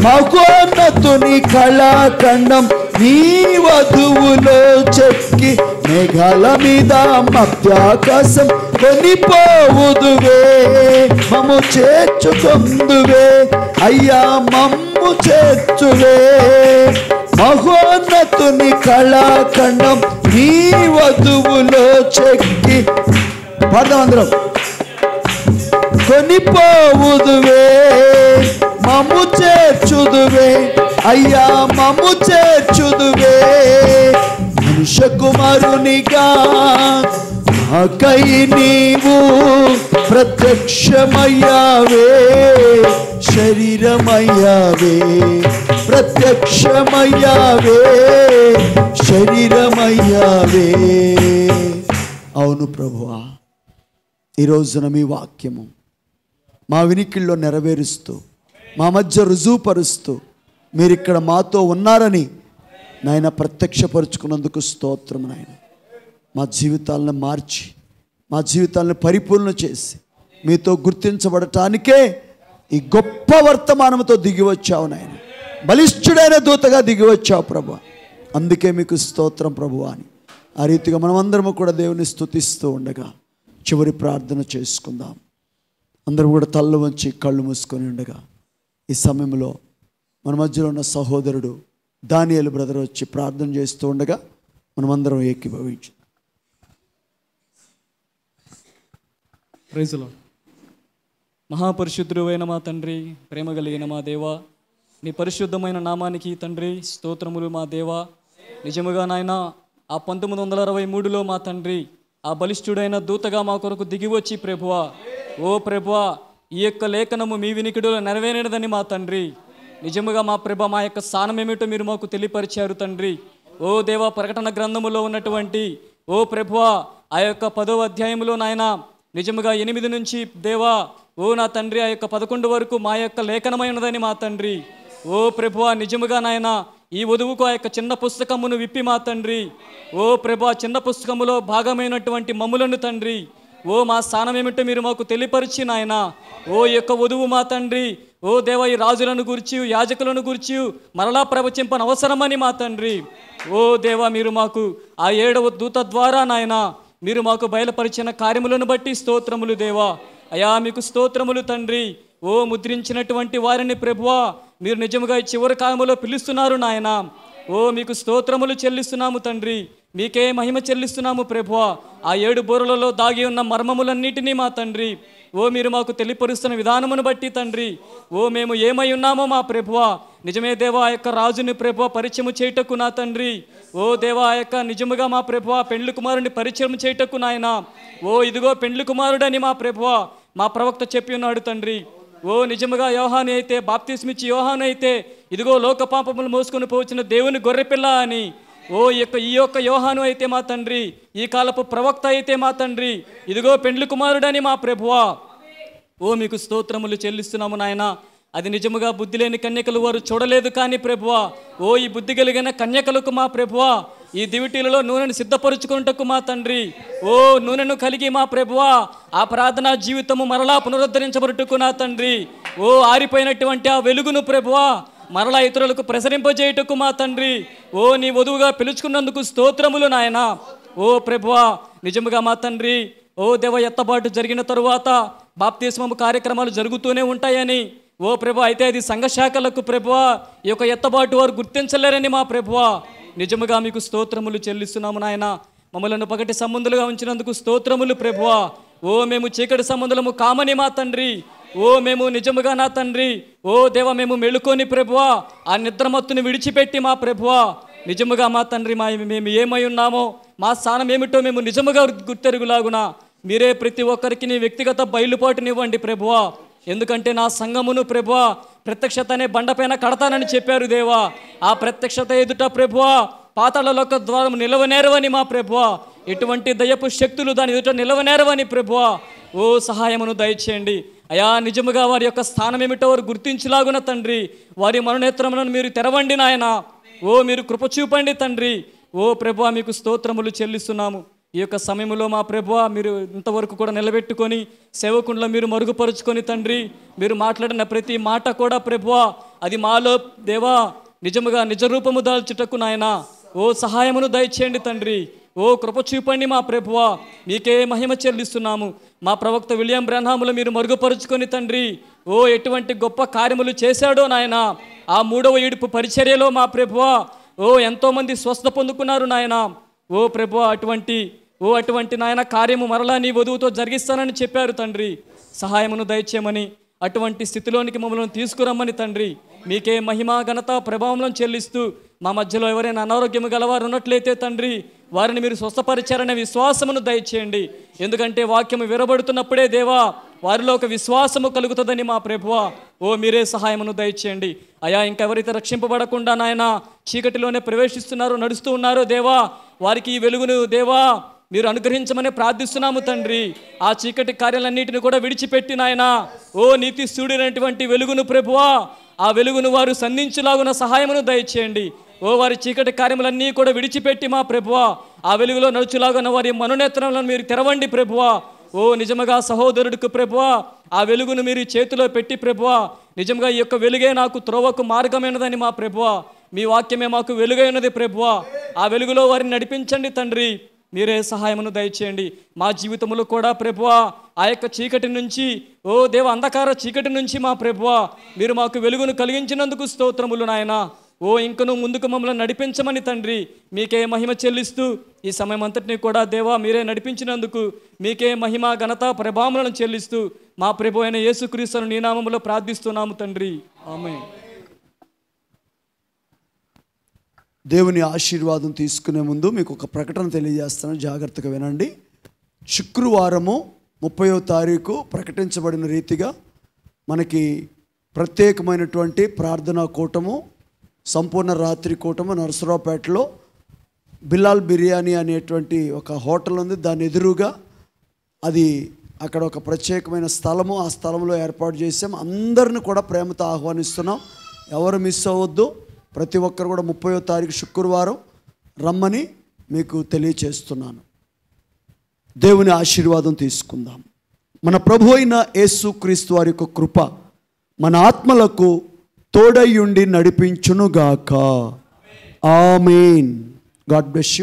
మహోన్నతుని కళాఖండం నీ వధువులో చెక్కి, మేఘాల మీద మధ్యాకాశం కొనిపోవుదువే. మమ్ము చేర్చుకొందువే అయ్యా, మమ్ము చేర్చువే. మహోన్నతుని కళాఖండం నీ వధువులో చెక్కి, పదమందరం, కొనిపోవుదువే. మమ్ము చేర్చుదువే అయ్యా, మమ్ము చేర్చుదువే. మనుష్య కుమారునిగా నాకై నీవు ప్రత్యక్షమయ్యావే, శరీరమయ్యావే, ప్రత్యక్షమయ్యావే, శరీరమయ్యావే. అవును ప్రభువా, ఈ రోజున మీ వాక్యము మా వినికిల్లో నెరవేరుస్తూ, మా మధ్య రుజువుపరుస్తూ, మీరు ఇక్కడ మాతో ఉన్నారని నాయన ప్రత్యక్షపరుచుకున్నందుకు స్తోత్రం. నాయన మా జీవితాలను మార్చి, మా జీవితాలను పరిపూర్ణ చేసి, మీతో గుర్తించబడటానికే ఈ గొప్ప వర్తమానంతో దిగివచ్చావు నాయన. బలిష్ఠుడైన దూతగా దిగివచ్చావు ప్రభు. అందుకే మీకు స్తోత్రం ప్రభు అని. ఆ రీతిగా మనమందరము కూడా దేవుని స్తుతిస్తూ ఉండగా చివరి ప్రార్థన చేసుకుందాం. అందరూ కూడా తల్లు వంచి కళ్ళు మూసుకొని ఉండగా ఈ సమయంలో మన మధ్యలో ఉన్న సహోదరుడు దానియేలు బ్రదర్ వచ్చి ప్రార్థన చేస్తూ ఉండగా మనమందరం ఏకీభవించు. Praise the lord. మహాపరిశుద్ధుడు అయిన మా తండ్రి, ప్రేమ కలిగిన మా దేవా, నీ పరిశుద్ధమైన నామానికి తండ్రి స్తోత్రములు మా దేవా. నిజముగా నాయన ఆ 1963లో మా తండ్రి ఆ బలిష్ఠుడైన దూతగా మా కొరకు దిగివచ్చి ప్రభువా, ఓ ప్రభువా, ఈ యొక్క లేఖనము మీ వినికిడిలో నెరవేరినదని మా తండ్రి నిజముగా మా ప్రభ మా యొక్క స్థానం ఏమిటో మీరు మాకు తెలియపరిచారు తండ్రి. ఓ దేవా, ప్రకటన గ్రంథములో ఉన్నటువంటి ఓ ప్రభువా ఆ యొక్క 10వ అధ్యాయంలో నాయన నిజముగా 8 నుంచి దేవా ఓ నా తండ్రి ఆ యొక్క 11 వరకు మా యొక్క లేఖనమై ఉన్నదని మా తండ్రి. ఓ ప్రభువా, నిజముగా నాయన ఈ వధువుకు ఆ యొక్క చిన్న పుస్తకమును విప్పి మా తండ్రి, ఓ ప్రభువా, చిన్న పుస్తకములో భాగమైనటువంటి మమ్ములను తండ్రి, ఓ మా స్థానం ఏమిటో మీరు మాకు తెలియపరిచి నాయన, ఓ యొక్క వధువు మా తండ్రి, ఓ దేవ ఈ రాజులను గురించి యాజకులను గురించి మరలా ప్రవచింపని అవసరమని మా తండ్రి, ఓ దేవ మీరు మాకు ఆ 7వ దూత ద్వారా నాయన మీరు మాకు బయలుపరిచిన కార్యములను బట్టి స్తోత్రములు దేవా. అయా మీకు స్తోత్రములు తండ్రి. ఓ ముద్రించినటువంటి వారిని ప్రభువా మీరు నిజముగా చివరి కాలములో పిలుస్తున్నారు నాయన. ఓ మీకు స్తోత్రములు చెల్లిస్తున్నాము తండ్రి, మీకే మహిమ చెల్లిస్తున్నాము ప్రభువా. ఆ 7 బోరలలో దాగి ఉన్న మర్మములన్నిటినీ మా తండ్రి ఓ మీరు మాకు తెలియపరుస్తున్న విధానమును బట్టి తండ్రి, ఓ మేము ఏమై ఉన్నామో మా ప్రభువా నిజమే దేవా ఆ యొక్క రాజుని ప్రభువా పరిచయము చేయటకు నా తండ్రి, ఓ దేవా ఆ యొక్క నిజముగా మా ప్రభువా పెండ్లి కుమారుని పరిచయం చేయటకు నాయన, ఓ ఇదిగో పెండ్లి కుమారుడని మా ప్రభువా మా ప్రవక్త చెప్పి ఉన్నాడు తండ్రి. ఓ నిజముగా యోహాను అయితే బాప్తిస్మిచ్చి యోహాను అయితే ఇదిగో లోక పాపములు మోసుకొని పోవచ్చిన దేవుని గొర్రెపిల్ల అని, ఓ ఈ యొక్క యోహాను అయితే మా తండ్రి ఈ కాలపు ప్రవక్త అయితే మా తండ్రి ఇదిగో పెండ్లి కుమారుడని మా ప్రభువా ఓ మీకు స్తోత్రములు చెల్లిస్తున్నాము నాయన. అది నిజముగా బుద్ధి లేని కన్యకలు వారు చూడలేదు కానీ ప్రభువా ఓ ఈ బుద్ధి కలిగిన కన్యకలకు మా ప్రభువా ఈ దివిటీలలో నూనెను సిద్ధపరుచుకున్నటకు మా తండ్రి, ఓ నూనెను కలిగి మా ప్రభువా ఆ ప్రార్థనా జీవితము మరలా పునరుద్ధరించబడుటకు నా తండ్రి, ఓ ఆరిపోయినటువంటి ఆ వెలుగును ప్రభువా మరలా ఇతరులకు ప్రసరింపజేయుటకు మా తండ్రి, ఓ నీ వధువుగా పిలుచుకున్నందుకు స్తోత్రములు నాయన. ఓ ప్రభువా నిజముగా మా తండ్రి ఓ దేవ ఎత్తబాటు జరిగిన తరువాత బాప్తిస్మము కార్యక్రమాలు జరుగుతూనే ఉంటాయని, ఓ ప్రభు అయితే అది సంఘశాఖలకు ప్రభువా ఈ యొక్క ఎత్తబాటు వారు గుర్తించలేరని మా ప్రభువా నిజముగా మీకు స్తోత్రములు చెల్లిస్తున్నాము నాయన. మమ్మలను పగటి సంబంధులుగా ఉంచినందుకు స్తోత్రములు ప్రభువా. ఓ మేము చీకటి సంబంధులము కామని మా తండ్రి. ఓ మేము నిజముగా నా తండ్రి, ఓ దేవ మేము మెలుకొని ప్రభువా ఆ నిద్రమత్తుని విడిచిపెట్టి మా ప్రభువా నిజముగా మా తండ్రి మేము ఏమై ఉన్నామో మా స్థానం ఏమిటో మేము నిజముగా గుర్తెరుగులాగునా మీరే ప్రతి ఒక్కరికి నీ వ్యక్తిగత బయలుపాటునివ్వండి ప్రభువా. ఎందుకంటే నా సంఘమును ప్రభువా ప్రత్యక్షత అనే బండపైన కడతానని చెప్పారు దేవా. ఆ ప్రత్యక్షత ఎదుట ప్రభువా పాతాళలోక ద్వారం నిలవనేరవని మా ప్రభువా, ఎటువంటి దయపు శక్తులు దాని ఎదుట నిలవనేరవని ప్రభువా. ఓ సహాయమును దయచేయండి అయా. నిజముగా వారి యొక్క స్థానం ఏమిటో వారు గుర్తించులాగున తండ్రి, వారి మనోనేత్రములను మీరు తెరవండి నాయన. ఓ మీరు కృప చూపండి తండ్రి. ఓ ప్రభువా మీకు స్తోత్రములు చెల్లిస్తున్నాము. ఈ యొక్క సమయంలో మా ప్రభువా మీరు ఇంతవరకు కూడా నిలబెట్టుకొని సేవకుల్లో మీరు మరుగుపరుచుకొని తండ్రి, మీరు మాట్లాడిన ప్రతి మాట కూడా ప్రభువా అది మాలో దేవా నిజముగా నిజ రూపము దాల్చుటకు నాయన ఓ సహాయమును దయచేయండి తండ్రి. ఓ కృప చూపండి మా ప్రభువా, మీకే మహిమ చెల్లిస్తున్నాము. మా ప్రవక్త విలియం బ్రహ్నాములు మీరు మరుగుపరుచుకొని తండ్రి, ఓ ఎటువంటి గొప్ప కార్యములు చేశాడో నాయన. ఆ 3వ ఈడుపు పరిచర్యలో మా ప్రభువా ఓ ఎంతోమంది స్వస్థ పొందుకున్నారు నాయన. ఓ ప్రభువా అటువంటి నాయన కార్యము మరలా నీ వధువుతో జరిగిస్తానని చెప్పారు తండ్రి. సహాయమును దయచేయమని అటువంటి స్థితిలోనికి మమ్మల్ని తీసుకురమ్మని తండ్రి, మీకే మహిమ ఘనత ప్రభావంలో చెల్లిస్తూ మా మధ్యలో ఎవరైనా అనారోగ్యము గలవారు ఉన్నట్లయితే తండ్రి వారిని మీరు స్వస్థపరిచారనే విశ్వాసమును దయచేయండి. ఎందుకంటే వాక్యము విరబడుతున్నప్పుడే దేవా వారిలో ఒక విశ్వాసము కలుగుతుందని మా ప్రభువా ఓ మీరే సహాయమును దయచేయండి అయా. ఇంకెవరైతే రక్షింపబడకుండా నాయన చీకటిలోనే ప్రవేశిస్తున్నారో నడుస్తూ ఉన్నారో దేవా వారికి ఈ వెలుగును దేవా మీరు అనుగ్రహించమని ప్రార్థిస్తున్నాము తండ్రి. ఆ చీకటి కార్యాలన్నింటిని కూడా విడిచిపెట్టి నాయన ఓ నీతి సూడినటువంటి వెలుగును ప్రభువా ఆ వెలుగును వారు సంధించులాగున సహాయమును దయచేయండి. ఓ వారి చీకటి కార్యములన్నీ కూడా విడిచిపెట్టి మా ప్రభువా ఆ వెలుగులో నడుచులాగున వారి మనోనేత్రములను మీరు తెరవండి ప్రభువా. ఓ నిజముగా సహోదరుడికి ప్రభువా ఆ వెలుగును మీరు చేతిలో పెట్టి ప్రభువా నిజంగా ఈ యొక్క వెలుగే నాకు త్రోవకు మార్గమైనదని మా ప్రభువా, మీ వాక్యమే మాకు వెలుగైనది ప్రభువా. ఆ వెలుగులో వారిని నడిపించండి తండ్రి, మీరే సహాయమును దయచేయండి. మా జీవితములో కూడా ప్రభువా ఆ యొక్క చీకటి నుంచి ఓ దేవ అంధకార చీకటి నుంచి మా ప్రభువా మీరు మాకు వెలుగును కలిగించినందుకు స్తోత్రములు నాయన. ఓ ఇంకను ముందుకు మమ్మల్ని నడిపించమని తండ్రి మీకే మహిమ చెల్లిస్తూ ఈ సమయం అంతటినీ కూడా దేవా మీరే నడిపించినందుకు మీకే మహిమ ఘనత ప్రభావములను చెల్లిస్తూ మా ప్రభు అయిన యేసుక్రీస్తును నీ నామములో ప్రార్థిస్తున్నాము తండ్రి, ఆమేన్. దేవుని ఆశీర్వాదం తీసుకునే ముందు మీకు ఒక ప్రకటన తెలియజేస్తాను, జాగ్రత్తగా వినండి. శుక్రవారము 30వ తారీఖు ప్రకటించబడిన రీతిగా మనకి ప్రత్యేకమైనటువంటి ప్రార్థనా కూటము సంపూర్ణ రాత్రి కూటము నరసరావుపేటలో బిలాల్ బిర్యానీ అనేటువంటి ఒక హోటల్ ఉంది. దాని ఎదురుగా అది అక్కడ ఒక ప్రత్యేకమైన స్థలము, ఆ స్థలంలో ఏర్పాటు చేసాం. అందరిని కూడా ప్రేమతో ఆహ్వానిస్తున్నాం, ఎవరు మిస్ అవ్వద్దు. ప్రతి ఒక్కరు కూడా 30వ తారీఖు శుక్రవారం రమ్మని మీకు తెలియచేస్తున్నాను. దేవుని ఆశీర్వాదం తీసుకుందాం. మన ప్రభు అయిన యేసుక్రీస్తు వారి యొక్క కృప మన ఆత్మలకు తోడయ్యుండి నడిపించునుగాక. ఆమేన్. God bless you.